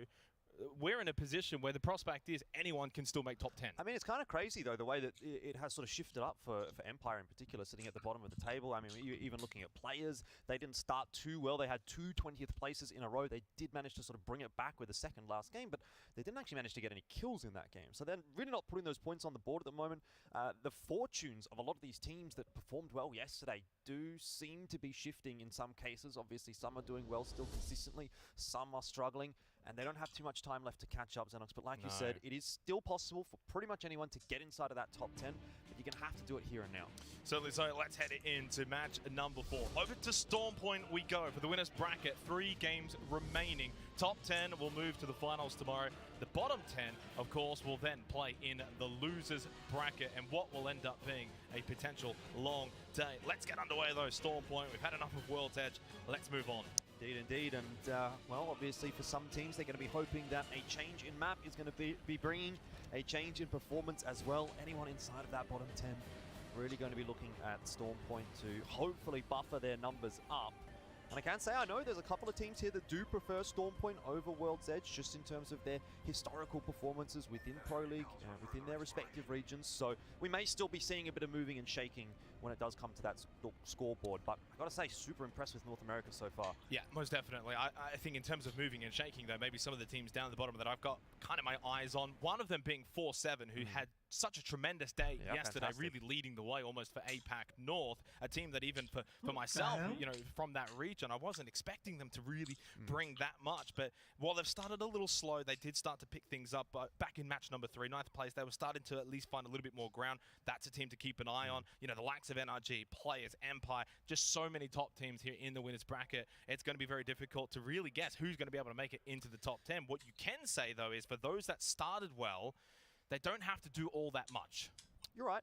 we're in a position where the prospect is anyone can still make top 10. I mean, it's kind of crazy, though, the way that it has sort of shifted up for Empire in particular, sitting at the bottom of the table. I mean, even looking at players, they didn't start too well. They had 2 20th places in a row. They did manage to sort of bring it back with the second last game, but they didn't actually manage to get any kills in that game. So they're really not putting those points on the board at the moment. The fortunes of a lot of these teams that performed well yesterday do seem to be shifting in some cases. Obviously, some are doing well still consistently. Some are struggling. And they don't have too much time left to catch up, Xenox. But like you said, it is still possible for pretty much anyone to get inside of that top 10. But you're going to have to do it here and now. Certainly so. Let's head into match number 4. Over to Storm Point we go for the winners bracket. 3 games remaining. Top 10 will move to the finals tomorrow. The bottom 10, of course, will then play in the losers bracket. And what will end up being a potential long day. Let's get underway, though. Storm Point. We've had enough of World's Edge. Let's move on. Indeed. And, well, obviously for some teams, they're going to be hoping that a change in map is going to be bringing a change in performance as well. Anyone inside of that bottom 10 really going to be looking at Storm Point to hopefully buffer their numbers up. And I can say, I know there's a couple of teams here that do prefer Storm Point over World's Edge, just in terms of their historical performances within Pro League, within their respective regions. So we may still be seeing a bit of moving and shaking when it does come to that scoreboard. But I've got to say, super impressed with North America so far. Yeah, most definitely. I think in terms of moving and shaking, though, maybe some of the teams down at the bottom that I've got kind of my eyes on, one of them being 4-7, who had such a tremendous day yesterday, really leading the way almost for APAC North, a team that even for myself, you know, from that region, I wasn't expecting them to really bring that much. But while they've started a little slow, they did start to pick things up. But back in match number 3, 9th place, they were starting to at least find a little bit more ground. That's a team to keep an eye on. You know, the likes of NRG, Players, Empire, just so many top teams here in the winners bracket. It's going to be very difficult to really guess who's going to be able to make it into the top 10. What you can say, though, is for those that started well, they don't have to do all that much. You're right.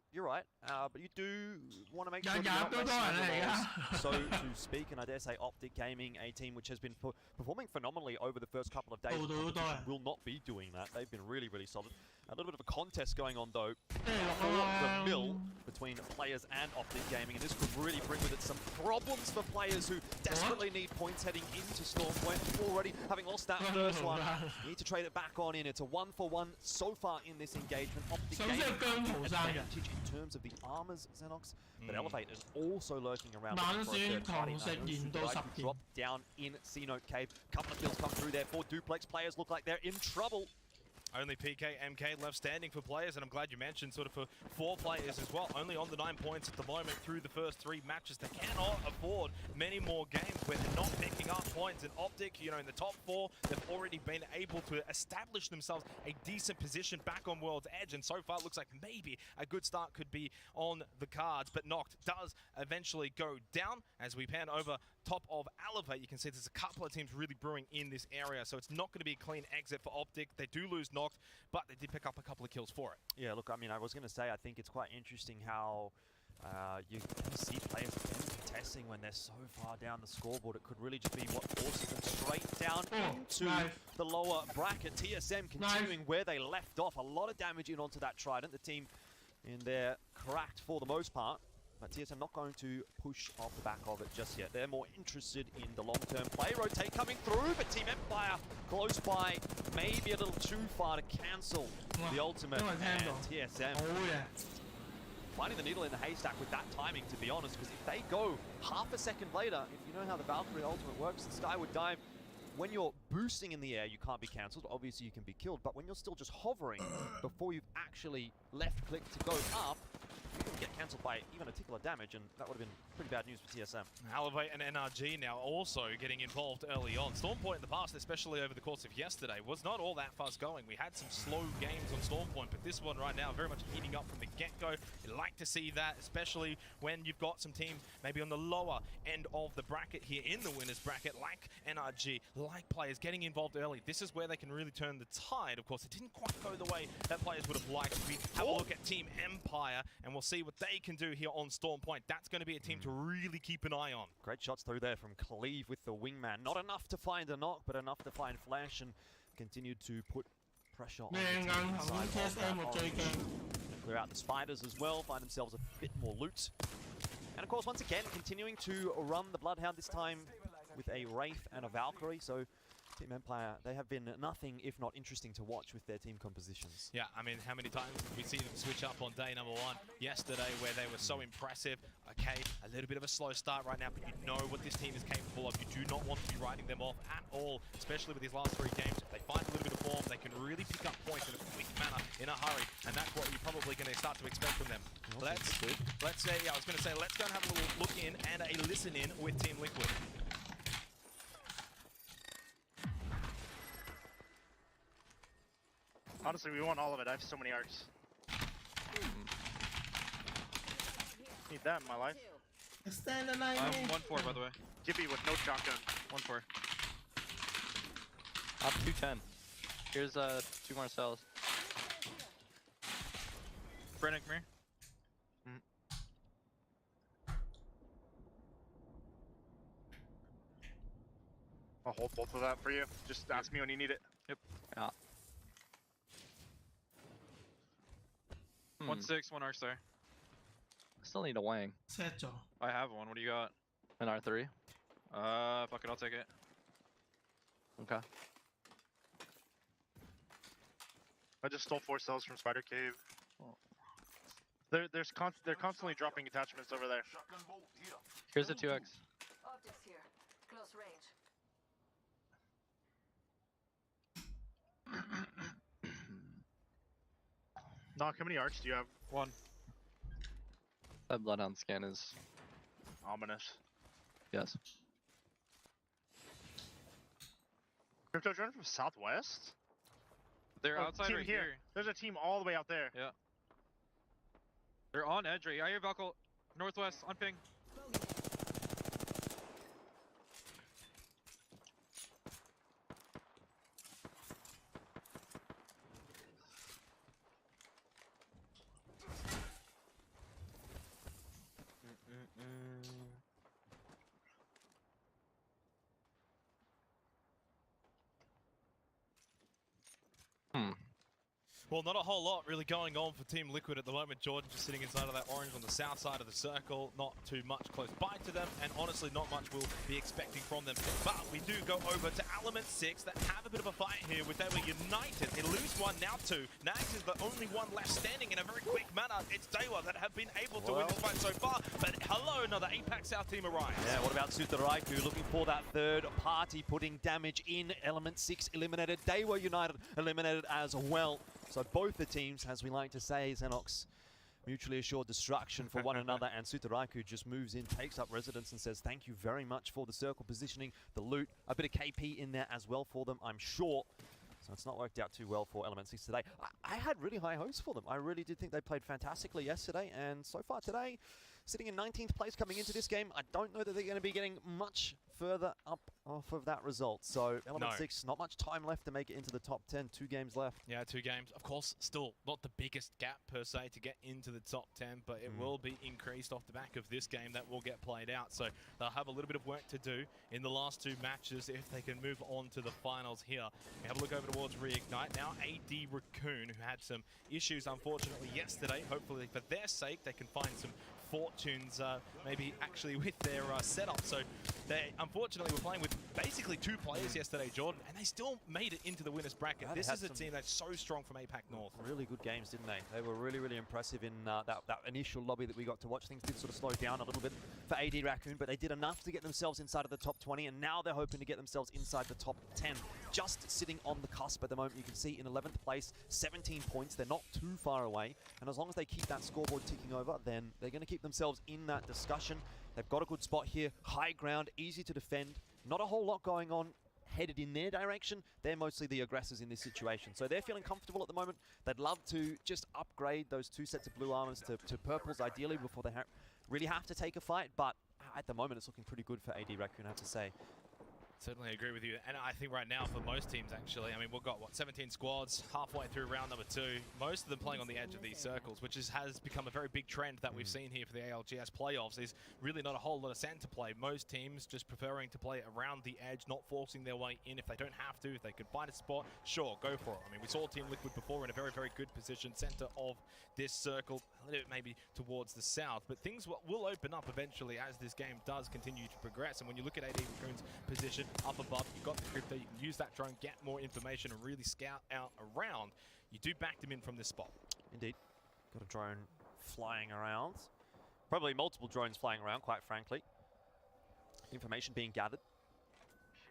But you do want to make sure that you're not wasting your so to speak. And I dare say Optic Gaming, a team which has been performing phenomenally over the first couple of days, will not be doing that. They've been really, really solid. A little bit of a contest going on, though, for the mill between Players and Optic Gaming. And this could really bring with it some problems for Players who desperately need points heading into Storm Point. Already having lost that first one, you need to trade it back on in. It's a 1-for-1 so far in this engagement. Optic Gaming advantage in terms of the armors, Xenox, but Elevate is also lurking around. Drop down in C-Note Cave. Couple of kills come through there for Duplex. Players look like they're in trouble. Only PK, MK left standing for players, and I'm glad you mentioned sort of for 4 players as well. Only on the 9 points at the moment through the first 3 matches. They cannot afford many more games where they're not picking up points. And Optic, you know, in the top 4, they've already been able to establish themselves a decent position back on World's Edge. And so far, it looks like maybe a good start could be on the cards. But Noct does eventually go down as we pan over top of Elevate. You can see there's a couple of teams really brewing in this area, so it's not going to be a clean exit for Optic. They do lose Noct, but they did pick up a couple of kills for it. Yeah, look, I mean, I was going to say, I think it's quite interesting how you see players contesting when they're so far down the scoreboard. It could really just be what forces them straight down into the lower bracket. TSM continuing where they left off. A lot of damage in onto that Trident. The team in there cracked for the most part. But TSM not going to push off the back of it just yet. They're more interested in the long-term play. Rotate coming through, but Team Empire close by, maybe a little too far to cancel the ultimate. And TSM finding the needle in the haystack with that timing, to be honest, because if they go half a second later, if you know how the Valkyrie ultimate works, the Skyward Dive, when you're boosting in the air, you can't be cancelled. Obviously, you can be killed, but when you're still just hovering before you've actually left-click to go up, you can get cancelled by even a tickle of damage, and that would have been pretty bad news for TSM. Elevate and NRG now also getting involved early on. Stormpoint in the past, especially over the course of yesterday, was not all that fast going. We had some slow games on Stormpoint, but this one right now very much heating up from the get-go. You like to see that, especially when you've got some teams maybe on the lower end of the bracket here in the winners bracket, like NRG, like players getting involved early. This is where they can really turn the tide. Of course, it didn't quite go the way that players would have liked. We have a look at Team Empire, and we'll see what they can do here on Stormpoint. That's going to be a team to really keep an eye on. Great shots through there from Cleave with the wingman. Not enough to find a knock, but enough to find Flash and continue to put pressure on the team inside. Clear out the spiders as well, find themselves a bit more loot. And of course, once again, continuing to run the Bloodhound, this time with a Wraith and a Valkyrie. So Team Empire, they have been nothing if not interesting to watch with their team compositions. Yeah, I mean, how many times did we see them switch up on day number 1 yesterday where they were so impressive? Okay, a little bit of a slow start right now, but you know what this team is capable of. You do not want to be writing them off at all, especially with these last 3 games. If they find a little bit of form, they can really pick up points in a quick manner, in a hurry, and that's what you're probably going to start to expect from them. Let's say, yeah, I was going to say, let's go and have a little look in and a listen in with Team Liquid. Honestly, we want all of it. I have so many arcs. Need that in my life. I'm 1-4, by the way. Gibby with no shotgun. 1-4. I'm 210. Here's 2 more cells. Brennan, come here. I'll hold both of that for you. Just ask me when you need it. Yep. Yeah. 1-6, 1 arc star. Still need a wang. I have one. What do you got? An R3. Fuck it, I'll take it. Okay. I just stole 4 cells from Spider Cave. They're constantly dropping attachments over there. Here's a 2x. Optics here. Close range. Knock, how many arcs do you have? 1. That Bloodhound scan is ominous. Yes. Crypto joining from southwest? They're outside right here. There's a team all the way out there. Yeah. They're on edge right here. I hear Valkyrie. Northwest, on ping. Well, not a whole lot really going on for Team Liquid at the moment. Jordan just sitting inside of that orange on the south side of the circle. Not too much close by to them, and honestly, not much we'll be expecting from them. But we do go over to Element 6 that have a bit of a fight here with They Were United. They lose one, now two. Nags is the only one left standing in a very quick manner. It's Dewa that have been able to win this fight so far. But hello, another APAC South team arrives. Yeah, what about Sutaraiku looking for that third party, putting damage in. Element 6 eliminated. Dewa United eliminated as well. So both the teams, as we like to say, Xenox, mutually assured destruction for one another, and Sutaraiku just moves in, takes up residence and says thank you very much for the circle positioning, the loot, a bit of KP in there as well for them, I'm sure. So it's not worked out too well for Element 6 today. I had really high hopes for them. I really did think they played fantastically yesterday, and so far today, sitting in 19th place coming into this game, I don't know that they're going to be getting much further up off of that result. So Element 6, not much time left to make it into the top 10. 2 games left. Yeah, 2 games. Of course, still not the biggest gap per se to get into the top 10, but it will be increased off the back of this game that will get played out. So they'll have a little bit of work to do in the last 2 matches if they can move on to the finals here. We have a look over towards Reignite. Now AD Raccoon, who had some issues unfortunately yesterday. Hopefully for their sake, they can find some fortunes maybe actually with their setup. So they unfortunately were playing with basically 2 players yesterday, Jordan, and they still made it into the winners bracket. Yeah, this is a team that's so strong from APAC North. Really good games, didn't they? They were really, really impressive in that initial lobby that we got to watch. Things did sort of slow down a little bit for AD Raccoon, but they did enough to get themselves inside of the top 20, and now they're hoping to get themselves inside the top 10. Just sitting on the cusp at the moment. You can see in 11th place, 17 points. They're not too far away, and as long as they keep that scoreboard ticking over, then they're going to keep themselves in that discussion. They've got a good spot here, high ground, easy to defend. Not a whole lot going on headed in their direction. They're mostly the aggressors in this situation. So they're feeling comfortable at the moment. They'd love to just upgrade those 2 sets of blue armors to purples ideally before they really have to take a fight. But at the moment, it's looking pretty good for AD Raccoon, I have to say. Certainly agree with you, and I think right now for most teams actually, I mean we've got what, 17 squads halfway through round number 2, most of them playing on the edge of these circles, which has become a very big trend that we've seen here for the ALGS playoffs. There's really not a whole lot of center play. Most teams just preferring to play around the edge, not forcing their way in if they don't have to. If they can find a spot, sure, go for it. I mean, we saw Team Liquid before in a very, very good position, center of this circle, a little bit maybe towards the south, but things will open up eventually as this game does continue to progress. And when you look at AD Raccoon's position up above, you've got the crypto, you can use that drone, get more information and really scout out around. You do back them in from this spot. Indeed. Got a drone flying around. Probably multiple drones flying around, quite frankly. Information being gathered.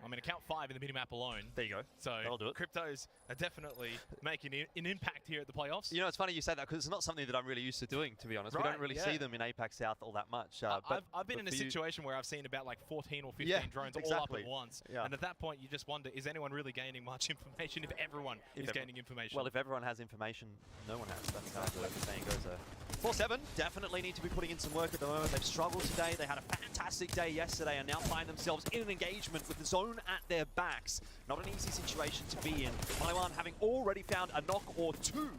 I mean, account 5 in the minimap alone. There you go. So that'll do it. Cryptos are definitely making an impact here at the playoffs. You know, it's funny you say that because it's not something that I'm really used to doing, to be honest. Right, we don't really see them in APAC South all that much. I've been in a situation where I've seen about like 14 or 15 drones all up at once. Yeah. And at that point, you just wonder, is anyone really gaining much information if everyone is gaining information? Well, if everyone has information, no one has. That's how the saying goes there. 4-7 definitely need to be putting in some work at the moment. They've struggled today. They had a fantastic day yesterday and now find themselves in an engagement with the zone at their backs. Not an easy situation to be in. Taiwan having already found a knock or 2.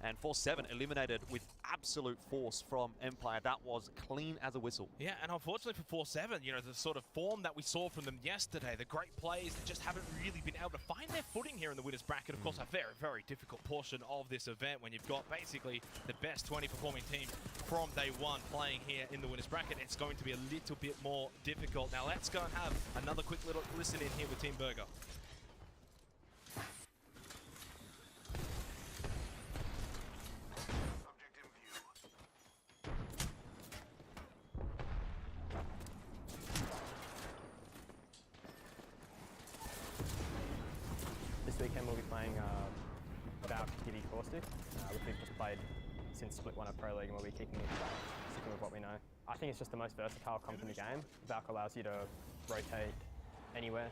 And 4-7 eliminated with absolute force from Empire. That was clean as a whistle. Yeah, and unfortunately for 4-7, you know, the sort of form that we saw from them yesterday, the great plays that just haven't really been able to find their footing here in the winners bracket. Of course, a very, very difficult portion of this event when you've got basically the best 20 performing teams from day one playing here in the winners bracket. It's going to be a little bit more difficult. Now let's go and have another quick little listen in here with Team Burger. This weekend we'll be playing Valk Giddy Caustic, which we've just played since Split 1 of Pro League, and we'll be sticking with what we know. I think it's just the most versatile comp in the game. Valk allows you to rotate anywhere.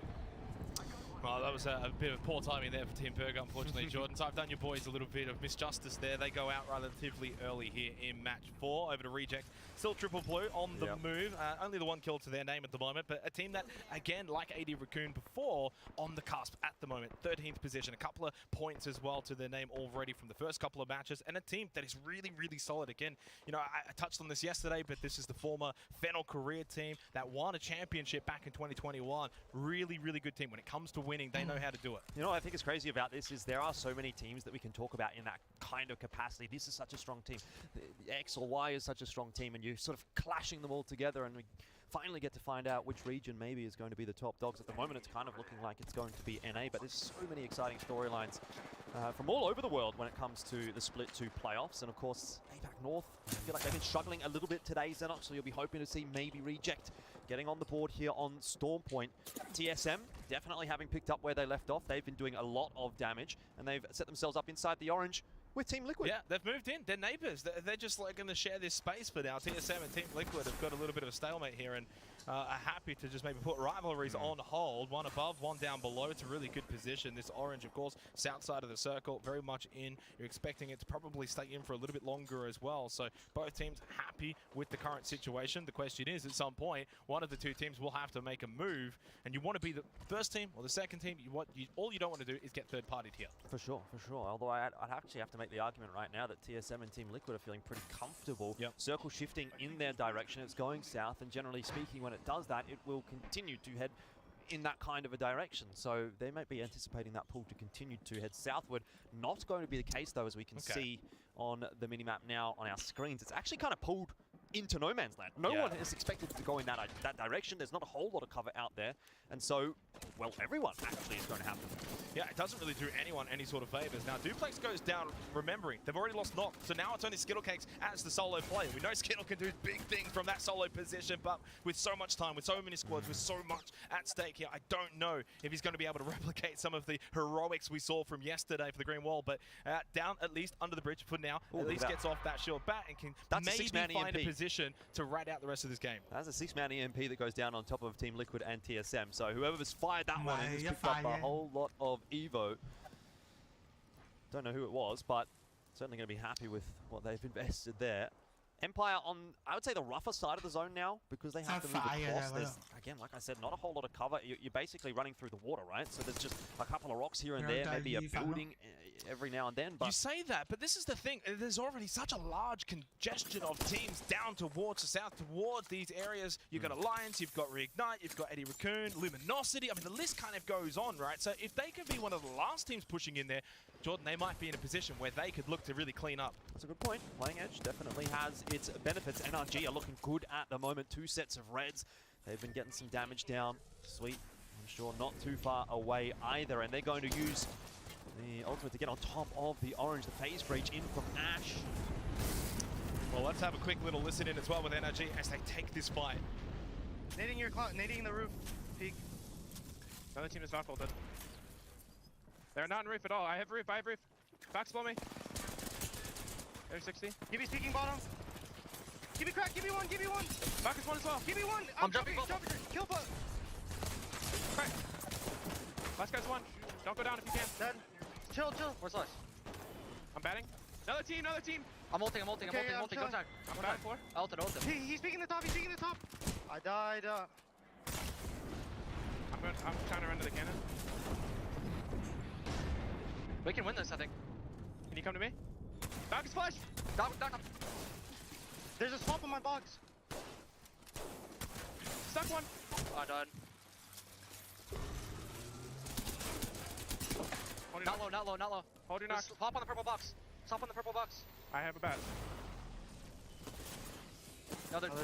Well, that was a bit of poor timing there for Team Burger, unfortunately, Jordan. So I've done your boys a little bit of misjustice there. They go out relatively early here in match 4 over to Reject. Still triple blue on the move. Only the 1 kill to their name at the moment, but a team that, again, like AD Raccoon before, on the cusp at the moment. 13th position, a couple of points as well to their name already from the first couple of matches, and a team that is really, really solid. Again, you know, I touched on this yesterday, but this is the former Fennel career team that won a championship back in 2021. Really, really good team when it comes to winning. They know how to do it. You know what I think is crazy about this is there are so many teams that we can talk about in that kind of capacity. This is such a strong team. The X or Y is such a strong team, and you're sort of clashing them all together, and we finally get to find out which region maybe is going to be the top dogs. At the moment, it's kind of looking like it's going to be NA, but there's so many exciting storylines from all over the world when it comes to the Split 2 playoffs. And of course, APAC North, I feel like they've been struggling a little bit today, Xenox, so you'll be hoping to see maybe Reject getting on the board here on Storm Point. TSM definitely having picked up where they left off. They've been doing a lot of damage, and they've set themselves up inside the orange with Team Liquid. Yeah, they've moved in. They're neighbours. They're just like going to share this space for now. TSM and Team Liquid have got a little bit of a stalemate here and are happy to just maybe put rivalries on hold. One above, one down below. It's a really good position. This orange, of course, south side of the circle, very much in. You're expecting it to probably stay in for a little bit longer as well. So both teams happy with the current situation. The question is, at some point, one of the two teams will have to make a move, and you want to be the first team or the second team. All you don't want to do is get third-partied here. For sure, for sure. Although I'd actually have to make the argument right now that TSM and Team Liquid are feeling pretty comfortable. Circle shifting in their direction. It's going south, and generally speaking, when it does that, it will continue to head in that kind of a direction. So they might be anticipating that pool to continue to head southward. Not going to be the case, though, as we can see on the minimap now on our screens. It's actually kind of pulled into no man's land. No one is expected to go in that direction. There's not a whole lot of cover out there. And so, well, everyone actually is going to happen. Yeah, it doesn't really do anyone any sort of favors. Now, Duplex goes down, remembering, they've already lost Knock, so now it's only Skittlecakes as the solo player. We know Skittle can do big things from that solo position, but with so much time, with so many squads, with so much at stake here, I don't know if he's going to be able to replicate some of the heroics we saw from yesterday for the Green Wall, but down at least under the bridge for now, at least gets off that shield bat and can maybe find a position to rat out the rest of this game. That's a 6-man EMP that goes down on top of Team Liquid and TSM, so whoever's fired that one has picked up a whole lot of Evo. Don't know who it was, but certainly going to be happy with what they've invested there. Empire on, I would say, the rougher side of the zone now, because they have to move across. There's, again, like I said, not a whole lot of cover. You're basically running through the water, right? So there's just a couple of rocks here and there, maybe a building every now and then. But you say that, but this is the thing. There's already such a large congestion of teams down towards the south, towards these areas. You've got Alliance, you've got Reignite, you've got Eddie Raccoon, Luminosity. I mean, the list kind of goes on, right? So if they could be one of the last teams pushing in there, Jordan, they might be in a position where they could look to really clean up. That's a good point. Playing Edge definitely has its benefits. NRG are looking good at the moment. 2 sets of reds. They've been getting some damage down. Sweet. I'm sure not too far away either. And they're going to use the ultimate to get on top of the orange. The phase breach in from Ash. Well, let's have a quick little listen in as well with NRG as they take this fight. Nading the roof. Peek. Another team is not folded. They're not in roof at all. I have roof. Backs below me. There's 60. Give me speaking bottom. Give me crack. Give me one. Back is one as well. Give me one. I'm jumping. Kill bot. Crack. Last guy's one. Don't go down if you can. Dead. Chill. Where's Lars? I'm batting. Another team. I'm ulting. Go tag. I'm batting 4. Ulted. He's peeking the top. I died. I'm trying to run to the cannon. We can win this, I think. Can you come to me? Back is flash! Down. There's a swamp on my box. Stuck one. I died. Not low. Hold your knock. Hop on the purple box. I have a bat. Another team.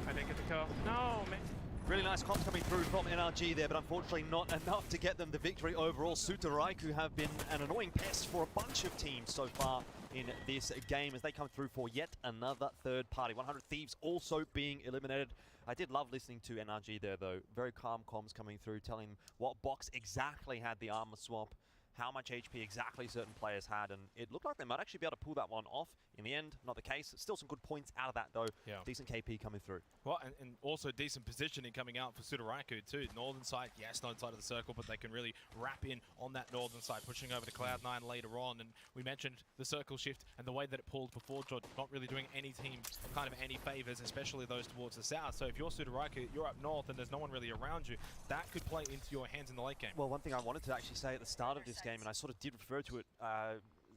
I didn't get the kill. No, man. Really nice comms coming through from NRG there, but unfortunately not enough to get them the victory overall. Sutaraiku have been an annoying pest for a bunch of teams so far in this game as they come through for yet another third party. 100 Thieves also being eliminated. I did love listening to NRG there though. Very calm comms coming through, telling what box exactly had the armor swap, how much HP exactly certain players had, and it looked like they might actually be able to pull that one off. In the end, not the case. Still some good points out of that though. Yeah. Decent KP coming through. Well, and also decent positioning coming out for Sudaraiku too. Northern side, yes, northern side of the circle, but they can really wrap in on that northern side, pushing over to Cloud9 later on. And we mentioned the circle shift and the way that it pulled before, Jordan, not really doing any team kind of any favors, especially those towards the south. So if you're Sudaraiku, you're up north and there's no one really around you, that could play into your hands in the late game. Well, one thing I wanted to actually say at the start of this game, and I sort of did refer to it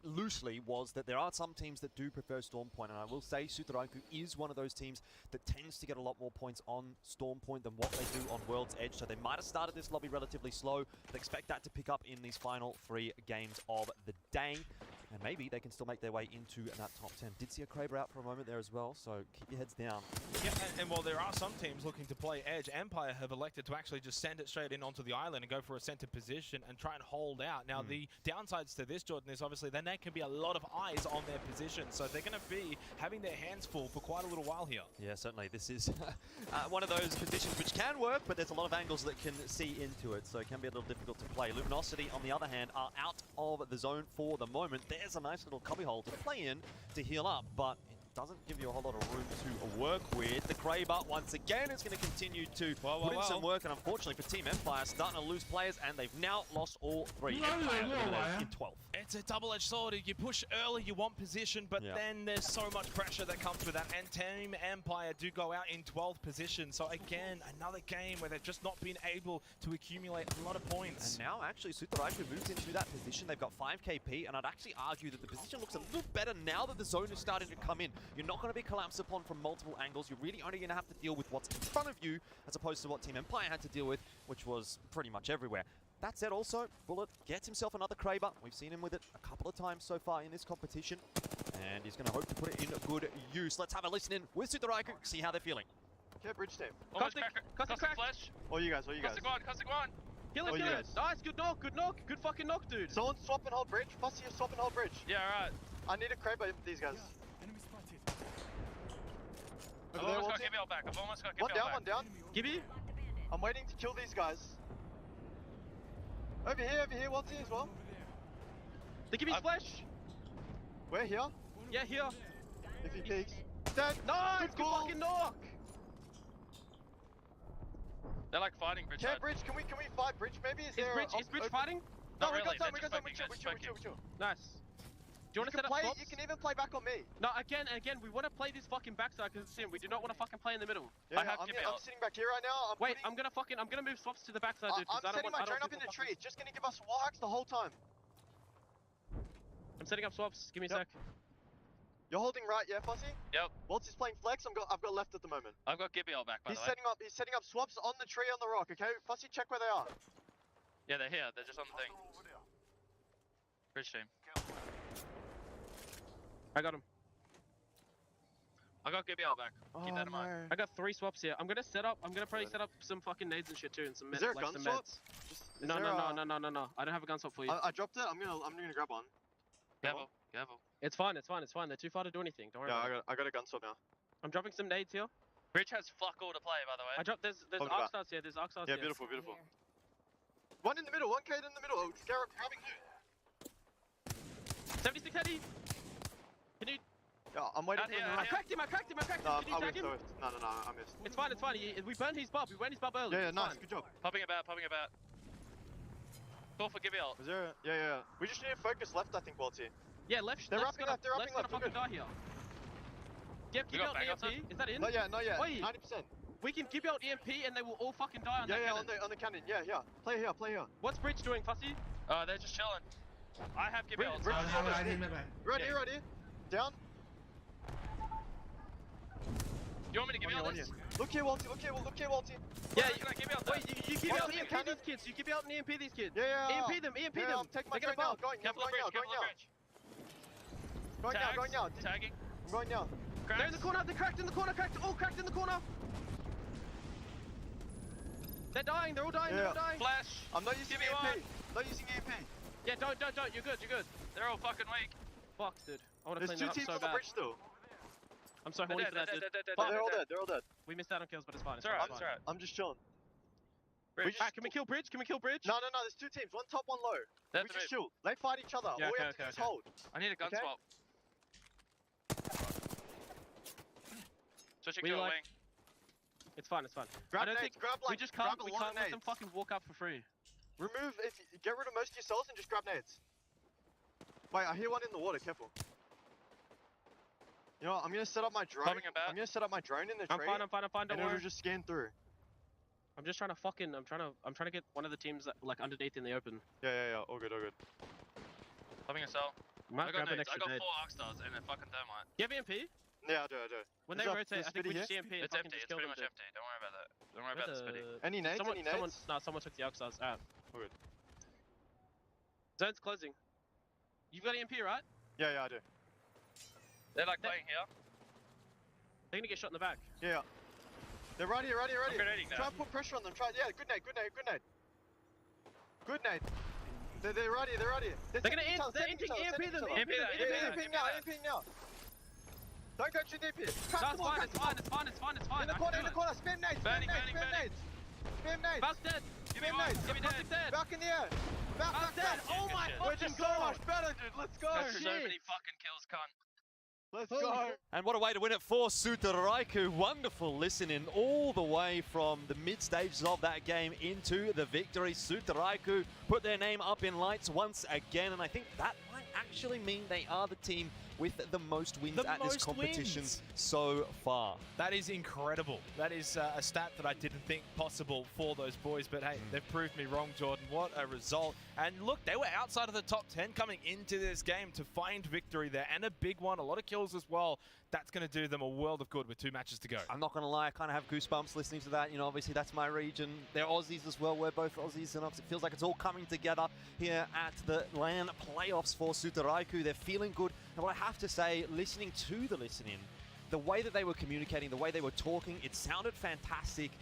loosely was that there are some teams that do prefer Storm Point, and I will say Sutaraiku is one of those teams that tends to get a lot more points on Storm Point than what they do on World's Edge. So they might have started this lobby relatively slow, but expect that to pick up in these final 3 games of the day. And maybe they can still make their way into that top 10. Did see a Kraber out for a moment there as well, so keep your heads down. Yeah, and while there are some teams looking to play Edge, Empire have elected to actually just send it straight in onto the island and go for a center position and try and hold out. Now, the downsides to this, Jordan, is obviously then there can be a lot of eyes on their position, so they're going to be having their hands full for quite a little while here. Yeah, certainly. This is one of those positions which can work, but there's a lot of angles that can see into it, so it can be a little difficult to play. Luminosity, on the other hand, are out of the zone for the moment. There's a nice little cubbyhole to play in to heal up, but it doesn't give you a whole lot of room to work with. The Kraber, once again, is going to continue to put in some work, and unfortunately for Team Empire, starting to lose players, and they've now lost all 3. Empire in 12. It's a double-edged sword. You push early, you want position, but then there's so much pressure that comes with that. And Team Empire do go out in 12th position. So again, another game where they've just not been able to accumulate a lot of points. And now actually Sutaraiku moves into that position. They've got 5 KP, and I'd actually argue that the position looks a little better now that the zone is starting to come in. You're not going to be collapsed upon from multiple angles. You're really only going to have to deal with what's in front of you, as opposed to what Team Empire had to deal with, which was pretty much everywhere. That said also, Bullet gets himself another Kraber. We've seen him with it a couple of times so far in this competition. And he's going to hope to put it in good use. Let's have a listen in with Sutaraiku, see how they're feeling. Okay, bridge team. Caustic flash. All you guys, all you guys. Caustic one. Kill him, kill him. Nice, good knock, good fucking knock, dude. Someone swap and hold bridge. Fussy, swap and hold bridge. Yeah, alright. I need a Kraber for these guys. Enemy spotted. Over I've there, almost got Walty. Gibby back. I've almost got Gibby back. One down. Gibby? I'm waiting to kill these guys. Over here, Walty as well. The Gibby's flash. We're here. Yeah, here. If he peeks. Dead. Nice, good fucking knock. They're like fighting bridge. Okay, bridge. Can we fight bridge? Maybe is there? Is bridge fighting? No, Not we really. got time. We chill. Nice. Do you want to set up play? swaps? You can even play back on me. No, again, we want to play this fucking backside because it's him. We do not want to fucking play in the middle. Yeah, I'm sitting back here right now. I'm gonna move swaps to the backside, dude. I'm setting my drone up in the tree. It's just gonna give us wall hacks the whole time. I'm setting up swaps. Give me a sec. You're holding right, yeah, Fussy? Yep. Waltz is playing flex. I've got left at the moment. I've got Gibby all back, by the way. He's setting up swaps on the tree on the rock, okay? Fussy, check where they are. Yeah, they're here. They're just on the thing. Bridge team. I got him. I got Gibby all back. Keep that in mind. I got 3 swaps here. I'm gonna probably set up some fucking nades and shit too, and some Is there a gun swap? No. I don't have a gun swap for you. I dropped it. I'm gonna grab one. Careful. It's fine. They're too far to do anything. Don't worry. Yeah, I got a gun swap now. I'm dropping some nades here. Bridge has fuck all to play, by the way. I dropped. There's arc stars here. There's arc stars here. Yeah, beautiful. One in the middle. 1K in the middle. Grabbing loot. 76 heady. Can you? Yeah, I'm waiting for him. I cracked him. Can you tag him? No, I missed. It's fine. We burned his bub. Early. Yeah, nice. Good job. Popping about. Call for Gibby ult. Is there? Yeah. We just need to focus left, I think, Walty. Yeah, left. They're wrapping left. Left's gonna fucking die here. Yep, Gibby ult EMP. Is that in? Not yet. Wait. 90%. We can Gibby ult EMP and they will all fucking die on that cannon. On the cannon. Yeah. Play here. What's Bridge doing, Fussy? They're just chilling. I have Gibby ult. Right here. Down. You want me to give you all this? Look here, Walty. Yeah, you can give me out. Wait, you give me out and EMP these kids. You give me out and EMP these kids. Yeah. EMP them. I'm taking my drone now. Going now. Tagging. I'm going now. They're in the corner. They're cracked in the corner. All cracked in the corner. They're dying. They're all dying. Flash. I'm not using EMP. Yeah, don't. You're good. They're all fucking weak. Fuck, dude. I want to clean that up so bad. There's 2 teams on the bridge still. I'm so horny for that, dude. They're all dead. We missed out on kills, but it's fine. It's alright. I'm just chilling. Can we kill Bridge? No, there's 2 teams. One top, one low. We just chill. They fight each other. Yeah, all we have to do is hold. I need a gun swap. Switching to a wing. It's fine. Grab I don't nades, think grab we just can't let them fucking walk up for free. Get rid of most of yourselves and just grab nades. Wait, I hear one in the water. Careful. You know what, I'm gonna set up my drone. I'm gonna set up my drone in the tree. I'm fine. Don't worry. It'll just scan through. I'm just trying to fucking. I'm trying to get one of the teams that, like underneath in the open. Yeah. All good. Having a cell. Might I got grab an nades. I extra got nade. 4 arc stars and a fucking thermite. You have EMP? Yeah, I do. When Is they that rotate, the I think we spitty just EMP. It's empty. It's pretty much empty. Don't worry about that. Don't worry about the spitty. Any nades? Any nades? Someone took the arc stars. Good. Zone's closing. You've got EMP, right? Yeah, I do. They're like playing here. They're gonna get shot in the back. Yeah. They're right here. I'm grenading Try and put pressure on them. Yeah, good nade. Good nade. They're right here. They're gonna EMP them. EMP now. Don't go through the EMP. It's fine. In the corner. Spam nades. Burning. Val's dead. Give me one. Give me Val's dead. Back in the air. Val's dead. Oh my We're fucking just so god. much better, dude. Let's go. That's so many fucking kills, cunt. Let's go. And what a way to win it for Sutaraiku. Wonderful listening all the way from the mid stages of that game into the victory. Sutaraiku put their name up in lights once again, and I think that might actually mean they are the team with the most wins at this competition so far. That is incredible. That is a stat that I didn't think possible for those boys, but hey, they've proved me wrong, Jordan. What a result. And look, they were outside of the top 10 coming into this game to find victory there, and a big one, a lot of kills as well. That's going to do them a world of good with 2 matches to go. I'm not going to lie, I kind of have goosebumps listening to that. You know, obviously that's my region. They're Aussies as well. We're both Aussies, and it feels like it's all coming together here at the LAN playoffs for Sutaraiku. They're feeling good. And what I have to say, listening to the listening, the way that they were communicating, the way they were talking, it sounded fantastic.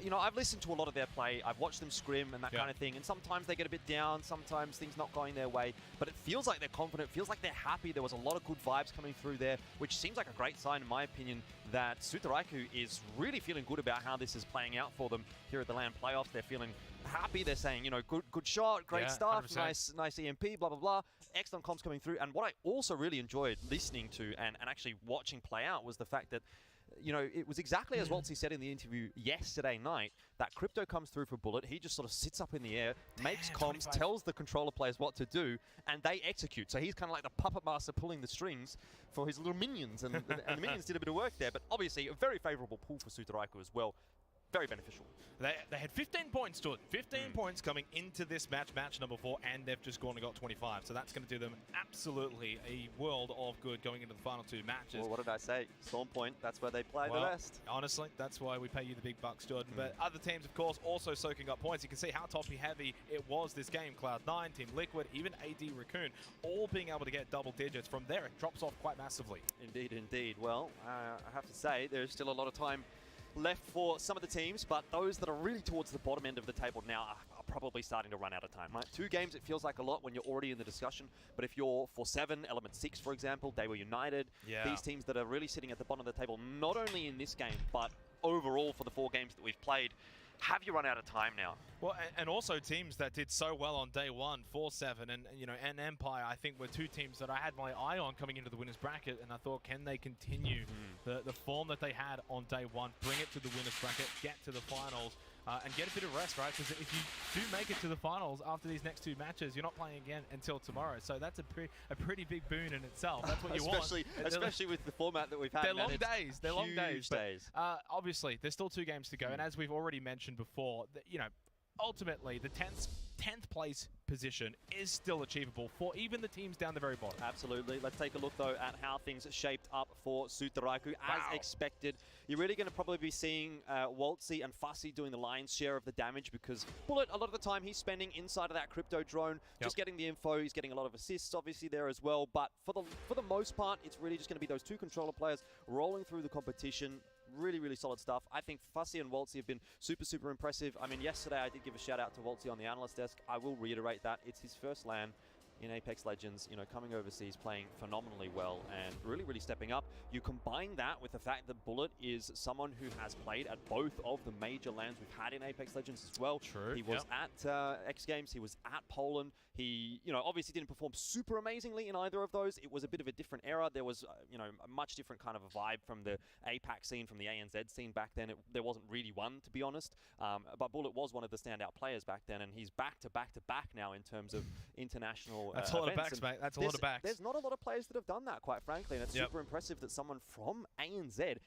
You know, I've listened to a lot of their play. I've watched them scrim and that kind of thing. And sometimes they get a bit down. Sometimes things not going their way. But it feels like they're confident. It feels like they're happy. There was a lot of good vibes coming through there, which seems like a great sign, in my opinion, that Sutaraiku is really feeling good about how this is playing out for them here at the LAN playoffs. They're feeling happy. They're saying, you know, good shot, great stuff, 100%. nice EMP, blah, blah, blah. Excellent comms coming through. And what I also really enjoyed listening to and actually watching play out was the fact that, you know, it was exactly as Waltzy said in the interview yesterday night, that Crypto comes through for Bullet. He just sort of sits up in the air, makes comms, 25. tells the controller players what to do, and they execute. So he's kind of like the puppet master pulling the strings for his little minions, and the minions did a bit of work there. But obviously, a very favorable pull for Sutaraiku as well. Very beneficial. They had 15 points, Jordan. 15 points coming into this match number 4, and they've just gone and got 25. So that's going to do them absolutely a world of good going into the final 2 matches. Well, what did I say? Storm Point, that's where they play the best. Honestly, that's why we pay you the big bucks, Jordan. But other teams, of course, also soaking up points. You can see how top-heavy it was this game. Cloud9, Team Liquid, even AD Raccoon, all being able to get double digits. From there, it drops off quite massively. Indeed, indeed. Well, I have to say, there's still a lot of time left for some of the teams, but those that are really towards the bottom end of the table now are probably starting to run out of time, right? 2 games, it feels like a lot when you're already in the discussion, but if you're 4-7, Element 6, for example, they were United, these teams that are really sitting at the bottom of the table, not only in this game, but overall for the 4 games that we've played, have you run out of time now? Well, and also teams that did so well on day 1, 4-7, and you know, and Empire, I think were 2 teams that I had my eye on coming into the winners bracket, and I thought, can they continue the form that they had on day 1, bring it to the winners bracket, get to the finals, and get a bit of rest, right? Because if you do make it to the finals after these next 2 matches, you're not playing again until tomorrow. So that's a pretty big boon in itself. That's what you want. Especially with the format that we've had. They're long days. They're long days. But, obviously, there's still 2 games to go, and as we've already mentioned before, you know, ultimately the 10th place position is still achievable for even the teams down the very bottom. Absolutely. Let's take a look, though, at how things shaped up for Sutaraiku. As expected, you're really going to probably be seeing Waltzy and Fussy doing the lion's share of the damage, because Bullet, a lot of the time, he's spending inside of that Crypto drone, just getting the info. He's getting a lot of assists, obviously, there as well. But for the most part, it's really just going to be those 2 controller players rolling through the competition. Really, really solid stuff. I think Fussy and Waltzy have been super, super impressive. I mean, yesterday I did give a shout out to Waltzy on the analyst desk. I will reiterate that. It's his first LAN in Apex Legends, you know, coming overseas, playing phenomenally well and really, really stepping up. You combine that with the fact that Bullet is someone who has played at both of the major LANs we've had in Apex Legends as well. True. He was at X Games, he was at Poland. He, you know, obviously didn't perform super amazingly in either of those. It was a bit of a different era. There was, you know, a much different kind of a vibe from the APAC scene, from the ANZ scene back then. There wasn't really one, to be honest. But Bullet was one of the standout players back then, and he's back to back now in terms of international That's a lot of backs, mate. That's a lot of backs. There's not a lot of players that have done that, quite frankly, and it's super impressive that someone from ANZ,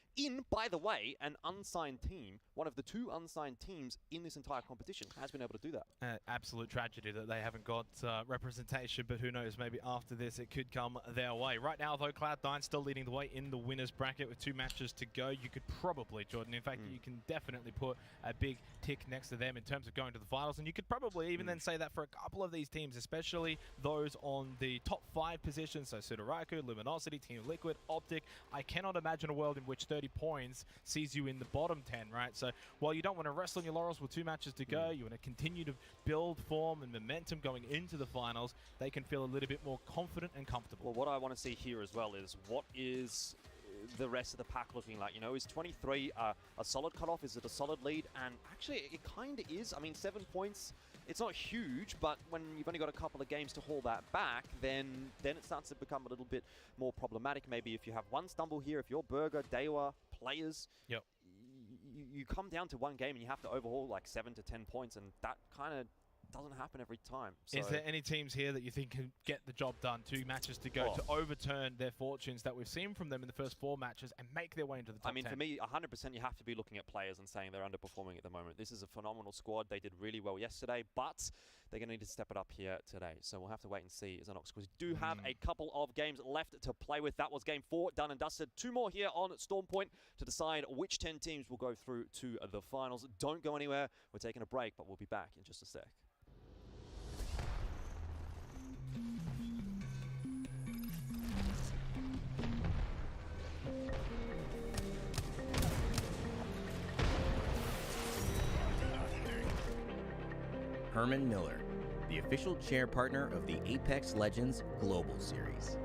by the way, an unsigned team, one of the 2 unsigned teams in this entire competition, has been able to do that. Absolute tragedy that they haven't got representation, but who knows, maybe after this it could come their way. Right now, though, Cloud9 still leading the way in the winners bracket with 2 matches to go. You could probably, Jordan, in fact, you can definitely put a big tick next to them in terms of going to the finals, and you could probably even then say that for a couple of these teams, especially those on the top 5 positions, so Sudaraku, Luminosity, Team Liquid, Optic. I cannot imagine a world in which 30 points sees you in the bottom 10, right? So while you don't want to rest on your laurels with 2 matches to go, you want to continue to build form and momentum going into the finals, they can feel a little bit more confident and comfortable. Well, what I want to see here as well is what is the rest of the pack looking like? You know, is 23 a solid cutoff? Is it a solid lead? And actually, it kind of is. I mean, 7 points, it's not huge, but when you've only got a couple of games to haul that back, then it starts to become a little bit more problematic. Maybe if you have one stumble here, if you're Burger, Dewa, players, you come down to one game and you have to overhaul like 7 to 10 points, and that kind of doesn't happen every time. So. Is there any teams here that you think can get the job done, 2 matches to go, to overturn their fortunes that we've seen from them in the first 4 matches and make their way into the top 10? I mean, for me, 100% you have to be looking at players and saying they're underperforming at the moment. This is a phenomenal squad. They did really well yesterday, but they're going to need to step it up here today. So we'll have to wait and see, Xenox, because we do have a couple of games left to play with. That was game 4, done and dusted. 2 more here on Storm Point to decide which 10 teams will go through to the finals. Don't go anywhere. We're taking a break, but we'll be back in just a sec. Herman Miller, the official chair partner of the Apex Legends Global Series.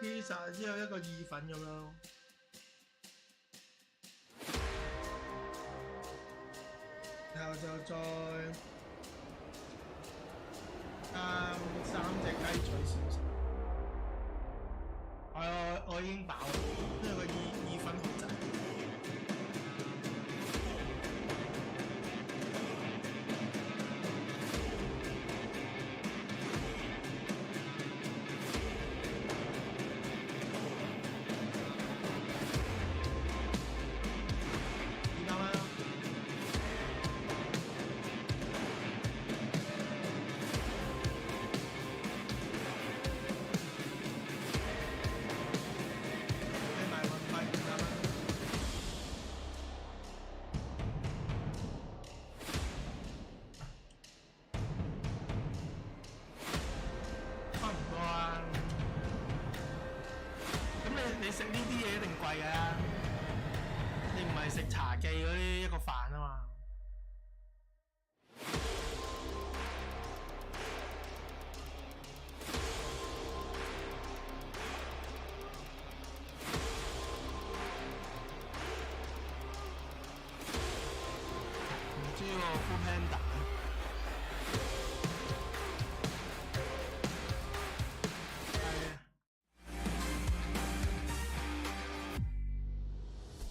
pizza 之後一個意粉咁樣咯。然後就再加3隻雞腿小食。我已經飽啦，因為個意粉好滯。你食呢啲嘢一定貴㗎啦，你唔係食茶記嗰啲一個飯啊嘛。full panda 咧？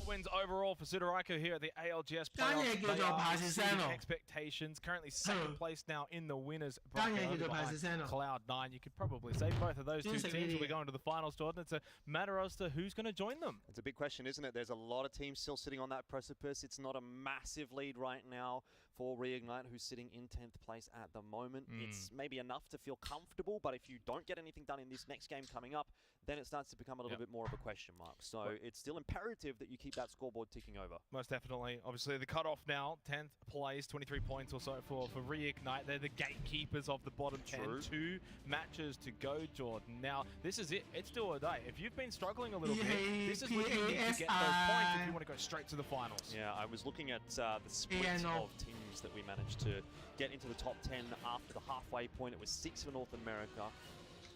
Wins overall for Sudoraiko here at the ALGS playoffs. They are exceeding expectations. Currently second place now in the winners bracket behind Cloud9. You could probably say both of those two teams will be going to the finals, Jordan. It's a matter as to who's going to join them. It's a big question, isn't it? There's a lot of teams still sitting on that precipice. It's not a massive lead right now for Reignite, who's sitting in 10th place at the moment. It's maybe enough to feel comfortable, but if you don't get anything done in this next game coming up, then it starts to become a little bit more of a question mark. So it's still imperative that you keep that scoreboard ticking over. Most definitely. Obviously, the cutoff now, 10th place, 23 points or so for Reignite. They're the gatekeepers of the bottom 10. 2 matches to go, Jordan. Now, this is it. It's do or die. If you've been struggling a little bit, this is where you need to get those points if you want to go straight to the finals. Yeah, I was looking at the split of teams that we managed to get into the top 10 after the halfway point. It was 6 for North America,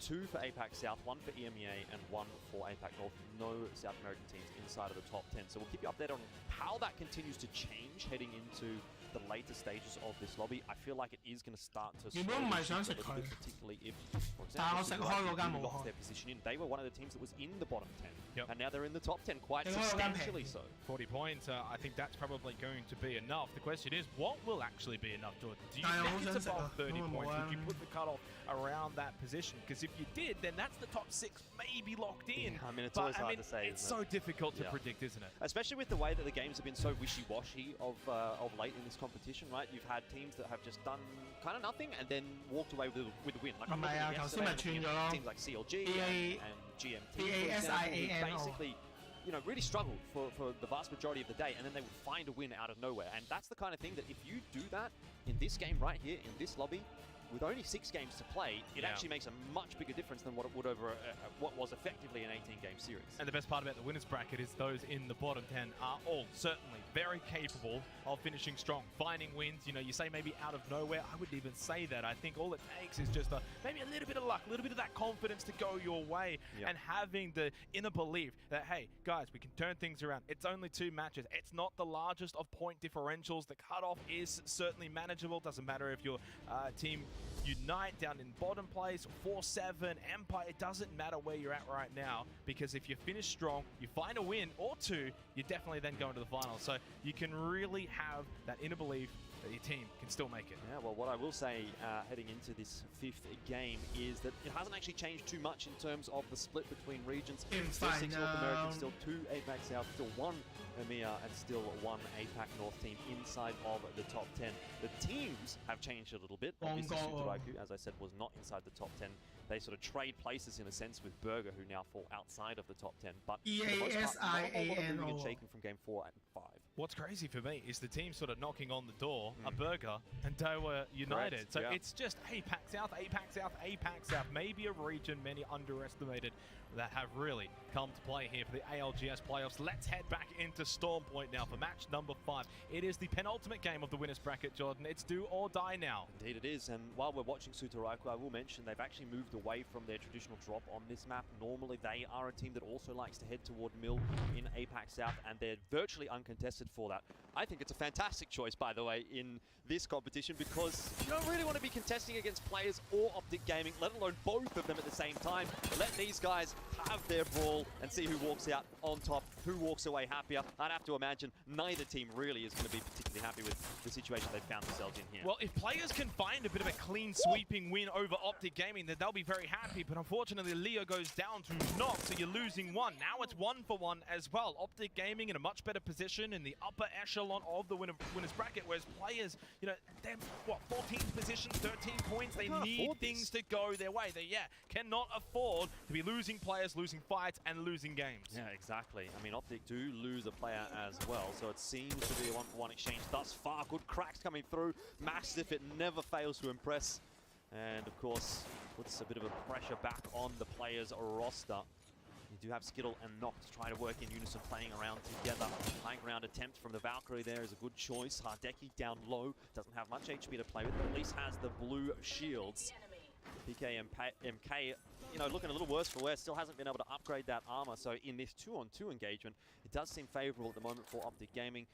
2 for APAC South, 1 for EMEA, and 1 for APAC North. No South American teams inside of the top 10. So we'll keep you updated on how that continues to change heading into the later stages of this lobby. I feel like it is going to start to particularly if, for example, Sudoraiko lost their position in. They were one of the teams that was in the bottom 10, and now they're in the top 10 quite substantially so. 40 points, I think that's probably going to be enough. The question is, what will actually be enough, Jordan? Do you think it's above 30 points? Would you put the cutoff around that position? Because if you did, then that's the top 6 maybe locked in. I mean, it's always hard to say, it's so difficult to predict, isn't it? Especially with the way that the games have been so wishy-washy of late in this competition, right? You've had teams that have just done kind of nothing and then walked away with a win. Like I'm looking at yesterday, teams like CLG and GMT, basically, you know, really struggled for the vast majority of the day, and then they would find a win out of nowhere. And that's the kind of thing that if you do that in this game right here, in this lobby, with only 6 games to play, it actually makes a much bigger difference than what it would over what was effectively an 18-game series. And the best part about the winners bracket is those in the bottom 10 are all certainly very capable of finishing strong, finding wins. You know, you say maybe out of nowhere. I wouldn't even say that. I think all it takes is just maybe a little bit of luck, a little bit of that confidence to go your way, and having the inner belief that, hey, guys, we can turn things around. It's only 2 matches. It's not the largest of point differentials. The cutoff is certainly manageable. Doesn't matter if your team Unite down in bottom place, 4-7, Empire, it doesn't matter where you're at right now, because if you finish strong, you find a win or 2, you're definitely then going to the finals. So you can really have that inner belief that your team can still make it. Yeah, well, what I will say heading into this 5th game is that it hasn't actually changed too much in terms of the split between regions. Still 6 North American, still 2 APAC South, still 1 EMEA, and still 1 APAC North team inside of the top 10. The teams have changed a little bit. Obviously, Sudoraiko, as I said, was not inside the top 10. They sort of trade places in a sense with Burger, who now fall outside of the top 10. But for the most part, not a whole lot of moving and shaking from game 4 and 5. What's crazy for me is the team sort of knocking on the door, a Burger, and Doha United. So it's just APAC South, APAC South, APAC South. Maybe a region many underestimated that have really come to play here for the ALGS playoffs. Let's head back into Storm Point now for match number 5. It is the penultimate game of the winners bracket, Jordan. It's do or die now. Indeed it is, and while we're watching Sudoraiko, I will mention they've actually moved away from their traditional drop on this map. Normally they are a team that also likes to head toward Mill in APAC South, and they're virtually uncontested for that. I think it's a fantastic choice, by the way, in this competition, because you don't really want to be contesting against players or Optic Gaming, let alone both of them at the same time. Let these guys have their brawl and see who walks out on top, who walks away happier. I'd have to imagine neither team really is going to be particularly happy with the situation they've found themselves in here. Well, if players can find a bit of a clean sweeping win over Optic Gaming, then they'll be very happy. But unfortunately, Leo goes down to knock, so you're losing 1. Now it's 1 for 1 as well. Optic Gaming in a much better position in the upper echelon of the winners bracket, whereas players, you know, they're, what, 14th position, 13 points. They need things to go their way. They, cannot afford to be losing players, losing fights, and losing games. Yeah, exactly. I mean, Optic do lose a player as well, so it seems to be a 1-for-1 exchange thus far. Good cracks coming through. Mastiff, it never fails to impress. And, of course, puts a bit of a pressure back on the players' roster. You do have Skittle and Noct trying to work in unison, playing around together. High ground attempt from the Valkyrie there is a good choice. Hardeki down low, doesn't have much HP to play with, but at least has the blue shields. PKMK, you know, looking a little worse for wear, still hasn't been able to upgrade that armor. So in this 2-on-2 engagement, it does seem favorable at the moment for Optic Gaming.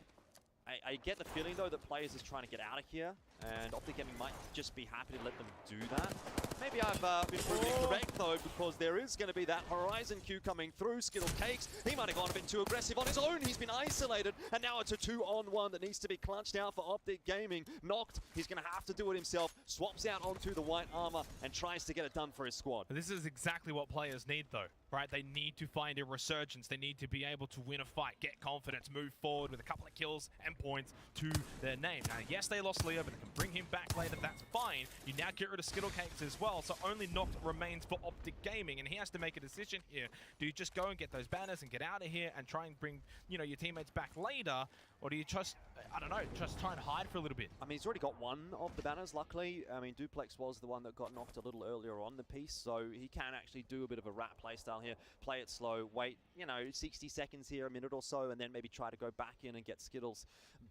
I get the feeling, though, that players is trying to get out of here, and Optic Gaming might just be happy to let them do that. Maybe I've been proven incorrect, though, because there is going to be that Horizon Q coming through. Skittle Cakes, he might have gone a bit too aggressive on his own. He's been isolated, and now it's a 2-on-1 that needs to be clutched out for Optic Gaming. Knocked, he's going to have to do it himself. Swaps out onto the white armor and tries to get it done for his squad. This is exactly what players need, though, right? They need to find a resurgence. They need to be able to win a fight, get confidence, move forward with a couple of kills and points to their name. Now, yes, they lost Leo, but they can bring him back later. That's fine. You now get rid of Skittle Cakes as well, so only Noct remains for Optic Gaming, and he has to make a decision here. Do you just go and get those banners and get out of here and try and bring, you know, your teammates back later, or do you just, I don't know, just try and hide for a little bit? I mean, he's already got one of the banners, luckily. I mean, Duplex was the one that got knocked a little earlier on the piece, so he can actually do a bit of a rat playstyle here. Play it slow, wait, you know, 60 seconds here, a minute or so, and then maybe try to go back in and get Skittles'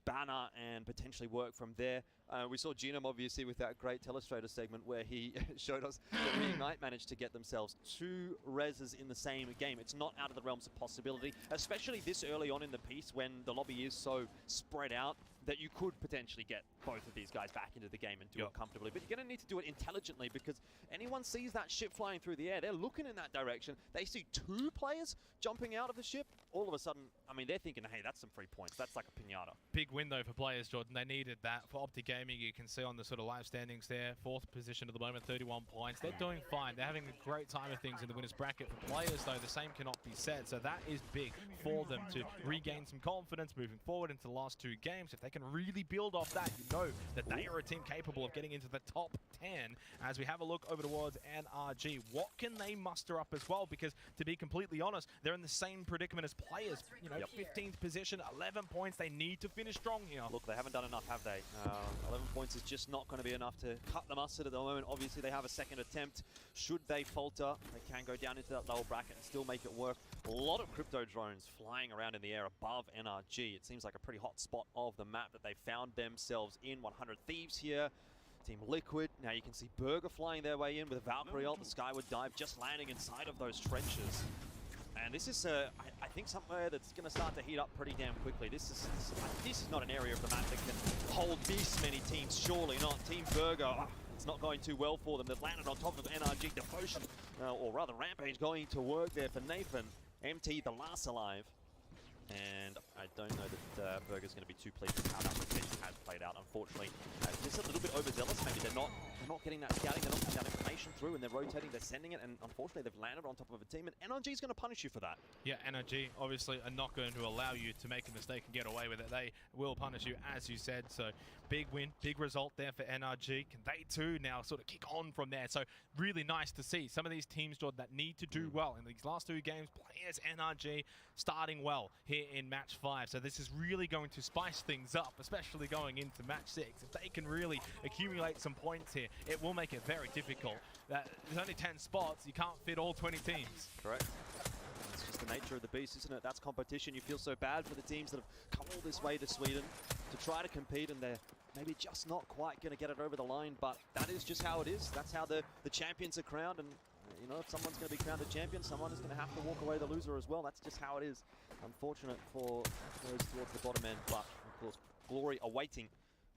banner and potentially work from there. We saw Genome, obviously, with that great Telestrator segment where he showed us that Reignite managed to get themselves 2 reses in the same game. It's not out of the realms of possibility, especially this early on in the piece when the lobby is so spread out that you could potentially get both of these guys back into the game and do it comfortably. But you're going to need to do it intelligently, because anyone sees that ship flying through the air, they're looking in that direction. They see 2 players jumping out of the ship. All of a sudden, I mean, they're thinking, hey, that's some free points. That's like a pinata. Big window for players, Jordan. They needed that. For Optic Gaming, you can see on the sort of live standings there, 4th position at the moment, 31 points. They're doing fine. They're having a great time of things in the winners bracket. For players, though, the same cannot be said. So that is big for them to regain some confidence moving forward into the last 2 games. If they can really build off that, you know that they are a team capable of getting into the top 10. As we have a look over towards NRG, what can they muster up as well? Because to be completely honest, they're in the same predicament as players. You know, 15th position, 11 points. They need to finish strong here. Look, they haven't done enough, have they? 11 points is just not going to be enough to cut the mustard at the moment. Obviously, they have a second attempt. Should they falter, they can go down into that lower bracket and still make it work. A lot of crypto drones flying around in the air above NRG. It seems like a pretty hot spot of the map that they found themselves in. 100 Thieves here. Team Liquid. Now you can see Burger flying their way in with a Valkyrie ult. The Skyward Dive just landing inside of those trenches. And this is, I think, somewhere that's going to start to heat up pretty damn quickly. This is not an area of the map that can hold this many teams. Surely not. Team Burger, it's not going too well for them. They've landed on top of NRG. Devotion, or rather Rampage, going to work there for Nathan. MT, the last alive. And I don't know that Burger's going to be too pleased with how that rotation has played out, unfortunately. Just a little bit overzealous. Maybe they're not getting that scouting, they're not getting that information through, and they're rotating, they're sending it, and unfortunately they've landed on top of a team, and NRG's going to punish you for that. Yeah, NRG obviously are not going to allow you to make a mistake and get away with it. They will punish you, as you said, so big win, big result there for NRG. Can they too now sort of kick on from there? So really nice to see some of these teams, Jordan, that need to do well in these last 2 games. Players, NRG, starting well here in match 5. So this is really going to spice things up, especially going into match 6. If they can really accumulate some points here, it will make it very difficult. There's only 10 spots. You can't fit all 20 teams. Correct. It's just the nature of the beast, isn't it? That's competition. You feel so bad for the teams that have come all this way to Sweden to try to compete, and they're maybe just not quite going to get it over the line, but that is just how it is. That's how the champions are crowned, and you know, if someone's going to be crowned a champion, someone is going to have to walk away the loser as well. That's just how it is. Unfortunate for those towards the bottom end, but of course, glory awaiting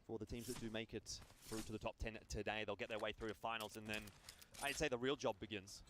for the teams that do make it through to the top 10 today. They'll get their way through to finals, and then I'd say the real job begins.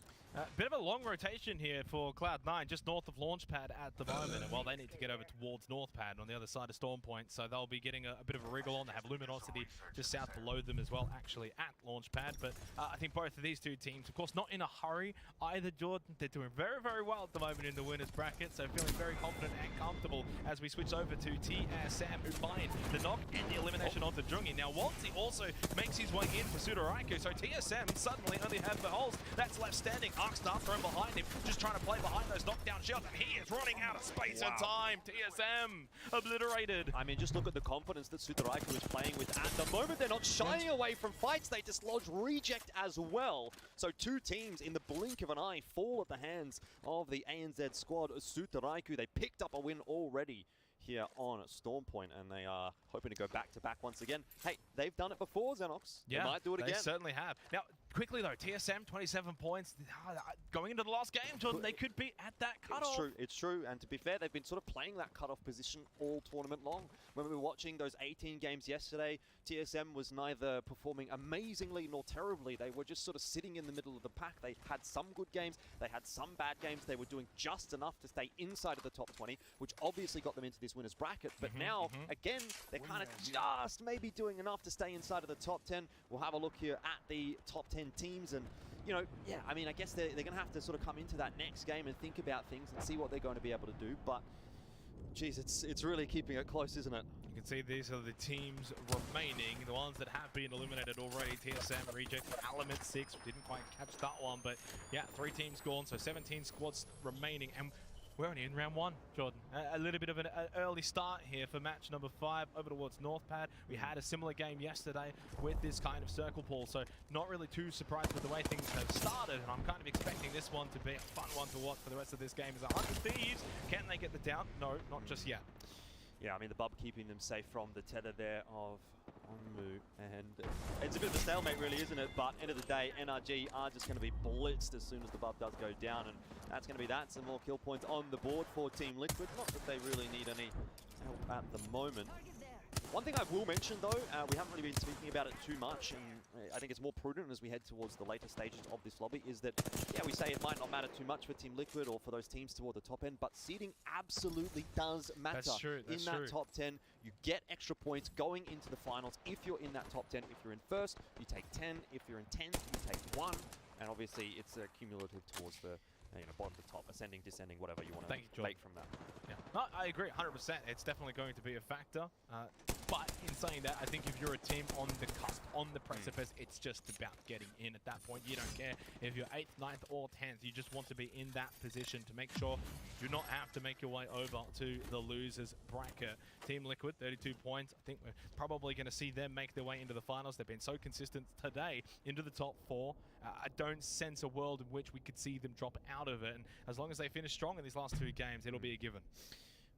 Bit of a long rotation here for Cloud9, just north of Launchpad at the moment. And well, they need to get over towards Northpad on the other side of Stormpoint, so they'll be getting a bit of a wriggle on. They have Luminosity just south below them as well, actually at Launchpad. But I think both of these 2 teams, of course, not in a hurry either, Jordan. They're doing very, very well at the moment in the winners bracket, so feeling very confident and comfortable as we switch over to TSM, who find the knock and the elimination onto Jungi. Now, Waltzy also makes his way in for Sudaraiku, so TSM suddenly only have the holes that's left standing. Arkstar thrown behind him, just trying to play behind those knockdown shields, and he is running out of space and time. TSM obliterated. I mean, just look at the confidence that Sudaraiku is playing with at the moment. They're not shying away from fights. They dislodge Reject as well. So 2 teams in the blink of an eye fall at the hands of the ANZ squad. Sudaraiku, they picked up a win already here on Stormpoint, and they are hoping to go back-to-back once again. Hey, they've done it before, Xenox. Yeah, they might do it again. They certainly have. Now, quickly though, TSM 27 points. Going into the last game, Jordan, they could be at that cutoff. It's true. And to be fair, they've been sort of playing that cutoff position all tournament long. When we were watching those 18 games yesterday, TSM was neither performing amazingly nor terribly. They were just sort of sitting in the middle of the pack. They had some good games, they had some bad games. They were doing just enough to stay inside of the top 20, which obviously got them into this winner's bracket. But now, again, they're kind of just maybe doing enough to stay inside of the top 10. We'll have a look here at the top 10 teams, and you know, yeah, I mean, I guess they're going to have to sort of come into that next game and think about things and see what they're going to be able to do. But geez, it's really keeping it close, isn't it? You can see these are the teams remaining, the ones that have been eliminated already. TSM reject Element 6, didn't quite catch that one, but yeah, 3 teams gone, so 17 squads remaining, and we're only in round 1, Jordan. A little bit of an early start here for match number 5 over towards Northpad. We had a similar game yesterday with this kind of circle pool, so not really too surprised with the way things have started, and I'm kind of expecting this one to be a fun one to watch for the rest of this game. Is 100 Thieves, can they get the down? No, not just yet. Yeah, I mean, the Bub keeping them safe from the tether there of Onmu, and it's a bit of a stalemate really, isn't it? But end of the day, NRG are just going to be blitzed as soon as the Bub does go down, and that's going to be that. Some more kill points on the board for Team Liquid. Not that they really need any help at the moment. One thing I will mention though, we haven't really been speaking about it too much, and I think it's more prudent as we head towards the later stages of this lobby, is that, yeah, we say it might not matter too much for Team Liquid or for those teams toward the top end, but seeding absolutely does matter. That's true, that's in that top 10, you get extra points going into the finals if you're in that top 10. If you're in first, you take 10. If you're in 10th, you take 1. And obviously, it's cumulative towards the bottom to top, ascending, descending, whatever you want to make from that. Yeah, no, I agree 100%. It's definitely going to be a factor. But in saying that, I think if you're a team on the cusp, on the precipice, it's just about getting in at that point. You don't care if you're 8th, 9th, or 10th. You just want to be in that position to make sure you do not have to make your way over to the losers bracket. Team Liquid, 32 points. I think we're probably going to see them make their way into the finals. They've been so consistent today into the top 4. I don't sense a world in which we could see them drop out of it. And as long as they finish strong in these last 2 games, it'll be a given.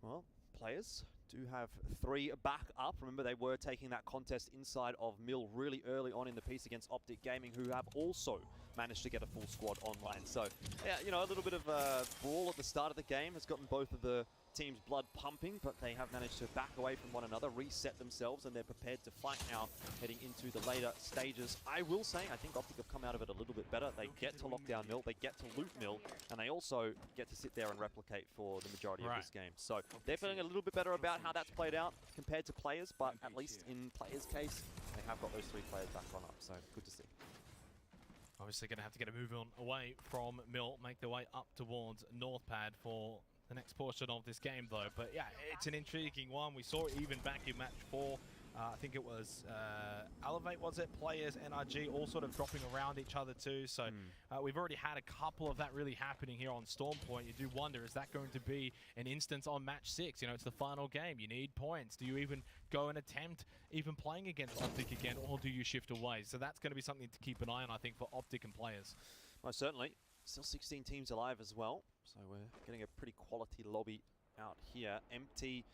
Well, players do have 3 back up. Remember, they were taking that contest inside of Mill really early on in the piece against Optic Gaming, who have also managed to get a full squad online. So, yeah, you know, a little bit of a brawl at the start of the game has gotten both of the team's blood pumping, but they have managed to back away from one another, reset themselves, and they're prepared to fight now heading into the later stages. I will say, I think Optic have come out of it a little bit better. They get to lock down Mill, they get to loot Mill, and they also get to sit there and replicate for the majority of this game. So they're feeling a little bit better about how that's played out compared to players, but at least in players' case, they have got those 3 players back on up, so good to see. Obviously going to have to get a move on away from Mill, make their way up towards Northpad for the next portion of this game though. But yeah, it's an intriguing one. We saw it even back in match 4. I think it was Elevate, was it? Players, NRG, all sort of dropping around each other too. So we've already had a couple of that really happening here on Stormpoint. You do wonder, is that going to be an instance on match 6? You know, it's the final game. You need points. Do you even go and attempt even playing against Optic again, or do you shift away? So that's going to be something to keep an eye on, I think, for Optic and players. Most certainly. Still 16 teams alive as well. So we're getting a pretty quality lobby out here. Empty.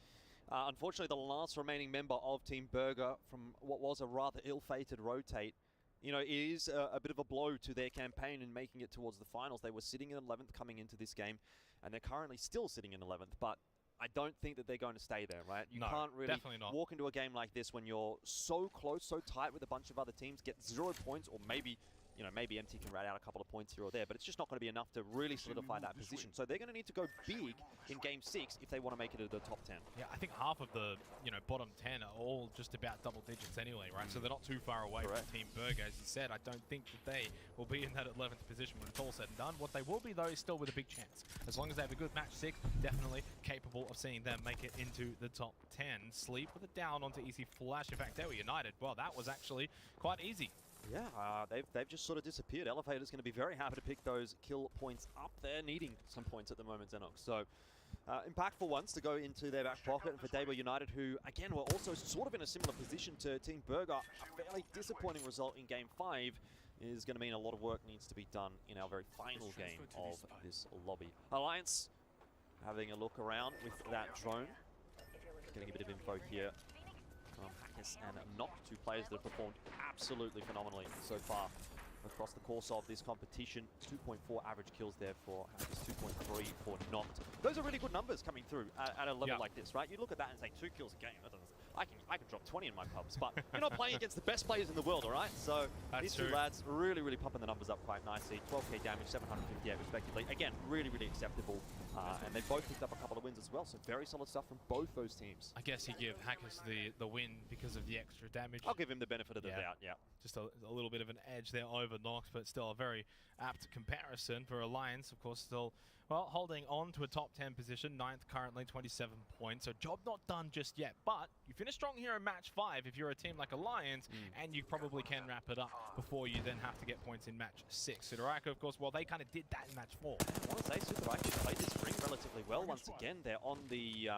Unfortunately, the last remaining member of Team Burger from what was a rather ill-fated rotate, you know, is a bit of a blow to their campaign in making it towards the finals. They were sitting in 11th coming into this game, and they're currently still sitting in 11th, but I don't think that they're going to stay there, right? You can't really walk into a game like this when you're so close, so tight with a bunch of other teams, get 0 points, or maybe, you know, maybe MT can rat out a couple of points here or there, but it's just not going to be enough to really solidify that position. So they're going to need to go big in Game 6 if they want to make it to the top 10. Yeah, I think half of the, you know, bottom 10 are all just about double digits anyway, right? So they're not too far away from Team Burger. As you said, I don't think that they will be in that 11th position when it's all said and done. What they will be, though, is still with a big chance. As long as they have a good match 6, definitely capable of seeing them make it into the top 10. Sleep with a down onto Easy Flash. In fact, they were united. Well, that was actually quite easy. Yeah, they've just sort of disappeared. Elevator's going to be very happy to pick those kill points up there, needing some points at the moment, Xenox. So, impactful ones to go into their back pocket. And for Daewoo United, who, again, were also sort of in a similar position to Team Burger, a fairly disappointing result in Game 5 is going to mean a lot of work needs to be done in our very final game of this lobby. Alliance having a look around with that drone. Getting a bit of info here from Hackers and Noct, 2 players that have performed absolutely phenomenally so far across the course of this competition. 2.4 average kills there for Hackers, 2.3 for Noct. Those are really good numbers coming through at a level like this, right? You look at that and say 2 kills a game. I can drop 20 in my pubs, but you're not playing against the best players in the world, all right? So these two lads really pumping the numbers up quite nicely. 12k damage, 758 respectively. Again, really acceptable. And they both picked up a couple of wins as well, so very solid stuff from both those teams. I guess you give Hackers the win because of the extra damage. I'll give him the benefit of the doubt, yeah. Just a little bit of an edge there over Nox, but still a very apt comparison for Alliance. Of course, still, well, holding on to a top 10 position, 9th currently, 27 points. So job not done just yet, but you finish strong here in match 5 if you're a team like Alliance, and you probably can wrap it up before you then have to get points in match 6. Sudoraiko, of course, well, they kind of did that in match 4. I want to say Sudoraiko played this ring relatively well. Once again, they're on the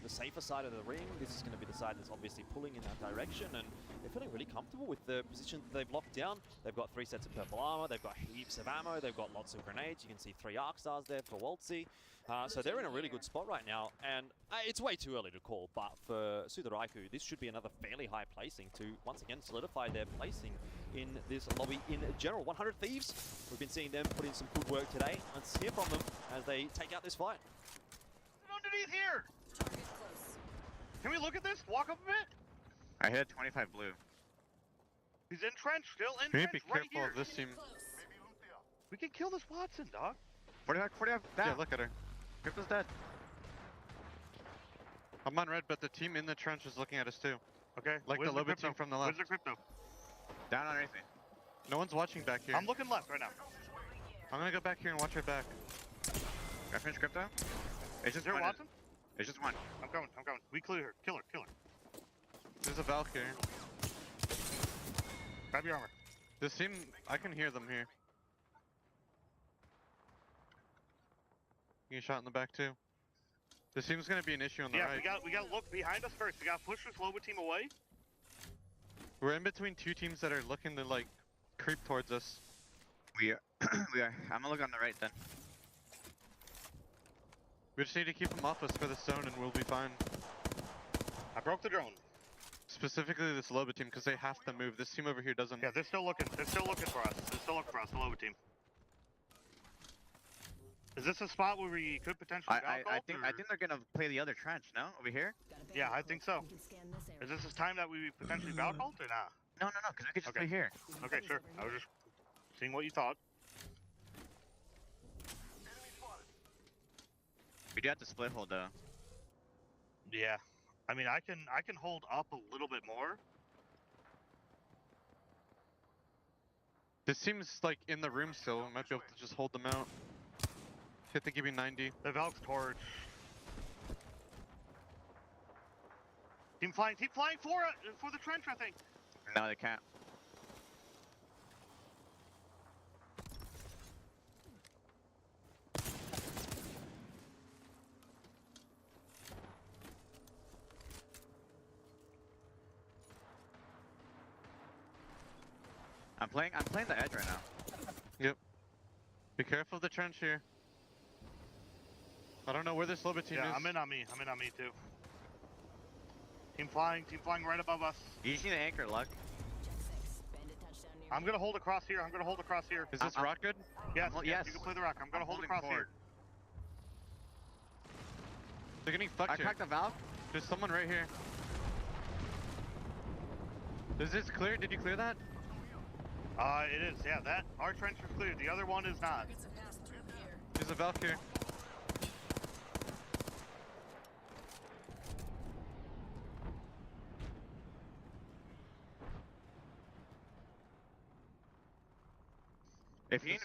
safer side of the ring. This is going to be the side that's obviously pulling in that direction, and they're feeling really comfortable with the position that they've locked down. They've got 3 sets of purple armor, they've got heaps of ammo, they've got lots of grenades. You can see 3 arc stars there for Waltzy. So they're in a really good spot right now, and it's way too early to call, but for Sudoraiko, this should be another fairly high placing to once again solidify their placing in this lobby in general. 100 Thieves, we've been seeing them put in some good work today. Let's hear from them as they take out this fight. Underneath here! Can we look at this? Walk up a bit? I hit 25 blue. He's entrenched, still entrenched. We need to be right careful here. of this team. We can kill this Watson, dog. 45, Yeah, look at her. Crypto's dead. I'm on red, but the team in the trench is looking at us too. Okay. Like the Loba team from the left. Where's the Crypto? Down on anything. No one's watching back here. I'm looking left right now. I'm gonna go back here and watch her back. I finished Crypto. It's just there one. Watson? It's just one. I'm coming. We clear her. Kill her. There's a Valk here. Grab your armor. This team, I can hear them here. You get shot in the back too. This team's gonna be an issue on the right. Yeah, we gotta look behind us first. We gotta push this Loba team away. We're in between 2 teams that are looking to like creep towards us. We are. I'm gonna look on the right then. We just need to keep them off us for the zone and we'll be fine. I broke the drone. Specifically this Loba team, because they have to move. This team over here doesn't. Yeah, they're still looking. They're still looking for us. The Loba team. Is this a spot where we could potentially I think they're gonna play the other trench, no? Over here? Yeah, I think so. Is this a time that we potentially Valcult or not? No, because we could just play here. Okay, sure. I was just seeing what you thought. We do have to split hold though. Yeah. I mean, I can hold up a little bit more. This team's like in the room still. We might be able to just hold them out. Hit the give me 90. The Valk's torch. Team flying for the trench, I think. No, they can't. I'm playing the edge right now. Yep. Be careful of the trench here. I don't know where this Loba team is. Yeah, I'm in on me too. Team flying right above us. You see the anchor, Luck? I'm gonna hold across here. Is this rock good? Yes, yes. You can play the rock. I'm gonna hold across here. They're getting fucked I here. cracked the valve. There's someone right here. Is this clear? Did you clear that? It is. Yeah, that our trench is clear. The other one is not. There's a Valk here. If you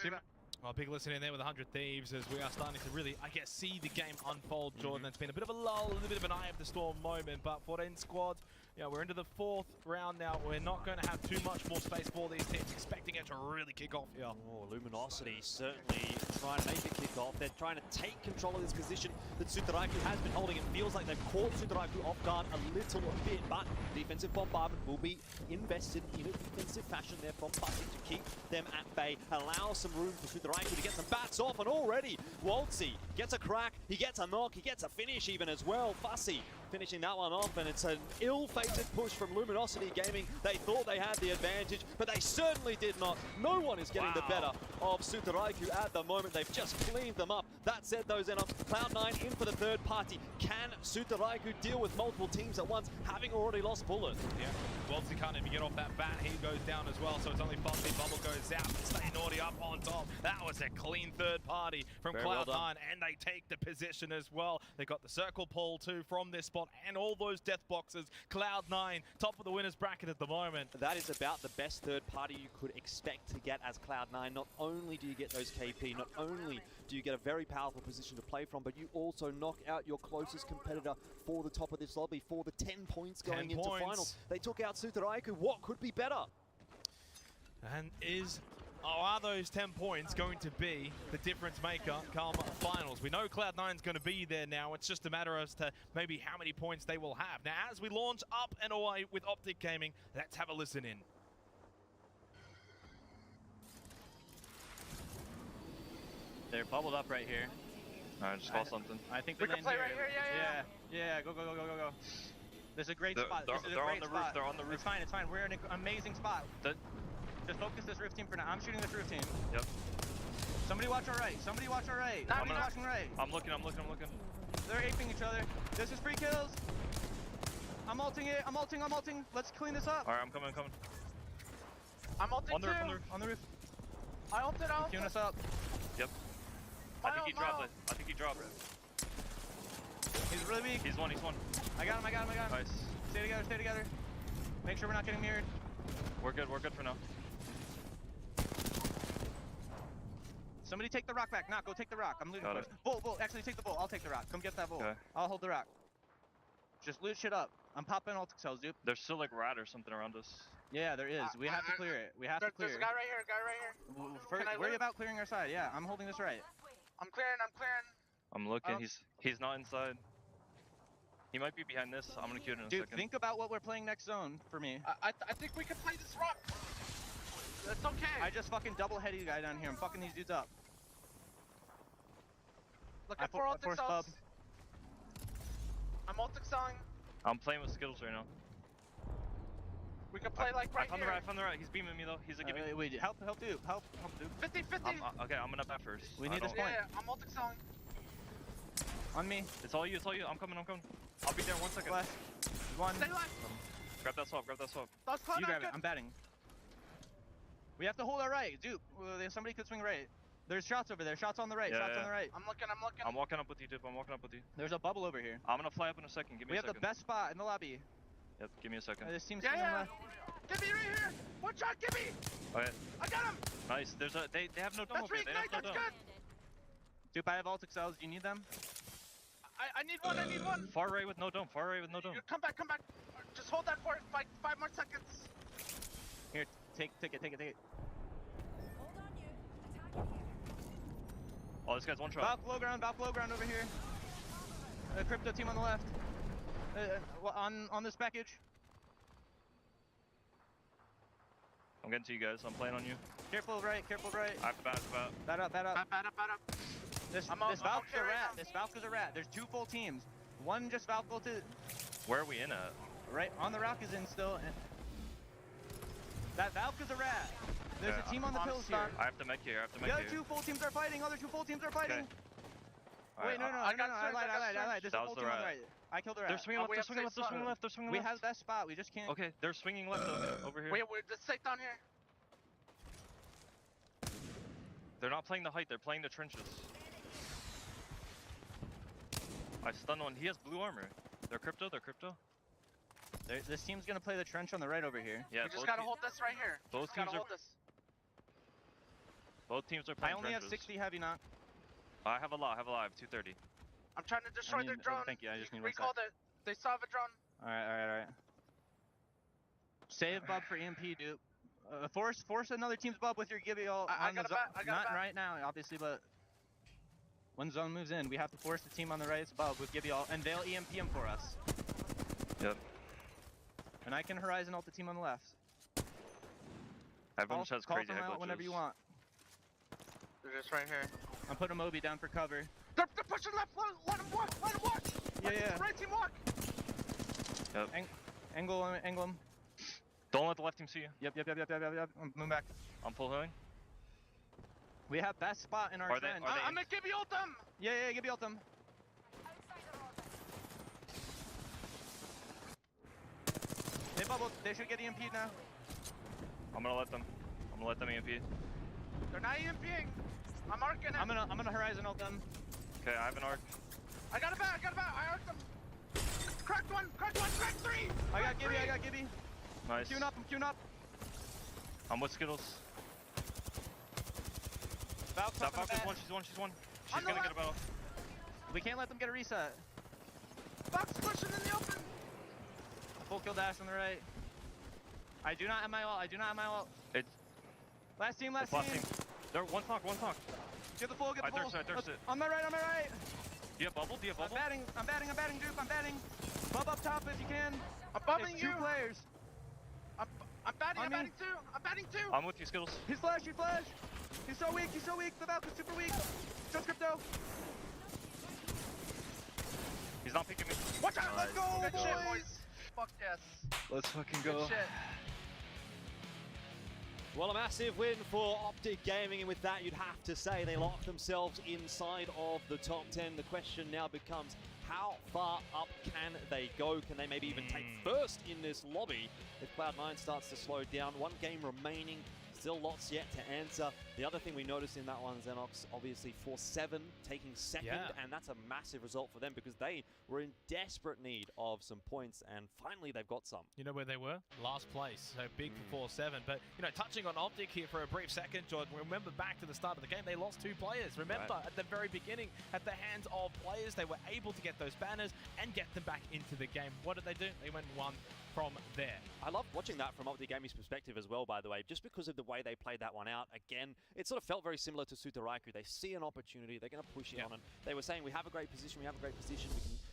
Well, big listen in there with 100 Thieves as we are starting to really, I guess, see the game unfold, Jordan. It's been a bit of a lull, a little bit of an eye of the storm moment, but for N Squad, you know, we're into the 4th round now. We're not going to have too much more space for these teams, expecting it to really kick off here. Oh, Luminosity certainly trying to make it kick off. They're trying to take control of this position that Sudoraiko has been holding. It feels like they've caught Sudoraiko off guard a little bit, but defensive bombardment will be invested in a defensive fashion there from Fussy to keep them at bay, allow some room for Sudoraiko to get some bats off, and already Waltzy gets a crack, he gets a knock, he gets a finish even as well. Fussy finishing that one off, and it's an ill-fated push from Luminosity Gaming. They thought they had the advantage, but they certainly did not. No one is getting the better of Sutaraiku at the moment. They've just cleaned them up. That said, though, Xenon, Cloud9 in for the third party. Can Sutaraiku deal with multiple teams at once, having already lost Bullet? Yeah, Waltzy can't even get off that bat. He goes down as well, so it's only Fuzzy. Bubble goes out. Stay naughty up on top. That was a clean third party from Cloud9, and they take the position as well. They got the circle pull too from this spot, and all those death boxes. Cloud9 top of the winners bracket at the moment. That is about the best third party you could expect to get as Cloud9. Not only do you get those KP, not only do you get a very powerful position to play from, but you also knock out your closest competitor for the top of this lobby, for the 10 points going into finals. They took out Sutaraiku. What could be better? And are those 10 points going to be the difference maker come finals? We know Cloud9's going to be there now. It's just a matter as to maybe how many points they will have. Now, as we launch up and away with Optic Gaming, let's have a listen in. They're bubbled up right here. Alright, just call something. I think We they can land play here. right here, Yeah, go. This is a great spot. They're This is a on great the spot. roof. They're on the roof. It's fine. We're in an amazing spot. Just focus this roof team for now. I'm shooting this roof team. Yep. Somebody watch our right. Somebody watch our right. I'm watching right. I'm looking. They're aping each other. This is free kills. I'm ulting it. I'm ulting. Let's clean this up. Alright, I'm coming. I'm ulting On the too. roof. On the roof. I ulted out. Queuing us up. Yep. I think he dropped it. He's really weak. He's one. I got him. Nice. Stay together. Make sure we're not getting mirrored. We're good for now. Somebody take the rock back. Nah, go take the rock. I'm looting Got for it. it. Bull. Actually, take the bull. I'll take the rock. Come get that bull. Okay. I'll hold the rock. Just loot shit up. I'm popping ultic cells, dude. There's still like rat or something around us. Yeah, there is. We have to clear it. We have to clear There's a it. guy right here. First, Can I worry loot? about clearing our side. Yeah, I'm holding this right. I'm clearing. I'm looking. He's not inside. He might be behind this. I'm gonna queue it in a Dude, second. think about what we're playing next zone for me. I think we can play this rock. That's okay. I just fucking double headed you guy down here. I'm fucking these dudes up. Looking for ultic cells. I'm ultic selling. I'm playing with Skittles right now. We can play like right here. I found the right. He's beaming me though. He's a giving. Wait, help dude. Help dude. 50-50. Okay, I'm gonna bat first. We need this point. Yeah, I'm ultic selling. On me. It's all you. I'm coming. I'll be there in 1 second. Left. One. Stay left. Grab that swap. That's Cloud9 You grab it. good. I'm batting. We have to hold our right. Dude, somebody could swing right. There's shots over there. Shots on the right. Yeah, shots on the right. I'm looking. I'm walking up with you, dude. There's a bubble over here. I'm gonna fly up in a second. Give me We a have second. the best spot in the lobby. Yep, give me a second. This team's Yeah. left. Give me right here. One shot. Give me. Alright, I got him. nice. They have no dome That's over here. They reignite. have no That's dome. good. Dude, I have ultic cells. Do you need them? I need one. Far right with no dome. You come back. Just hold that for 5 more seconds. Here, take it. Oh, this guy's one shot. Valk low ground over here. Crypto team on the left. On this package. I'm getting to you guys. I'm playing on you. Careful right. I have to bat. Bat up. Bat up. This Valk's a rat. This Valk is a rat. There's 2 full teams. One just Valk ulted. Where are we in at? Right on the rock is in still. That Valk is a rat. There's a team on the pills here. I have to mech here. The other 2 full teams are fighting. Okay. Wait, no. I lied. There's a That was full the team on the rat. right. I killed the rat. They're swinging left. We have that spot. We just can't. Okay, they're swinging left over here. Wait, let's take down here. They're not playing the height. They're playing the trenches. I stunned one. He has blue armor. They're crypto. This team's gonna play the trench on the right over here. Yeah, We just gotta hold this right here. Both teams are I playing only have trenches. 60 heavy knock. I have a lot. I have 230. I'm trying to destroy their drone. Thank you. I just need one Recalled it. They still have a drone. Alright. Save bub for EMP, dude. Force another team's bub with your Gibby all on the zone. Not right now, obviously, but when zone moves in, we have to force the team on the right's bub with Gibby all, and they'll EMP him for us. Yep. And I can Horizon ult the team on the left. Everyone has call crazy them head out glitches. whenever you want. They're just right here. I'm putting Moby down for cover. They're pushing left. Let them walk. Yeah. Right team walk. Yep. Angle him. Don't let the left team see you. Yep. Move back. I'm full healing. We have best spot in our trend. I'm gonna give you ult them! Yeah, give you ult them. They bubbled. They should get EMP'd now. I'm gonna let them EMP. They're not EMPing. I'm arcing it. I'm gonna horizon ult them. Okay, I have an arc. I got a bat. I arced them. Cracked one, cracked 3. I got Gibby. Nice. I'm queuing up. I'm with Skittles. Valk's That Valk is one, she's one. She's gonna get a battle. We can't let them get a reset. Fox pushing in the open. Full kill dash on the right. I do not have my ult. It's last team. They're one talk. Get the full. I thirst it. On my right. Do you have bubble? I'm batting, Duke. I'm batting. Bub up top if you can. I'm bubbling you. 2 players. I'm batting too. I'm with you, Skittles. He's flash. He's so weak. The Valk is super weak. Just crypto. He's not picking me. Watch out. Let's go, Good boys. shit, boys. Fuck yes. Let's fucking Good go. shit. Well, a massive win for Optic Gaming, and with that, you'd have to say they locked themselves inside of the top 10. The question now becomes, how far up can they go? Can they maybe even take first in this lobby if Cloud9 starts to slow down? 1 game remaining, still lots yet to answer. The other thing we noticed in that one, Xenox, obviously 4-7 taking second, and that's a massive result for them because they were in desperate need of some points, and finally they've got some. You know where they were? Last place, so big for 4-7. But, you know, touching on Optic here for a brief second, Jordan, remember back to the start of the game, they lost 2 players. Remember, at the very beginning, at the hands of players, they were able to get those banners and get them back into the game. What did they do? They went 1 from there. I love watching that from Optic Gaming's perspective as well, by the way, just because of the way they played that one out. Again, it sort of felt very similar to Sutaraiku. They see an opportunity, they're going to push it on, and they were saying, we have a great position, we can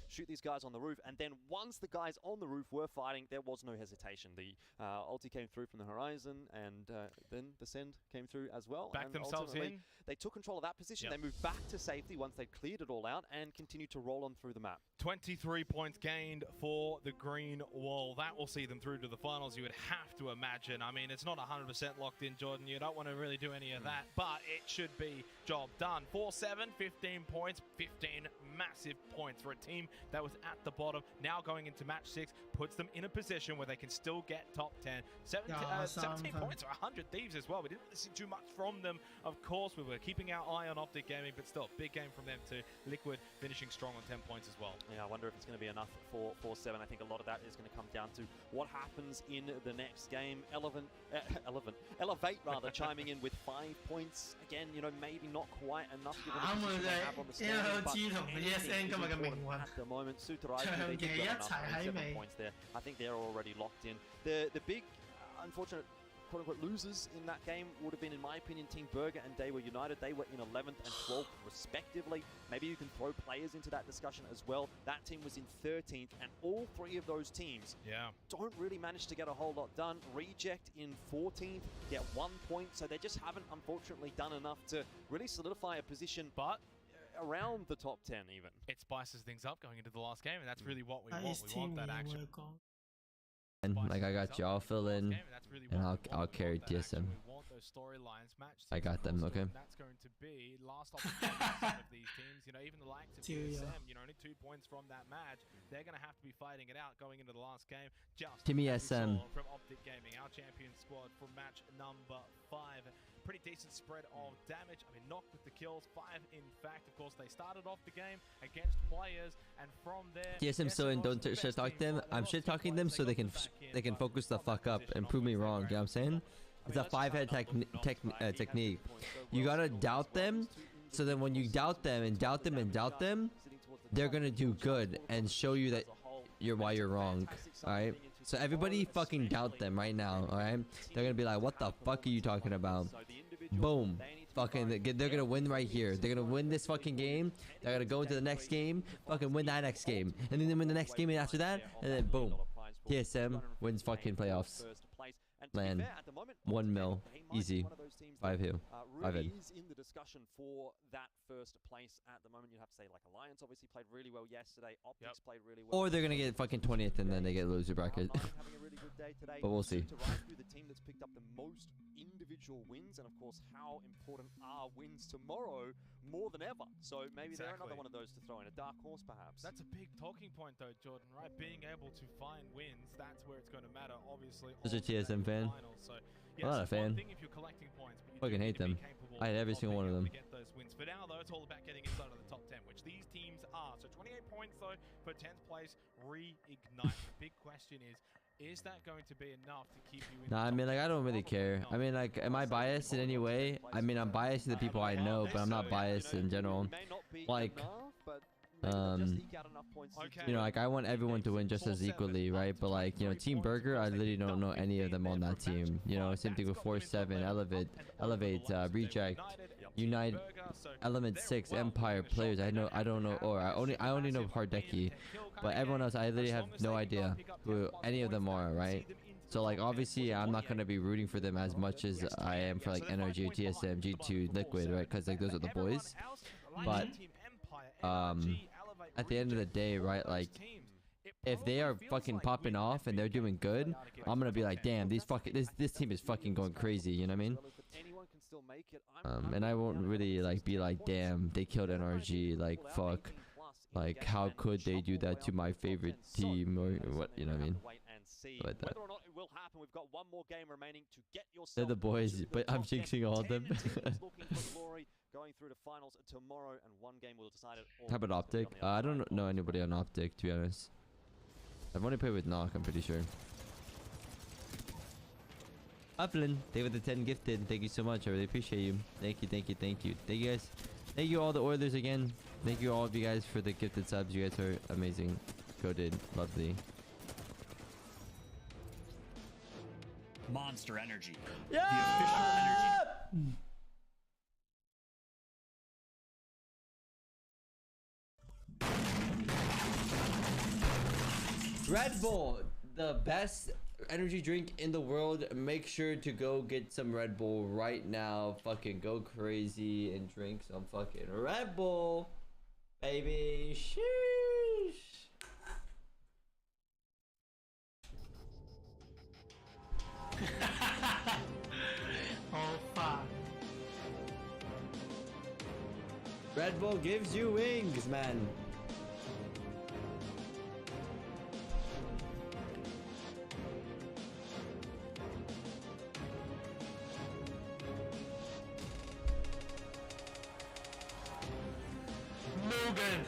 shoot these guys on the roof. And then once the guys on the roof were fighting, there was no hesitation. The ulti came through from the horizon, and then the send came through as well. Backed themselves in. They took control of that position. They moved back to safety once they cleared it all out and continued to roll on through the map. 23 points gained for the Green Wall. That will see them through to the finals, you would have to imagine. I mean, it's not 100% locked in, Jordan. You don't want to really do any of that, but it should be job done. 4-7, 15 points, 15 massive points for a team that was at the bottom. Now going into match 6 puts them in a position where they can still get top 10. 17 points for 100 Thieves as well. We didn't really see too much from them. Of course, we were keeping our eye on Optic Gaming, but still, big game from them too. Liquid finishing strong on 10 points as well. Yeah, I wonder if it's going to be enough for 4-7. I think a lot of that is going to come down to what happens in the next game. Elevate rather, chiming in with 5 points. Again, you know, maybe not quite enough given the position they have on the stand, but anything is important at the moment. Sutaraiku, they did get enough, 7 points there. I think they're already locked in. The big, unfortunate, quote-unquote losers in that game would have been, in my opinion, Team Burger and Daewoo United. They were in 11th and 12th respectively. Maybe you can throw players into that discussion as well. That team was in 13th, and all 3 of those teams don't really manage to get a whole lot done. Reject in 14th, get 1 point, so they just haven't, unfortunately, done enough to really solidify a position, but around the top 10 even. It spices things up going into the last game, and that's really what we want. We want that action. And like, I got you. I'll fill in, and I'll carry TSM. I got them. Okay. That's going to be last opportunity of these teams. You know, even the likes of TSM. You know, only 2 points from that match. They're going to have to be fighting it out going into the last game. Just give me SM from Optic Gaming, our champion squad for match number 5. Pretty decent spread of damage. I mean, knocked with the kills, 5 in fact. Of course, they started off the game against players, and from there, TSM still in. Don't shit talk them. I'm shit talking them so they can focus the fuck up and prove me wrong. You know what I'm saying? It's a 5-head technique. You gotta doubt them, so then when you doubt them and doubt them and doubt them, they're gonna do good and show you that why you're wrong. All right. So everybody fucking doubt them right now. All right. They're gonna be like, what the fuck are you talking about? Boom. Fucking, they're gonna win right here. They're gonna win this fucking game. They're gonna go into the next game, fucking win that next game, and then win the next game after that, and then boom, TSM wins fucking playoffs. And land 1 mil, easy. 5 heal. 5 Really head. is in the discussion for that first place at the moment. You'd have to say like Alliance obviously played really well yesterday. Optics played really well. Or they're gonna get fucking 20th and then they get loser bracket. Having a really good day today. But we'll see. To rise through the team that's picked up the most individual wins, and of course, how important are wins tomorrow more than ever. So maybe they're another one of those to throw in, a dark horse perhaps. That's a big talking point though, Jordan, right? Being able to find wins, that's where it's going to matter, obviously. Who's a TSM fan? So, I'm not a fan. If you're collecting points, but you Fucking hate them. I hate every single one of them. get those wins. For now, though, it's all about getting inside of the top 10, which these teams are. So 28 points, though, for 10th place. Reignite. The big question is that going to be enough to keep you in? Nah, I mean, like, I don't really care. I mean, like, am I biased in any way? I mean, I'm biased to the people I know, but I'm not biased in general. Like, you know, like, I want everyone to win just as equally, right? But, like, you know, Team Burger, I literally don't know any of them on that team. You know, same thing with 4-7, Elevate, Reject, Unite, Element 6, Empire players. I don't know, or I only know Hardeki, but everyone else, I literally have no idea who any of them are, right? So, like, obviously, I'm not gonna be rooting for them as much as I am for like NRG, TSM, G2, Liquid, right? Because like those are the boys. But at the end of the day, right, like, if they are fucking popping off and they're doing good, I'm gonna be like, damn, this team is fucking going crazy, you know what I mean? And I won't really like be like, damn, they killed NRG, like, fuck, like, how could they do that to my favorite team, or what, you know what I mean? Like that. They're the boys, but I'm jinxing all of them. Going through to finals tomorrow, and one game will decide it all. How about Optic? I don't know anybody on Optic, to be honest. I've only played with Knock, I'm pretty sure. Upland, they were the 10 gifted. Thank you so much. I really appreciate you. Thank you, thank you, thank you. Thank you guys. Thank you all the Oilers again. Thank you all of you guys for the gifted subs. You guys are amazing. Coded. Lovely. Monster Energy. Yeah! The official energy. Red Bull, the best energy drink in the world. Make sure to go get some Red Bull right now. Fucking go crazy and drink some fucking Red Bull, baby. Sheesh. Oh fuck. Red Bull gives you wings, man. Logan.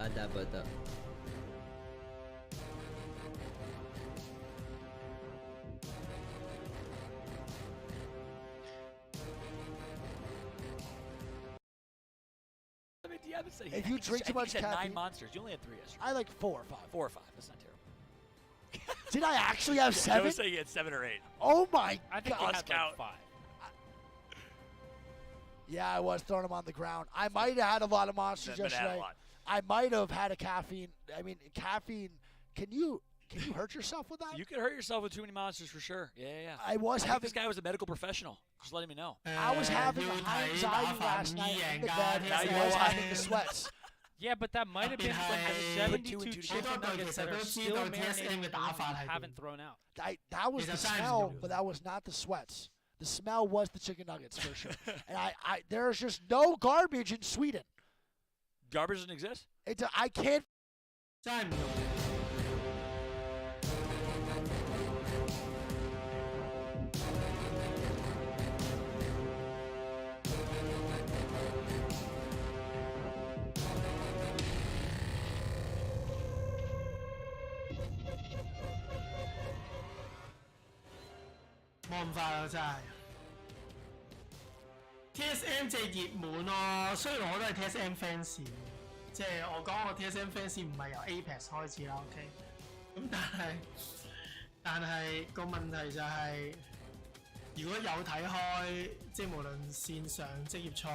Ada betul. If you drink too much caffeine, 9 monsters. You only had 3 yesterday. I like 4 or 5. 4 or 5. That's not terrible. Did I actually have 7? I was saying you had 7 or 8. Oh my I think you god! had like 5. Yeah, I was throwing them on the ground. I might have had a lot of monsters yesterday. I might have had a caffeine. I mean, caffeine. Can you hurt yourself with that? You could hurt yourself with too many monsters for sure. Yeah, yeah. I was think having. this guy was a medical professional. Just letting me know. I was having high anxiety last night in the bed. Now you I was know having the sweats. Yeah, but that might have been from the 72 chicken nuggets that are still marinated and haven't thrown out. That was the smell, but that was not the sweats. The smell was the chicken nuggets for sure. And there's just no garbage in Sweden. Garbage doesn't exist? I can't. Time. TSM 即係熱門咯，雖然我都係 TSM fans，即係我講我 TSM fans 唔係由 Apex 開始啦 ，OK。咁但係個問題就係、如果有睇開，即係無論線上職業賽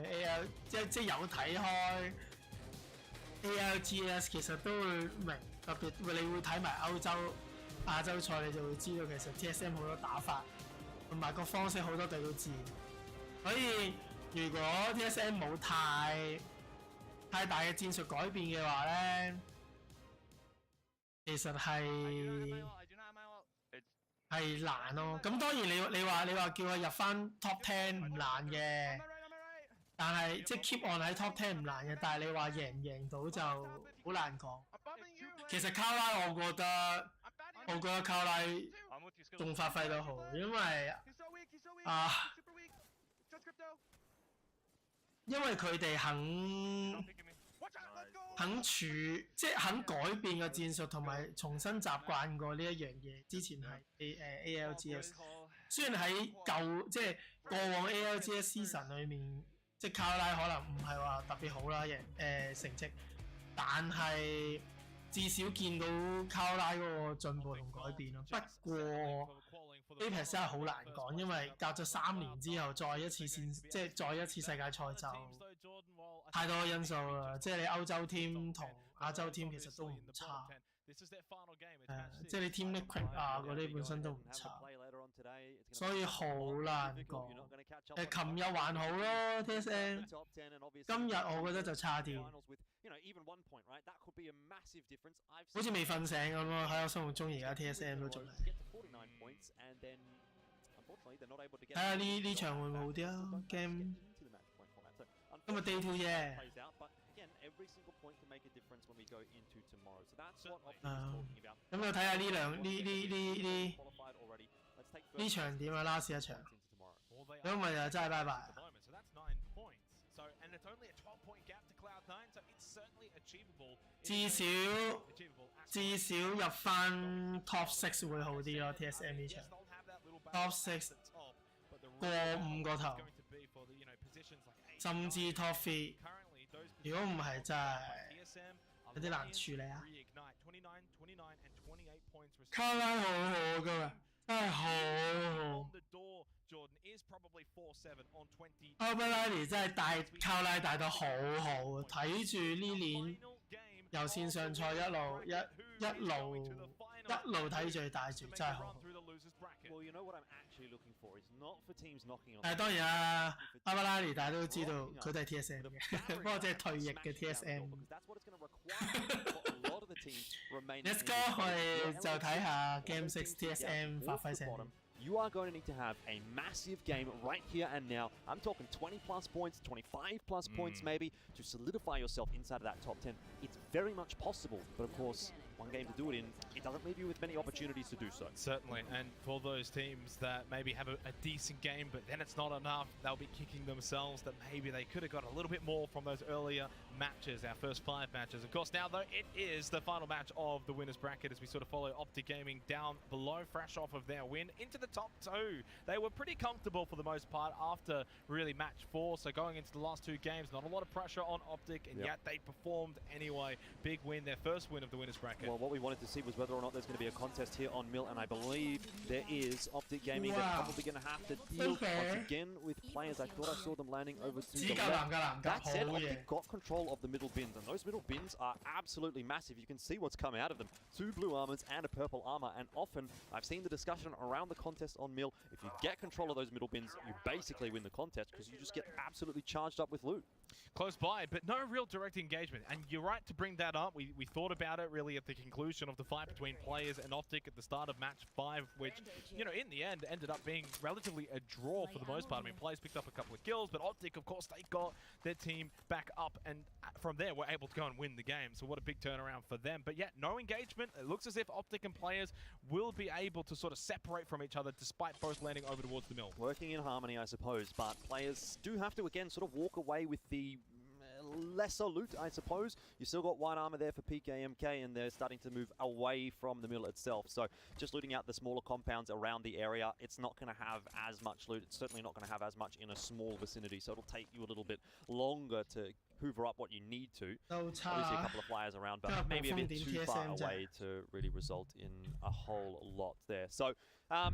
AL， 即係有睇開 ALGS， 其實都會明，特別你會睇埋亞洲賽，你就會知道其實 TSM 好多打法，同埋個方式好多隊都知。所以如果 TSM 冇太大嘅戰術改變嘅話咧，其實係難咯。咁當然你話叫佢入翻 Top 10唔難嘅，但係即係 keep on 喺 Top 10唔難嘅，但係你話贏唔贏到就好難講。其實卡拉我覺得卡拉仲發揮得好，因為佢哋即係肯改變個戰術，同埋重新習慣過呢一樣嘢。之前係ALGS， 雖然喺即係過往 ALGS season 裏面，即係卡拉可能唔係話特別好啦，成績，但係至少見到卡拉嗰個進步同改變咯。不過 Apex 真係好難講，因為隔咗3年之後再一次世界賽就太多因素啦。即係你歐洲 team 同亞洲 team 其實都唔差，即係你 Team Liquid 嗰啲本身都唔差，所以好難講。琴日還好咯 TSM， 今日我覺得就差啲。好似未瞓醒咁咯，喺我心目中而家 TSM 都仲係。睇下呢場會唔會好啲啊 ？Game 今日 Day 2啫。咁就睇下呢場點啊 ，last 一場。咁咪就真係拜拜。至少入翻 Top 6會好啲咯 ，TSM 呢場 Top 6過5個頭，甚至 Top 3。如果唔係真係有啲難處理啊。卡拉好好噶嘛，真係好好。阿布拉尼真係帶卡拉帶得好好，睇住呢年由線上賽一路睇住帶住，真係好好。但係當然啦，阿布拉尼大家都知道佢都係 TSM 嘅，不過即係退役嘅 TSM。Let's go， 我哋就睇下 Game 6 TSM 發揮成點。You are going to need to have a massive game right here and now. I'm talking 20 plus points, 25 plus points maybe, to solidify yourself inside of that top 10. It's very much possible, but of course, one game to do it in, it doesn't leave you with many opportunities to do so. Certainly, and for those teams that maybe have a decent game, but then it's not enough, they'll be kicking themselves that maybe they could have got a little bit more from those earlier matches, our first 5 matches. Of course, now though, it is the final match of the winners bracket as we sort of follow Optic Gaming down below, fresh off of their win, into the top 2. They were pretty comfortable for the most part after really match 4, so going into the last 2 games, not a lot of pressure on Optic, and yet they performed anyway. Big win, their first win of the winners bracket. Well, what we wanted to see was whether or not there's going to be a contest here on Mill, and I believe there is. Optic Gaming, they're probably going to have to deal once again with players. I thought I saw them landing over to the left. That said, Optic got control of the middle bins, and those middle bins are absolutely massive. You can see what's come out of them. 2 blue armors and a purple armor, and often I've seen the discussion around the contest on Mill. If you get control of those middle bins, you basically win the contest because you just get absolutely charged up with loot. Close by, but no real direct engagement. And you're right to bring that up. We thought about it really at the conclusion of the fight between players and Optic at the start of match 5, which, you know, in the end ended up being relatively a draw for the most part. I mean, players picked up a couple of kills, but Optic, of course, they got their team back up, and from there were able to go and win the game. So what a big turnaround for them. But yet, no engagement. It looks as if Optic and players will be able to sort of separate from each other despite both landing over towards the mill. Working in harmony, I suppose, but players do have to, again, sort of walk away with the lesser loot, I suppose. You still got white armor there for PKMK, and they're starting to move away from the mill itself. So just looting out the smaller compounds around the area, it's not going to have as much loot. It's certainly not going to have as much in a small vicinity, so it'll take you a little bit longer to hoover up what you need to. Obviously a couple of flyers around, but maybe a bit too far away to really result in a whole lot there. So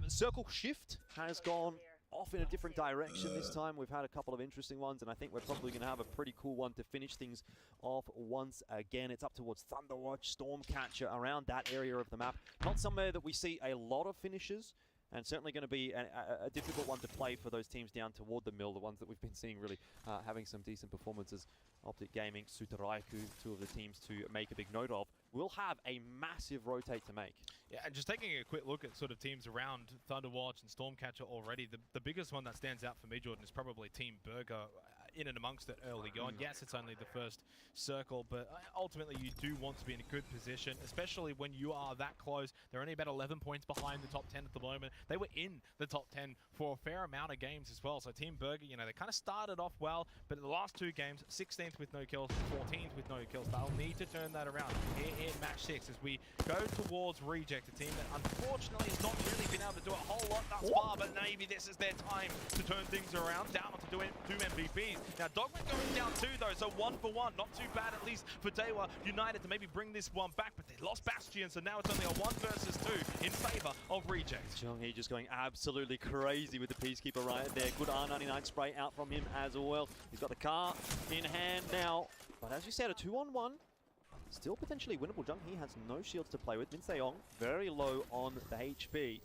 circle shift has gone off in a different direction this time. We've had a couple of interesting ones, and I think we're probably going to have a pretty cool one to finish things off once again. It's up towards Thunderwatch, Stormcatcher, around that area of the map. Not somewhere that we see a lot of finishes, and certainly going to be a difficult one to play for those teams down toward the mill, the ones that we've been seeing really having some decent performances. Optic Gaming, Sutaraiku, two of the teams to make a big note of, will have a massive rotate to make. Yeah, and just taking a quick look at sort of teams around Thunderwatch and Stormcatcher already, the biggest one that stands out for me, Jordan, is probably Team Burger in and amongst it early going. Yes, it's only the first circle, but ultimately you do want to be in a good position, especially when you are that close. They're only about 11 points behind the top 10 at the moment. They were in the top 10 for a fair amount of games as well. So Team Burger, you know, they kind of started off well, but in the last two games, 16th with no kills, 14th with no kills. They'll need to turn that around here in match 6 as we go towards Reject, a team that unfortunately has not really been able to do a whole lot thus far, but maybe this is their time to turn things around. Down to two MVPs. Now Dogman going down 2 though, so 1 for 1. Not too bad, at least for Daewoo United to maybe bring this one back, but they lost Bastion, so now it's only a 1 versus 2 in favor of Reject. Zhonghe just going absolutely crazy with the Peacekeeper right there. Good R99 spray out from him as well. He's got the car in hand now, but as you said, a 2-on-1. Still potentially winnable. Zhonghe has no shields to play with. Min Se-yong very low on the HP.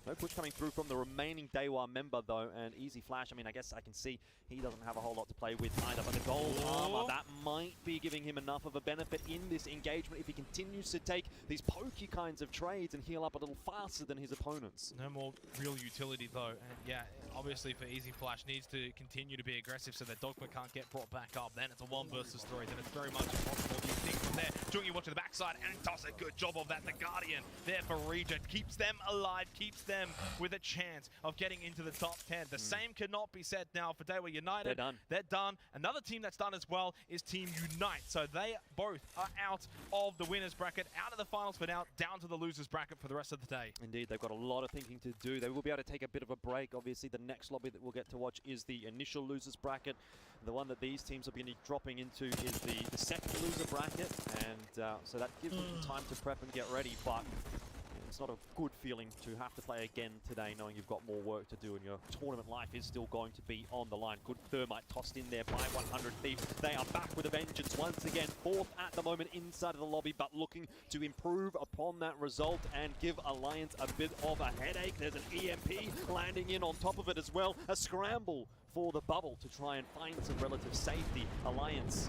No push coming through from the remaining Daewoo member though, and Easy Flash, I mean, I guess I can see he doesn't have a whole lot to play with either, but the gold armor, that might be giving him enough of a benefit in this engagement if he continues to take these pokey kinds of trades and heal up a little faster than his opponents. No more real utility though, and yeah, obviously for Easy Flash needs to continue to be aggressive so that Dogma can't get brought back up. Then it's a 1 versus 3, then it's very much impossible. These things from there, Jungi watching the backside and does a good job of that. The Guardian there for Reject keeps them alive, keeps them with a chance of getting into the top 10. The same cannot be said now for Daewoo United. They're done. They're done. Another team that's done as well is Team Unite. So they both are out of the winners bracket, out of the finals for now, down to the losers bracket for the rest of the day. Indeed, they've got a lot of thinking to do. They will be able to take a bit of a break. Obviously, the next lobby that we'll get to watch is the initial losers bracket. The one that these teams will be dropping into is the second loser bracket, and so that gives them time to prep and get ready, but it's not a good feeling to have to play again today knowing you've got more work to do and your tournament life is still going to be on the line. Good Thermite tossed in there by 100 Thieves. They are back with a vengeance once again. 4th at the moment inside of the lobby, but looking to improve upon that result and give Alliance a bit of a headache. There's an EMP landing in on top of it as well. A scramble for the bubble to try and find some relative safety. Alliance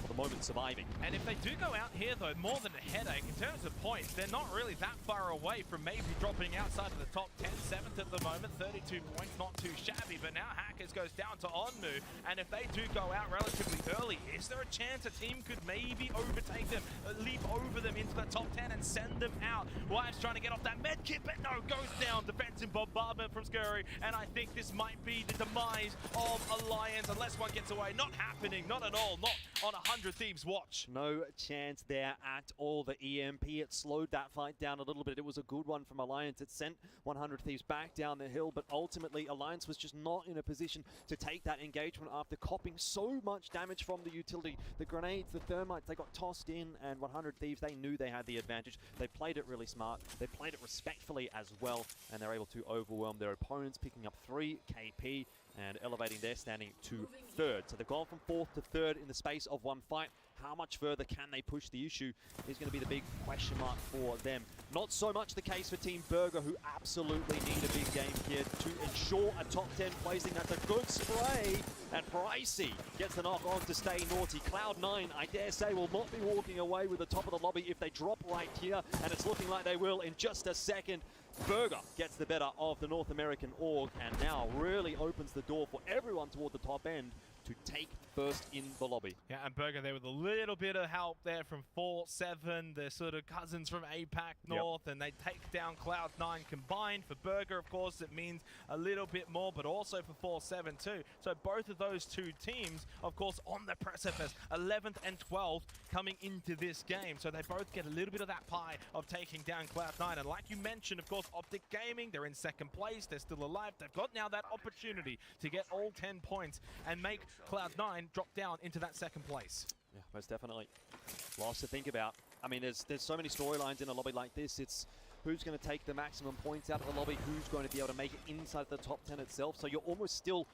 for the moment surviving. And if they do go out here though, more than a headache in terms of points, they're not really that far away from maybe dropping outside of the top 10. 7th at the moment, 32 points, not too shabby, but now Hackers goes down to Onmu, and if they do go out relatively early, is there a chance a team could maybe overtake them, leap over them into the top 10 and send them out? Wyatt's trying to get off that med kit, but no, goes down. Defensive bombardment from Scurry, and I think this might be the demise of Alliance unless one gets away. Not happening, not at all, not on 100 Thieves watch. No chance there at all. The EMP, it slowed that fight down a little bit. It was a good one from Alliance. It sent 100 Thieves back down the hill, but ultimately Alliance was just not in a position to take that engagement after copping so much damage from the utility. The grenades, the thermites, they got tossed in, and 100 Thieves, they knew they had the advantage. They played it really smart. They played it respectfully as well, and they're able to overwhelm their opponents, picking up 3 KP and elevating their standing to 3rd. So they've gone from 4th to 3rd in the space of one fight. How much further can they push the issue is going to be the big question mark for them. Not so much the case for Team Burger, who absolutely need a big game here to ensure a top 10 placing. That's a good spray, and Pricey gets the knock on to stay naughty. Cloud9, I dare say, will not be walking away with the top of the lobby if they drop right here, and it's looking like they will in just a second. Burger gets the better of the North American org and now really opens the door for everyone toward the top end to take first in the lobby. Yeah, and Burger there with a little bit of help there from 4-7. They're sort of cousins from APAC North, and they take down Cloud9 combined. For Burger, of course, it means a little bit more, but also for 4-7 too. So both of those two teams, of course, on the precipice, 11th and 12th coming into this game. So they both get a little bit of that pie of taking down Cloud9. And like you mentioned, of course, Optic Gaming, they're in second place. They're still alive. They've got now that opportunity to get all 10 points and make Cloud9 drop down into that second place. Yeah, most definitely. Lots to think about. I mean, there's so many storylines in a lobby like this. It's who's going to take the maximum points out of the lobby, who's going to be able to make it inside the top 10 itself. So you're almost still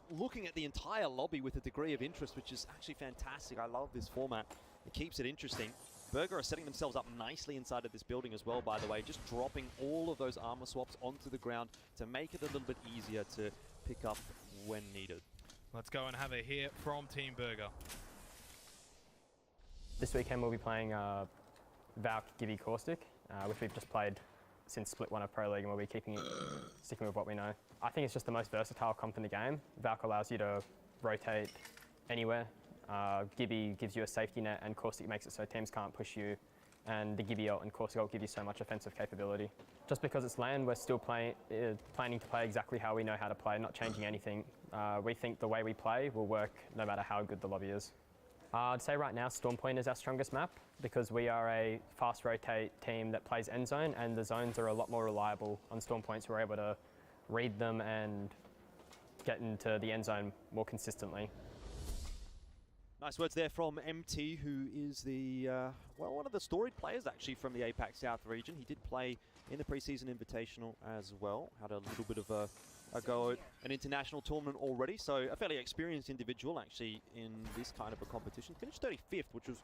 looking at the entire lobby with a degree of interest, which is actually fantastic. I love this format. It keeps it interesting. Burger are setting themselves up nicely inside of this building as well, by the way, just dropping all of those armor swaps onto the ground to make it a little bit easier to pick up when needed. Let's go and have a hear from Team Burger. This weekend we'll be playing Valk Gibby Caustic, which we've just played since Split 1 of Pro League, and we'll be sticking with what we know. I think it's just the most versatile comp in the game. Valk allows you to rotate anywhere. Gibby gives you a safety net, and Caustic makes it so teams can't push you. And the Gibby ult and Caustic ult give you so much offensive capability. Just because it's LAN, we're still planning to play exactly how we know how to play, not changing anything. We think the way we play will work no matter how good the lobby is. I'd say right now Storm Point is our strongest map because we are a fast rotate team that plays end zone, and the zones are a lot more reliable on Storm Points. We're able to read them and get into the end zone more consistently. Nice words there from MT, who is the, well, one of the storied players actually from the APAC South region. He did play in the preseason invitational as well. Had a little bit of a go at an international tournament already. So a fairly experienced individual actually in this kind of a competition. Finished 35th, which was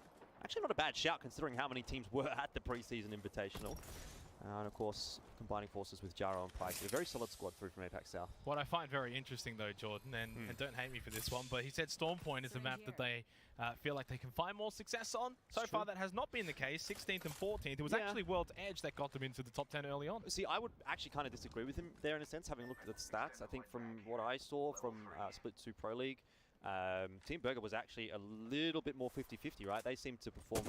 actually not a bad shout considering how many teams were at the preseason invitational. And of course, combining forces with Jaro and Price. A very solid squad through from APAC South. What I find very interesting though, Jordan, and don't hate me for this one, but he said Storm Point is a map that they feel like they can find more success on. So far that has not been the case. 16th and 14th. It was actually World's Edge that got them into the top 10 early on. See, I would actually kind of disagree with him there in a sense, having looked at the stats. I think from what I saw from Split 2 Pro League, Team Burger was actually a little bit more 50-50, right? They seem to perform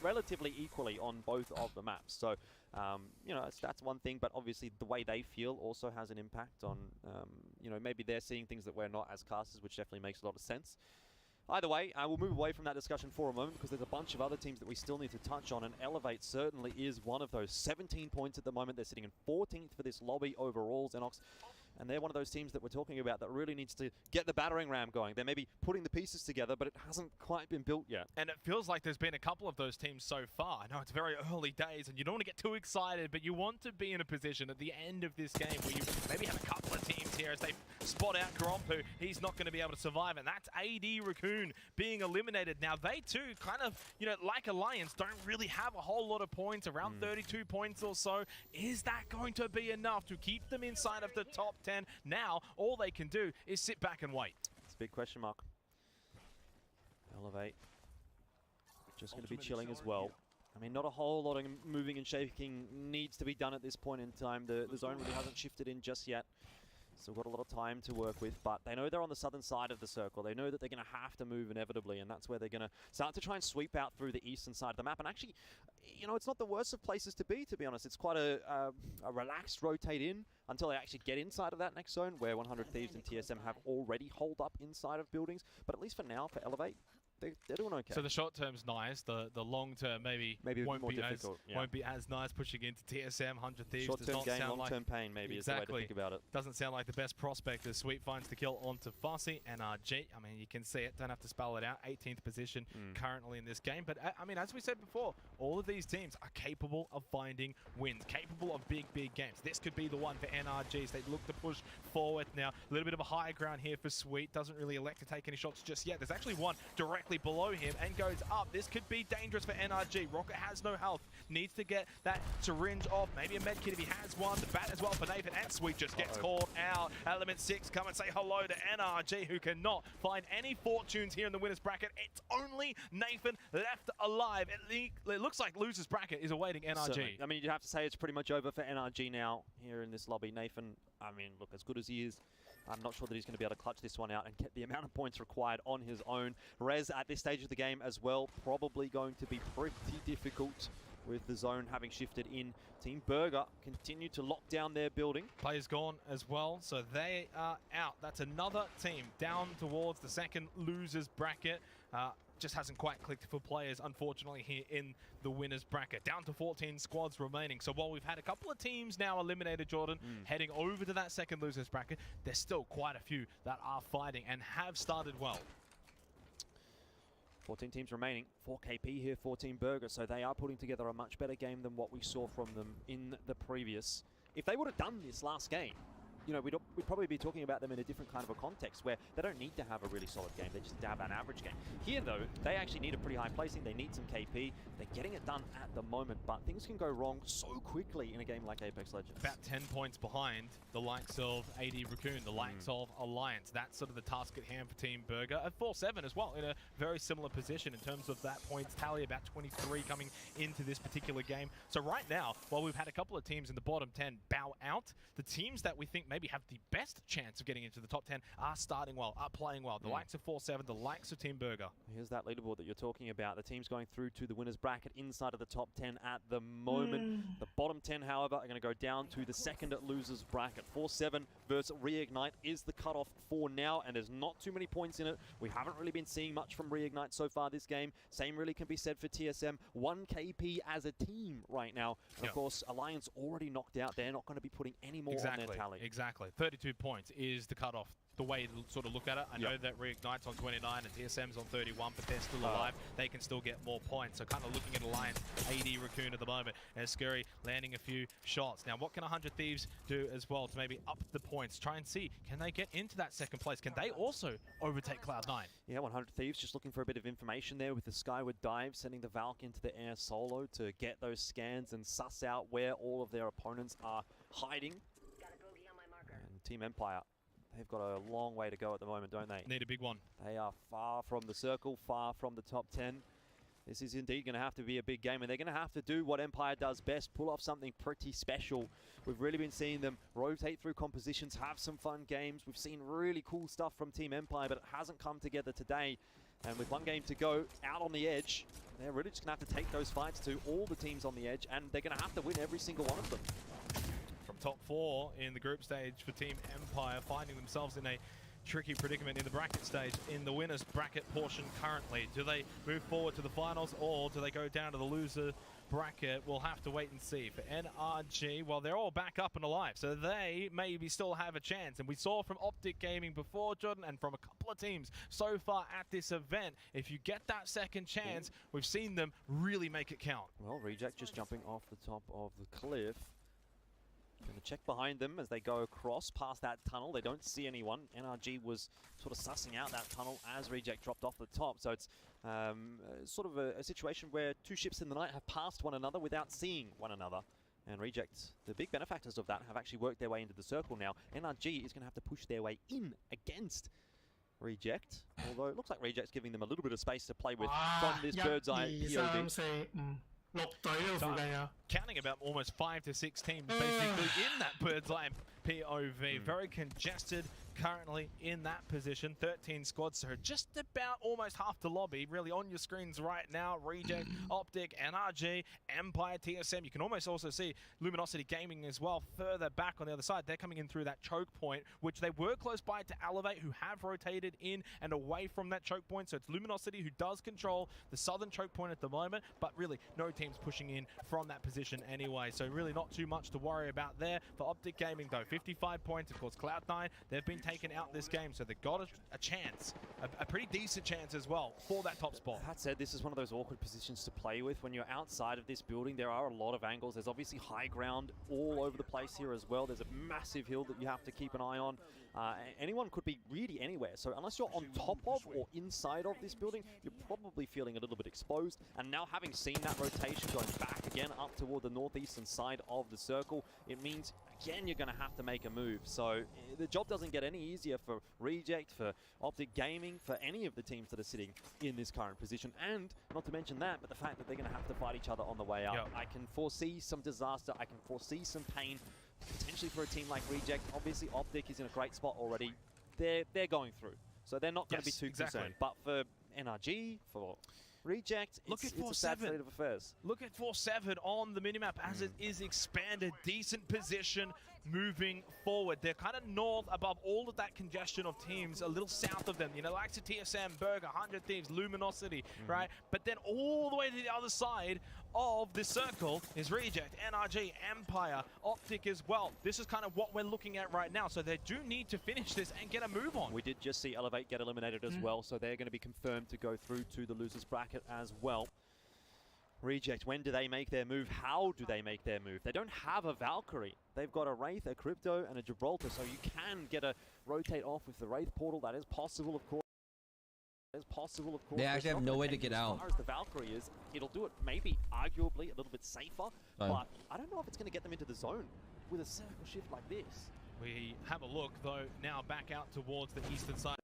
relatively equally on both of the maps. So, you know, that's one thing, but obviously the way they feel also has an impact on, you know, maybe they're seeing things that we're not as casters, which definitely makes a lot of sense. Either way, we'll move away from that discussion for a moment because there's a bunch of other teams that we still need to touch on, and Elevate certainly is one of those. 17 points at the moment. They're sitting in 14th for this lobby overall, Xenox. And they're one of those teams that we're talking about that really needs to get the battering ram going. They're maybe putting the pieces together, but it hasn't quite been built yet. And it feels like there's been a couple of those teams so far. I know it's very early days, and you don't want to get too excited, but you want to be in a position at the end of this game where you maybe have a couple of teams here as they spot out Karompu. He's not going to be able to survive, and that's AD Raccoon being eliminated. Now, they too, kind of, you know, like Alliance, don't really have a whole lot of points, around 32 points or so. Is that going to be enough to keep them inside of the top 10? Now, all they can do is sit back and wait. It's a big question mark. Elevate. Just going to be chilling as well. I mean, not a whole lot of moving and shaking needs to be done at this point in time. The zone really hasn't shifted in just yet. Still got a lot of time to work with, but they know they're on the southern side of the circle. They know that they're going to have to move inevitably, and that's where they're going to start to try and sweep out through the eastern side of the map. And actually, you know, it's not the worst of places to be honest. It's quite a relaxed rotate in until they actually get inside of that next zone, where 100 Thieves and TSM have already holed up inside of buildings. But at least for now, for Elevate, they're doing okay. So the short term's nice. The long term maybe won't be as nice. Pushing into TSM, 100 Thieves short does term not gain, sound long term pain. Maybe is the way to think about it. Doesn't sound like the best prospect as Sweet finds the kill onto Fossey. NRG, I mean, you can see it. Don't have to spell it out. 18th position currently in this game. But I mean, as we said before, all of these teams are capable of finding wins, capable of big games. This could be the one for NRGs. They look to push forward now. A little bit of a high ground here for Sweet. Doesn't really elect to take any shots just yet. There's actually one directly below him and goes up. This could be dangerous for NRG. Rocket has no health. needs to get that syringe off, maybe a med kit if he has one, the bat as well for Nathan, and Sweet just gets called out. Element 6 come and say hello to NRG, who cannot find any fortunes here in the winner's bracket. It's only Nathan left alive. It looks like loser's bracket is awaiting NRG. Certainly. I mean, you'd have to say it's pretty much over for NRG now here in this lobby. Nathan, I mean, look, as good as he is, I'm not sure that he's going to be able to clutch this one out and get the amount of points required on his own. Rez at this stage of the game as well, probably going to be pretty difficult with the zone having shifted in. Team Burger continue to lock down their building. Players gone as well, so they are out. That's another team down towards the second losers bracket. Just hasn't quite clicked for players, unfortunately, here in the winners bracket. Down to 14 squads remaining. So while we've had a couple of teams now eliminated, Jordan, heading over to that second losers bracket, there's still quite a few that are fighting and have started well. 14 teams remaining, 4 KP here for Team Burger, so they are putting together a much better game than what we saw from them in the previous. If they would have done this last game, you know, we'd probably be talking about them in a different kind of a context where they don't need to have a really solid game, they just have an average game. Here though, they actually need a pretty high placing, they need some KP, they're getting it done at the moment, but things can go wrong so quickly in a game like Apex Legends. About 10 points behind the likes of AD Raccoon, the likes of Alliance. That's sort of the task at hand for Team Burger. At 4-7 as well, in a very similar position in terms of that points tally, about 23 coming into this particular game. So right now, while we've had a couple of teams in the bottom 10 bow out, the teams that we think maybe have the best chance of getting into the top 10 are starting well, are playing well. The likes of 4-7, the likes of Team Burger. Here's that leaderboard that you're talking about. The teams going through to the winners bracket inside of the top 10 at the moment. The bottom 10, however, are going to go down to the second losers bracket. 4-7 versus Reignite is the cutoff for now, and there's not too many points in it. We haven't really been seeing much from Reignite so far this game. Same really can be said for TSM. 1 KP as a team right now. And of course, Alliance already knocked out. They're not going to be putting any more on their tally. Exactly. 32 points is the cutoff. The way to sort of look at it, I know that Reignite's on 29 and TSM's on 31, but they're still alive. They can still get more points. So kind of looking at Alliance, AD Raccoon at the moment, and Scurry landing a few shots. Now, what can 100 Thieves do as well to maybe up the points? Try and see, can they get into that second place? Can they also overtake Cloud9? Yeah, 100 Thieves just looking for a bit of information there with the Skyward Dive, sending the Valk into the air solo to get those scans and suss out where all of their opponents are hiding. And Team Empire, they've got a long way to go at the moment, don't they? Need a big one. They are far from the circle, far from the top 10. This is indeed going to have to be a big game, and they're going to have to do what Empire does best, pull off something pretty special. We've really been seeing them rotate through compositions, have some fun games. We've seen really cool stuff from Team Empire, but it hasn't come together today. And with one game to go, out on the edge, they're really just going to have to take those fights to all the teams on the edge, and they're going to have to win every single one of them. From top 4 in the group stage for Team Empire, finding themselves in a tricky predicament in the bracket stage, in the winners bracket portion currently. Do they move forward to the finals, or do they go down to the loser bracket? We'll have to wait and see. For NRG, well, they're all back up and alive, so they maybe still have a chance. And we saw from Optic Gaming before, Jordan, and from a couple of teams so far at this event, if you get that second chance, we've seen them really make it count. Well, Reject just jumping off the top of the cliff. Going to check behind them as they go across past that tunnel. They don't see anyone. NRG was sort of sussing out that tunnel as Reject dropped off the top. So it's sort of a situation where two ships in the night have passed one another without seeing one another. And Reject, the big benefactors of that, have actually worked their way into the circle now. NRG is going to have to push their way in against Reject. Although it looks like Reject's giving them a little bit of space to play with from this bird's eye POV. Counting about almost 5 to 6 teams basically in that bird's eye POV. Very congested currently in that position. 13 squads, so just about almost half the lobby really on your screens right now. Reject, Optic, NRG, Empire, TSM. You can almost also see Luminosity Gaming as well further back on the other side. They're coming in through that choke point, which they were close by to Elevate, who have rotated in and away from that choke point. So it's Luminosity who does control the southern choke point at the moment, but really no teams pushing in from that position position anyway, so really not too much to worry about there. For Optic Gaming though, 55 points. Of course, Cloud9, they've been taken out this game, so they've got a chance, a pretty decent chance as well for that top spot. That said, this is one of those awkward positions to play with. When you're outside of this building, there are a lot of angles. There's obviously high ground all over the place here as well. There's a massive hill that you have to keep an eye on. Anyone could be really anywhere, so unless you're on top of or inside of this building, you're probably feeling a little bit exposed. And now having seen that rotation going back again up toward the northeastern side of the circle, it means again you're going to have to make a move. So the job doesn't get any easier for Reject, for Optic Gaming, for any of the teams that are sitting in this current position. And not to mention that, but the fact that they're going to have to fight each other on the way out. I can foresee some disaster, I can foresee some pain, potentially for a team like Reject. Obviously Optic is in a great spot already. They're going through, so they're not going to be too concerned. But for NRG, for Reject, it's a sad state of affairs. Look at 4-7 on the minimap as it is expanded. Decent position moving forward. They're kind of north above all of that congestion of teams, a little south of them. You know, like to TSM, Burger, 100 Thieves, Luminosity, right? But then all the way to the other side of the circle is Reject, NRG, Empire, Optic as well. This is kind of what we're looking at right now. So they do need to finish this and get a move on. We did just see Elevate get eliminated as well, so they're going to be confirmed to go through to the losers bracket as well. Reject, when do they make their move? How do they make their move? They don't have a Valkyrie. They've got a Wraith, a Crypto, and a Gibraltar, so you can get a rotate off with the Wraith portal. That is possible, of course. They actually have no way to get out. As far as the Valkyrie is, it'll do it maybe arguably a little bit safer, but I don't know if it's going to get them into the zone with a circle shift like this. We have a look though now back out towards the eastern side.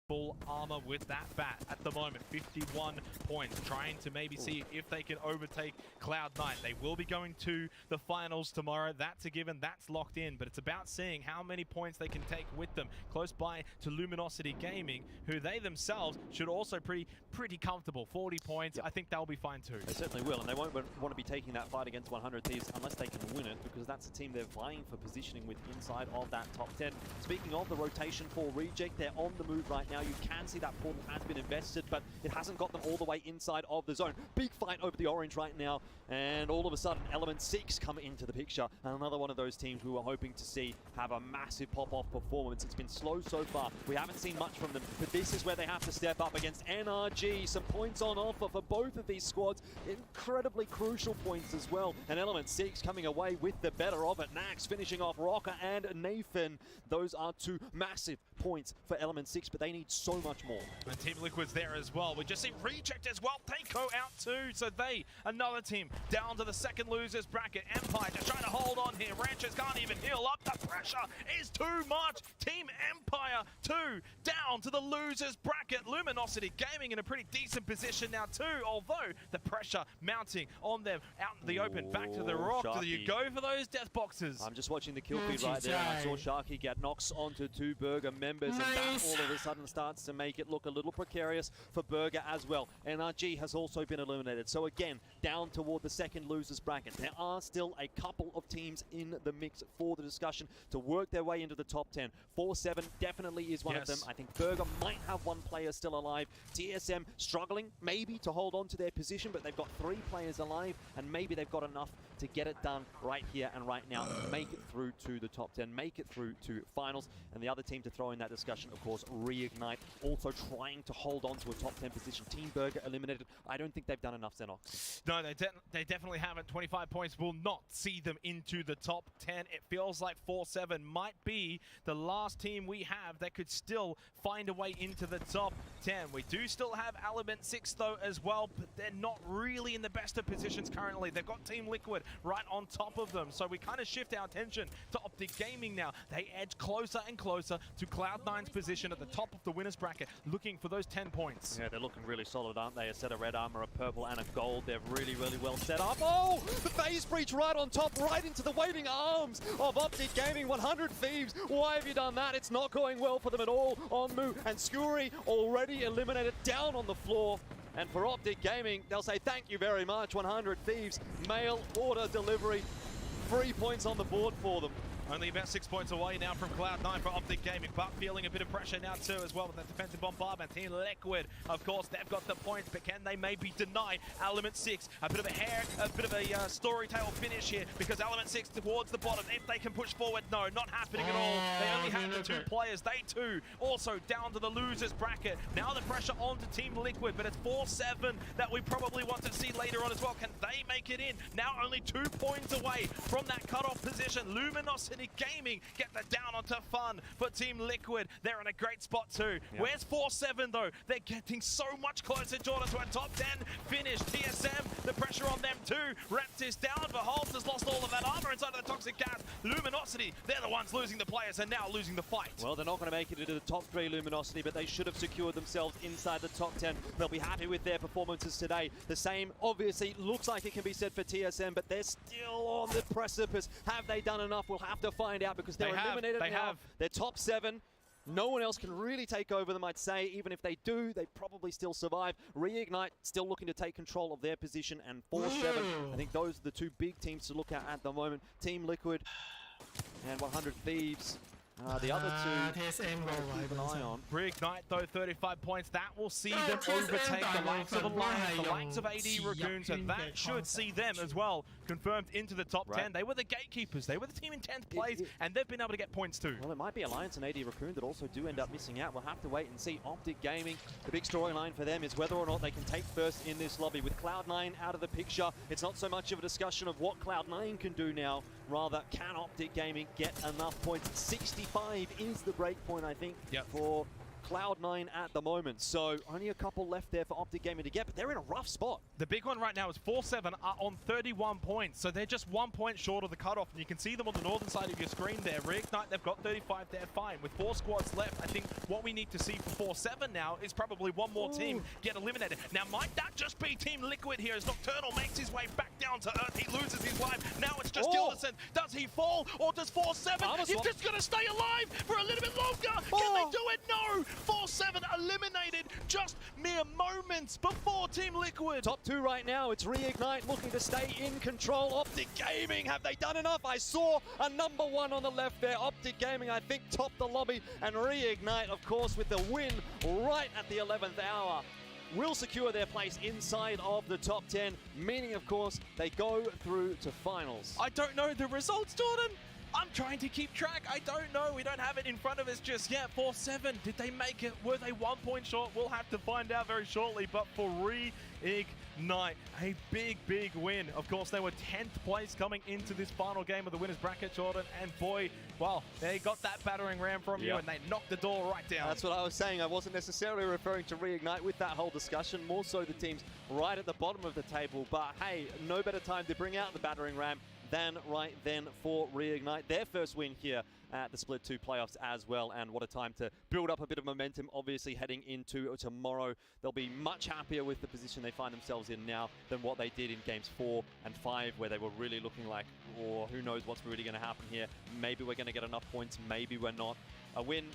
Full armor with that bat at the moment, 51 points, trying to maybe see if they can overtake Cloud9. They will be going to the finals tomorrow. That's a given, that's locked in, but it's about seeing how many points they can take with them. Close by to Luminosity Gaming, who they themselves should also pretty comfortable. 40 points, I think they'll be fine too. They certainly will, and they won't want to be taking that fight against 100 Thieves unless they can win it, because that's a team they're vying for positioning with inside of that top 10. Speaking of the rotation for Reject, they're on the move right now. You can see that portal has been invested, but it hasn't got them all the way inside of the zone. Big fight over the orange right now, and all of a sudden Element 6 come into the picture. And another one of those teams we were hoping to see have a massive pop-off performance. It's been slow so far. We haven't seen much from them, but this is where they have to step up against NRG. Some points on offer for both of these squads. Incredibly crucial points as well. And Element 6 coming away with the better of it. Nax finishing off Rocker and Nathan. Those are two massive points for Element 6, but they need so much more. And Team Liquid's there as well. We just see Reject as well. They go out too. So they, another team, down to the second losers bracket. Empire just trying to hold on here. Ranchers can't even heal up. The pressure is too much. Team Empire 2 down to the losers bracket. Luminosity Gaming in a pretty decent position now too, although the pressure mounting on them out in the open. Back to the rock. Sharky. Do you go for those death boxes? I'm just watching the kill feed right there. I saw Sharky get knocks onto two Burger members, and that all of a sudden starts to make it look a little precarious for Burger as well. NRG has also been eliminated. So again, down toward the second losers bracket. There are still a couple of teams in the mix for the discussion to work their way into the top 10. 4-7 definitely is one of them. I think Burger might have one player still alive. TSM struggling maybe to hold on to their position, but they've got 3 players alive, and maybe they've got enough to get it done right here and right now, make it through to the top 10, make it through to finals. And the other team to throw in that discussion, of course, Reignite, also trying to hold on to a top 10 position. Team Burger eliminated. I don't think they've done enough, Xenox. No, they definitely haven't. 25 points will not see them into the top 10. It feels like 4-7 might be the last team we have that could still find a way into the top 10. We do still have Element 6 though as well, but they're not really in the best of positions currently. They've got Team Liquid right on top of them, so we kind of shift our attention to Optic Gaming now. They edge closer and closer to Cloud9's position at the top of the winners bracket, looking for those 10 points. Yeah, they're looking really solid, aren't they? A set of red armor, a purple, and a gold. They're really, really well set up. Oh, the phase breach right on top, right into the waiting arms of Optic Gaming. 100 Thieves. Why have you done that? It's not going well for them at all. On Mu and Skuri already eliminated, down on the floor. And for Optic Gaming, they'll say thank you very much. 100 Thieves, mail order delivery. 3 points on the board for them. Only about 6 points away now from Cloud9 for Optic Gaming, but feeling a bit of pressure now too as well with that defensive bombardment. Team Liquid, of course, they've got the points, but can they maybe deny Element 6? A bit of a story tale finish here, because Element 6 towards the bottom. If they can push forward, no, not happening at all. They only have the 2 players. They too also down to the losers bracket. Now the pressure onto Team Liquid, but it's 4-7 that we probably want to see later on as well. Can they make it in? Now only 2 points away from that cutoff position. Luminosity Gaming get that down onto Fun for Team Liquid. They're in a great spot too. Yep. Where's 4-7 though? They're getting so much closer, Jordan, to a top 10 finish. TSM, the pressure on them too. Raptors down, but Holmes has lost all of that armor inside of the toxic gas. Luminosity, they're the ones losing the players and now losing the fight. Well, they're not going to make it into the top 3, Luminosity, but they should have secured themselves inside the top 10. They'll be happy with their performances today. The same, obviously, looks like it can be said for TSM, but they're still on the precipice. Have they done enough? We'll have to find out, because they're eliminated now. They're top 7. No one else can really take over them, I'd say. Even if they do, they probably still survive. Reignite still looking to take control of their position, and 4-7. I think those are the 2 big teams to look at the moment. Team Liquid and 100 Thieves. The other 2, keep an eye on. Reignite, though, 35 points. That will see them overtake the likes of Alliance, the likes of AD Ragoons, and that should see them as well confirmed into the top 10. They were the gatekeepers. They were the team in 10th place, and they've been able to get points too. Well, it might be Alliance and AD Raccoon that also do end up missing out. We'll have to wait and see. Optic Gaming, the big storyline for them is whether or not they can take first in this lobby. With Cloud9 out of the picture, it's not so much of a discussion of what Cloud9 can do now. Rather, can Optic Gaming get enough points? 65 is the break point, I think, for Cloud9 at the moment. So only a couple left there for Optic Gaming to get, but they're in a rough spot. The big one right now is 4-7 are on 31 points. So they're just 1 point short of the cutoff. And you can see them on the northern side of your screen there. Reignite, they've got 35, they're fine. With 4 squads left, I think what we need to see for 4-7 now is probably one more team get eliminated. Now, might that just be Team Liquid here as Nocturnal makes his way back down to earth. He loses his life. Now it's just Gilderson. Does he fall, or does 4-7? He's just going to stay alive for a little bit longer. Can they do it? No. 4-7 eliminated just mere moments before Team Liquid. Top 2 right now, it's Reignite looking to stay in control. Optic Gaming, have they done enough? I saw a number 1 on the left there. Optic Gaming, I think, topped the lobby. And Reignite, of course, with the win right at the 11th hour, will secure their place inside of the top 10, meaning, of course, they go through to finals. I don't know the results, Jordan. I'm trying to keep track. I don't know. We don't have it in front of us just yet. 4-7. Did they make it? Were they 1 point short? We'll have to find out very shortly. But for Reignite, a big, big win. Of course, they were 10th place coming into this final game of the winners bracket, Jordan. And boy, well, they got that battering ram from you, and they knocked the door right down. That's what I was saying. I wasn't necessarily referring to Reignite with that whole discussion. More so the teams right at the bottom of the table. But hey, no better time to bring out the battering ram than right then for Reignite. Their first win here at the Split 2 playoffs as well, and what a time to build up a bit of momentum, obviously heading into tomorrow. They'll be much happier with the position they find themselves in now than what they did in games 4 and 5, where they were really looking like, or who knows what's really going to happen here. Maybe we're going to get enough points, maybe we're not. A win,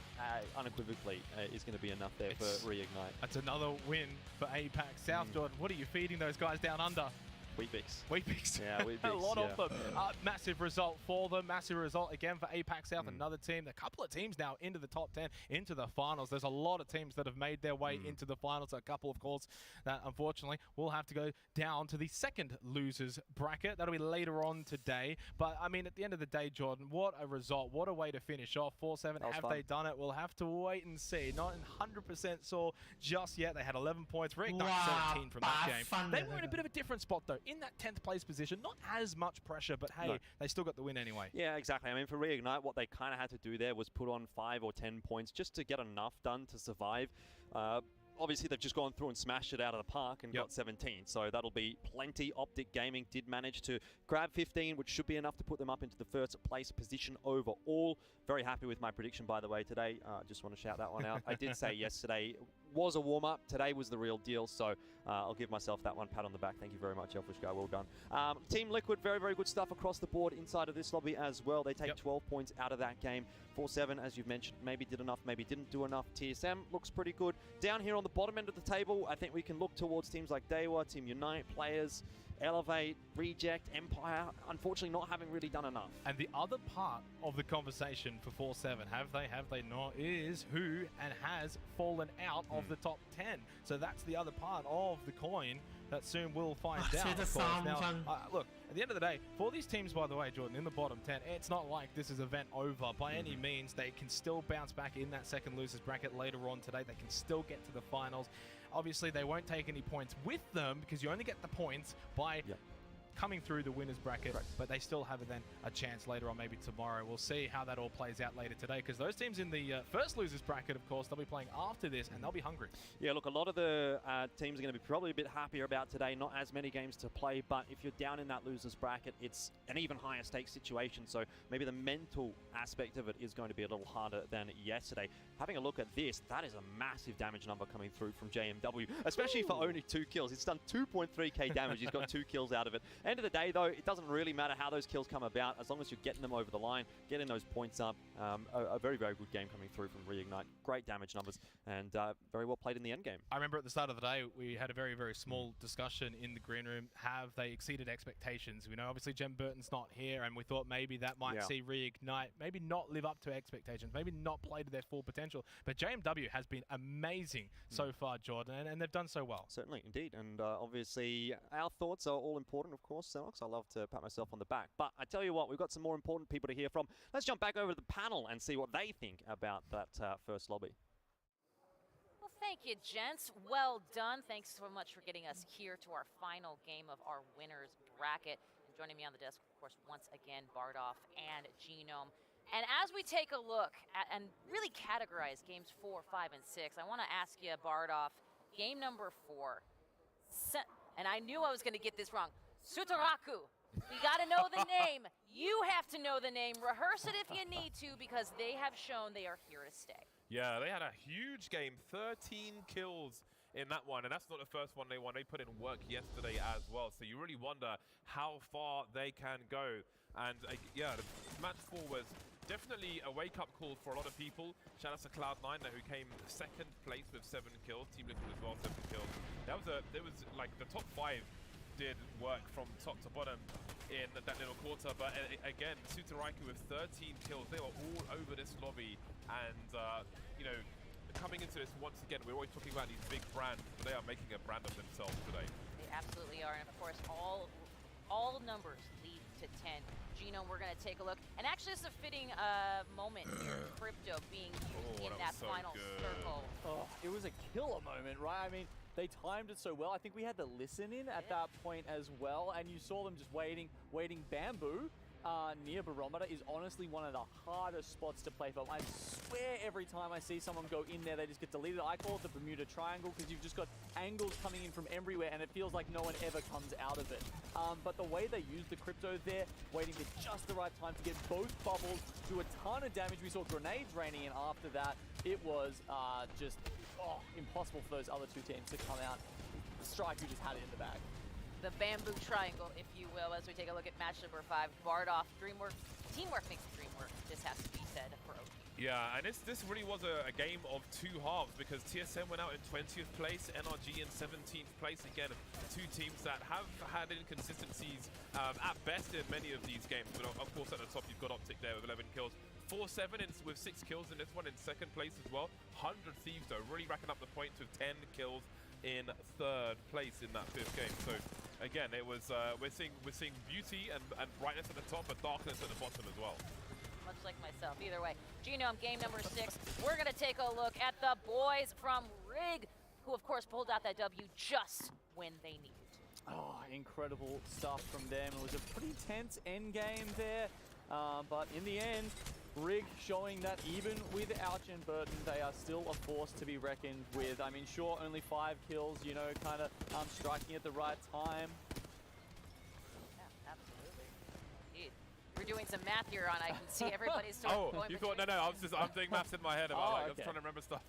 unequivocally, is going to be enough there for Reignite. That's another win for APAC South, Jordan. What are you feeding those guys down under? Weet-Bix. Weet-Bix. Yeah, Weet-Bix. A lot of them. Massive result for them. Massive result again for APAC South. Another team. A couple of teams now into the top 10, into the finals. There's a lot of teams that have made their way into the finals. A couple, of course, that unfortunately will have to go down to the second losers bracket. That'll be later on today. But, I mean, at the end of the day, Jordan, what a result. What a way to finish off. 4-7. Have they done it? We'll have to wait and see. Not 100% sure just yet. They had 11 points. Reignite 17 from that game. They were in a bit of a different spot, though. In that 10th place position, not as much pressure, but hey, they still got the win anyway. Yeah, exactly. I mean, for Reignite, what they kind of had to do there was put on 5 or 10 points just to get enough done to survive. Obviously, they've just gone through and smashed it out of the park and got 17, so that'll be plenty. Optic Gaming did manage to grab 15, which should be enough to put them up into the first place position overall. Very happy with my prediction, by the way, today. Just want to shout that one out. I did say yesterday was a warm-up. Today was the real deal, so I'll give myself that one pat on the back. Thank you very much, Elfish Guy. Well done. Team Liquid, very, very good stuff across the board inside of this lobby as well. They take 12 points out of that game. 4-7, as you've mentioned, maybe did enough, maybe didn't do enough. TSM looks pretty good. Down here on the bottom end of the table, I think we can look towards teams like Daewoo, Team Unite, Players, Elevate, Reject, Empire, unfortunately not having really done enough. And the other part of the conversation for 4-7, have they not, is who and has fallen out of the top 10. So that's the other part of the coin that soon we'll find out. Of course. Now, look, at the end of the day, for these teams, by the way, Jordan, in the bottom 10, it's not like this is event over by any means. They can still bounce back in that second losers bracket later on today. They can still get to the finals. Obviously, they won't take any points with them because you only get the points by coming through the winners bracket, but they still have then a chance later on, maybe tomorrow. We'll see how that all plays out later today, because those teams in the first losers bracket, of course, they'll be playing after this, and they'll be hungry. Yeah, look, a lot of the teams are going to be probably a bit happier about today. Not as many games to play, but if you're down in that losers bracket, it's an even higher stakes situation, so maybe the mental aspect of it is going to be a little harder than yesterday. Having a look at this, that is a massive damage number coming through from JMW, especially for only 2 kills. He's done 2.3k damage. He's got 2 kills out of it. End of the day, though, it doesn't really matter how those kills come about, as long as you're getting them over the line, getting those points up. A very, very good game coming through from Reignite. Great damage numbers, and very well played in the end game. I remember at the start of the day, we had a very, very small discussion in the green room. Have they exceeded expectations? We know, obviously, Jem Burton's not here, and we thought maybe that might see Reignite maybe not live up to expectations, maybe not play to their full potential. But JMW has been amazing so far, Jordan, and they've done so well. Certainly, indeed. And obviously, our thoughts are all important, of course, Celtics. I love to pat myself on the back. But I tell you what, we've got some more important people to hear from. Let's jump back over to the panel and see what they think about that first lobby. Well, thank you, gents. Well done. Thanks so much for getting us here to our final game of our winners bracket. And joining me on the desk, of course, once again, Bardoff and Genome. And as we take a look at and really categorize games 4, 5, and 6, I want to ask you, Bardoff, game number 4. And I knew I was going to get this wrong. Sutaraku. We got to know the name. You have to know the name. Rehearse it if you need to, because they have shown they are here to stay. Yeah, they had a huge game. 13 kills in that one, and that's not the first one they won. They put in work yesterday as well, so you really wonder how far they can go. And yeah, the match 4 was definitely a wake-up call for a lot of people. Shout out to Cloud9 who came second place with 7 kills. Team Liquid as well, 7 kills. It was like the top 5 did work from top to bottom in that little quarter, but again, Sutaraiku with 13 kills. They were all over this lobby, and you know, coming into this once again, we're always talking about these big brands, but they are making a brand of themselves today. They absolutely are, and of course, all numbers lead to 10. Gino, we're going to take a look. And actually, it's a fitting moment here. Crypto being used in that final circle. Oh, it was a killer moment, right? I mean, they timed it so well. I think we had the listen in at that point as well. And you saw them just waiting. Bamboo near Barometer is honestly one of the hardest spots to play from. I swear every time I see someone go in there, they just get deleted. I call it the Bermuda Triangle, because you've just got angles coming in from everywhere, and it feels like no one ever comes out of it. But the way they used the crypto there, waiting for just the right time to get both bubbles, do a ton of damage. We saw grenades raining in after that. It was just impossible for those other two teams to come out. Strike, who just had it in the bag. The Bamboo Triangle, if you will, as we take a look at match number 5. Bardoff, Dreamwork. Teamwork makes the dream work. This has to be said for OG. Yeah, and this really was a game of 2 halves, because TSM went out in 20th place, NRG in 17th place. Again, 2 teams that have had inconsistencies at best in many of these games. But of course, at the top, you've got Optic there with 11 kills. 4-7 with 6 kills in this one, in 2nd place as well. 100 Thieves, though, really racking up the points with 10 kills in 3rd place in that 5th game. So again, it was we're seeing beauty and brightness at the top, but darkness at the bottom as well. Much like myself. Either way, Genome, game number 6. We're going to take a look at the boys from Rig, who of course pulled out that W just when they needed. Oh, incredible stuff from them. It was a pretty tense end game there, but in the end, Rig showing that even without Jen Burton, they are still a force to be reckoned with. I mean, sure, only 5 kills, you know, kind of striking at the right time. Yeah, absolutely. Indeed. We're doing some math here on, I can see everybody's sort of going. You thought, no, I'm doing maths in my head about I was trying to remember stuff.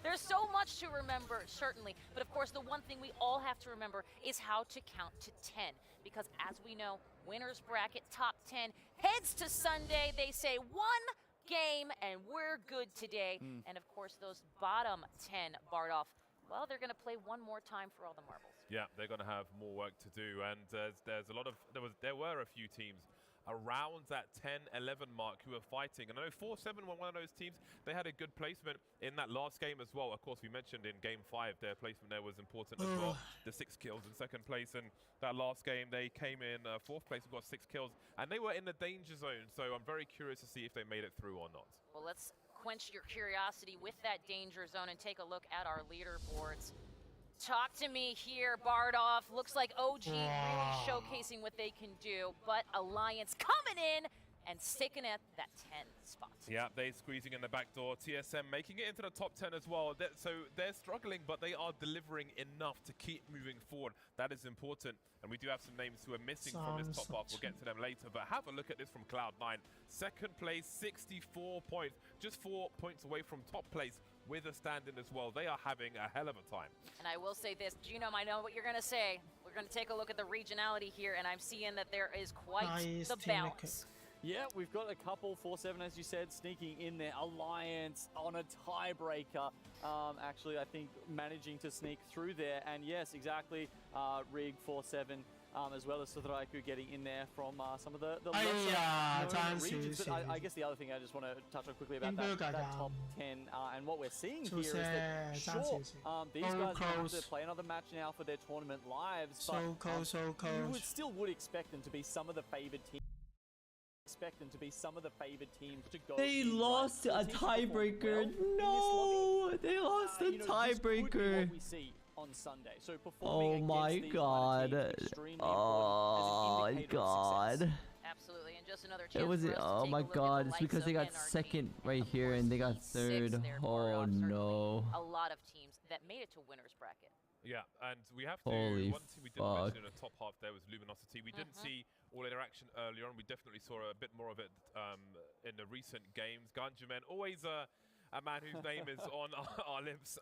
There's so much to remember, certainly. But of course, the one thing we all have to remember is how to count to 10. Because as we know, winners bracket top 10 heads to Sunday. They say 1 game and we're good today. And of course, those bottom 10, Bardoff, well, they're going to play one more time for all the marbles. Yeah, they're going to have more work to do, and there's a lot of there were a few teams around that 10-11 mark who were fighting, and I know 4-7 were one of those teams. They had a good placement in that last game as well. Of course, we mentioned in game 5 their placement there was important as well. The 6 kills in second place, and that last game they came in 4th place and got 6 kills, and they were in the danger zone. So I'm very curious to see if they made it through or not. Well, let's quench your curiosity with that danger zone and take a look at our leaderboards. Talk to me here, Bardolph. Looks like OG really showcasing what they can do, but Alliance coming in and sticking at that 10 spot. Yeah, they're squeezing in the back door. TSM making it into the top 10 as well. So they're struggling, but they are delivering enough to keep moving forward. That is important. And we do have some names who are missing from this top half. We'll get to them later. But have a look at this from Cloud9. Second place, 64 points. Just 4 points away from top place with a stand-in as well. They are having a hell of a time. And I will say this, Genome, I know what you're going to say. We're going to take a look at the regionality here, and I'm seeing that there is quite the balance. Yeah, we've got a couple, 4-7 as you said, sneaking in there. Alliance on a tiebreaker. Actually, I think managing to sneak through there. And yes, exactly, Rig 4-7. As well as Sudraiku getting in there from some of the lesser regions. But I guess the other thing I just want to touch on quickly about that top 10 and what we're seeing here is that, sure, these guys have to play another match now for their tournament lives, but you would expect them to be some of the favored teams. To go. They lost a tiebreaker. No, they lost a tiebreaker. On Sunday. So oh my god. Oh my god. Absolutely, and just another chance. It was oh my god, it's because they got second right here and they got third. Oh no. A lot of teams that made it to winner's bracket. Yeah, and we have to Holy one team we didn't mention in the top half there was Luminosity. We didn't see all interaction earlier on. We definitely saw a bit more of it in the recent games. Ganjaman, always a man whose name is on our lips.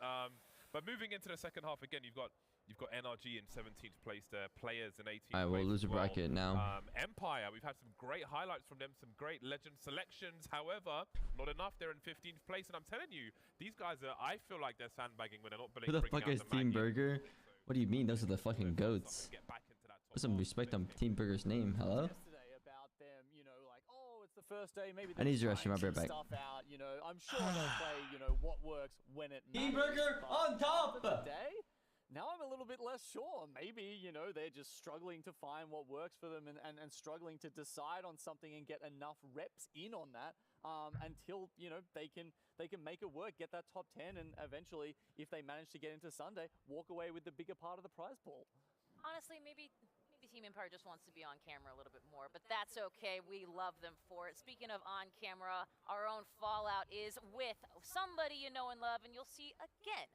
But moving into the second half again, you've got NRG in 17th place there, players in 18th place. Alright, we'll lose a bracket now. Empire, we've had some great highlights from them, some great legend selections. However, not enough. They're in 15th place, and I'm telling you, these guys are. I feel like they're sandbagging when they're not. Who the fuck is Team Burger? What do you mean? Those are the fucking goats. Put some respect on Team Burger's name. Hello. First day, maybe I need to rush him. I'll be right back. Stuff out, I'm sure they'll play, what works when it matters. Team Burger on top! Today, now I'm a little bit less sure. Maybe, they're just struggling to find what works for them and struggling to decide on something and get enough reps in on that until, they can make it work, get that top 10, and eventually, if they manage to get into Sunday, walk away with the bigger part of the prize pool. Honestly, maybe Team Empire just wants to be on camera a little bit more, but that's okay. We love them for it. Speaking of on camera, our own Fallout is with somebody you know and love, and you'll see again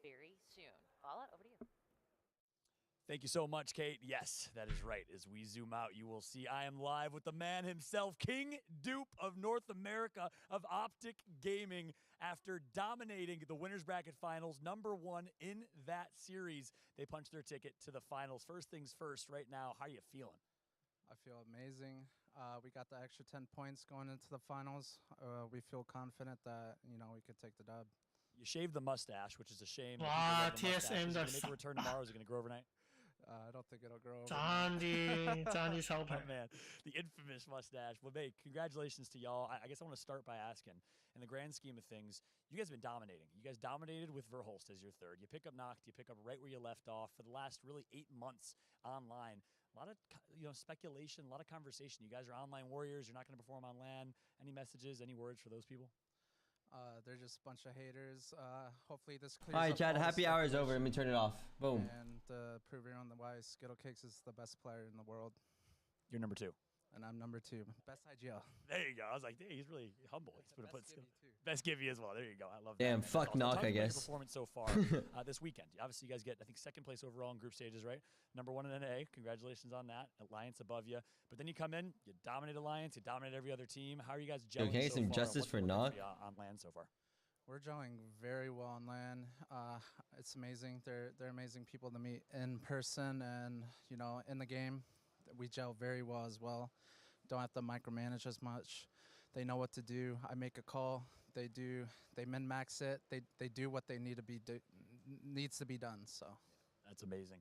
very soon. Fallout, over to you. Thank you so much, Kate. Yes, that is right. As we zoom out, you will see I am live with the man himself, King Dupe of North America of Optic Gaming, after dominating the Winners Bracket Finals, #1 in that series. They punched their ticket to the finals. First things first, right now, how are you feeling? I feel amazing. We got the extra 10 points going into the finals. We feel confident that, we could take the dub. You shaved the mustache, which is a shame. Wow, TSM is it going to make a return tomorrow? Is it going to grow overnight? I don't think it'll grow. Johnny's helping. Oh, man, the infamous mustache. Well, mate, congratulations to y'all. I guess I want to start by asking, in the grand scheme of things, you guys have been dominating. You guys dominated with Verholst as your third. You pick up Noct, you pick up right where you left off for the last really 8 months online. A lot of speculation, a lot of conversation. You guys are online warriors. You're not going to perform on LAN. Any messages, any words for those people? They're just a bunch of haters. Hopefully this clears up. All right, Chad, happy hour is over. Let me turn it off. Boom. And prove you on the why, Skittle Cakes is the best player in the world. You're number 2. And I'm number 2. Best IGL. There you go. I was like, hey, he's really humble. He's going to put best Gibby as well. There you go. I love that. Damn, fuck awesome. Knock, I guess. Performance so far this weekend. Obviously, you guys get, I think, 2nd place overall in group stages, right? #1 in NA. Congratulations on that. Alliance above you. But then you come in, you dominate Alliance, you dominate every other team. How are you guys gelling okay, so some far? justice for Knock. On LAN so far. We're gelling very well on LAN. It's amazing. They're amazing people to meet in person and, in the game. We gel very well as well. Don't have to micromanage as much. They know what to do. I make a call. They do. They min-max it. They do what they need to be needs to be done. So. That's amazing.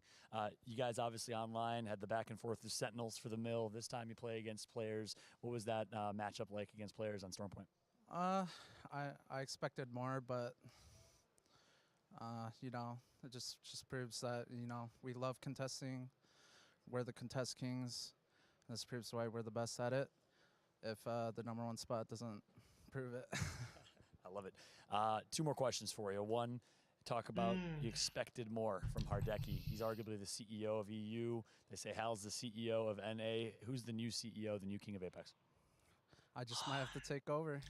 You guys obviously online had the back and forth with Sentinels for the mill. This time you play against players. What was that matchup like against players on Stormpoint? I expected more, but you know, it just proves that, you know, we love contesting. We're the contest kings. This proves why we're the best at it. If the #1 spot doesn't prove it. I love it. 2 more questions for you. One, talk about you expected more from Hardeki. He's arguably the CEO of EU. They say Hal's the CEO of NA. Who's the new CEO, the new king of Apex? I just might have to take over.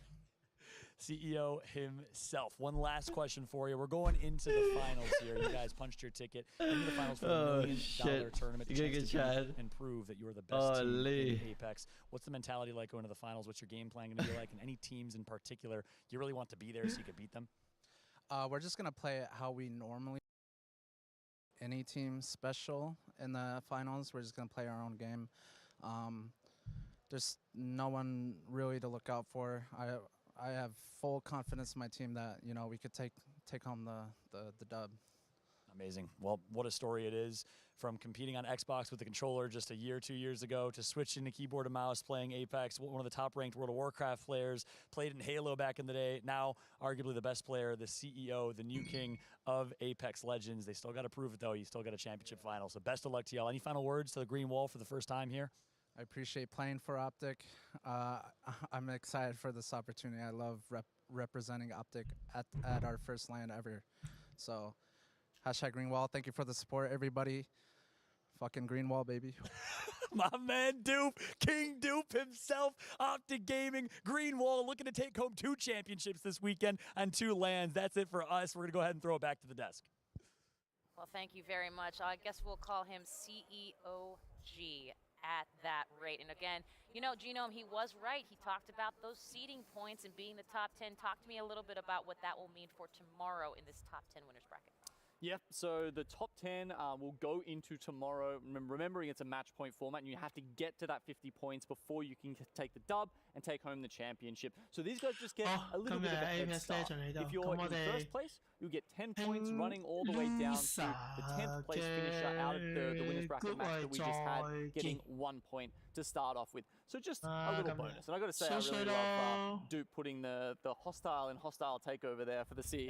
CEO himself. One last question for you. We're going into the finals here. You guys punched your ticket into the finals for the $1 million tournament. You gotta get Chad. And prove that you're the best team in Apex. What's the mentality like going to the finals? What's your game plan going to be like? And any teams in particular you really want to be there so you can beat them? We're just going to play it how we normally. Any team special in the finals, we're just going to play our own game. There's no one really to look out for. I have full confidence in my team that, you know, we could take home the dub. Amazing. Well, what a story it is, from competing on Xbox with the controller just a year, 2 years ago, to switching to keyboard and mouse, playing Apex, one of the top-ranked World of Warcraft players, played in Halo back in the day, now arguably the best player, the CEO, the new king of Apex Legends. They still got to prove it, though. You still got a championship final, so best of luck to y'all. Any final words to the Green Wall for the first time here? I appreciate playing for Optic. I'm excited for this opportunity. I love representing Optic at our first LAN ever. So, #Greenwall. Thank you for the support, everybody. Fucking Greenwall, baby. My man Dupe, King Dupe himself, Optic Gaming, Greenwall, looking to take home 2 championships this weekend and 2 LANs. That's it for us. We're going to go ahead and throw it back to the desk. Well, thank you very much. I guess we'll call him CEOG at that rate. And again, you know, Genome, he was right. He talked about those seeding points and being the top 10. Talk to me a little bit about what that will mean for tomorrow in this top 10 winners bracket. Yeah, so the top 10 will go into tomorrow, remembering it's a match point format, and you have to get to that 50 points before you can take the dub and take home the championship. So these guys just get a little bit of a head start. If you're in first place, you'll get 10 points running all the way down to the 10th place finisher out of the winners bracket match that we just had, getting 1 point to start off with. So just a little bonus. And I got to say, I really love Dupe putting the hostile and hostile takeover there for the CEO.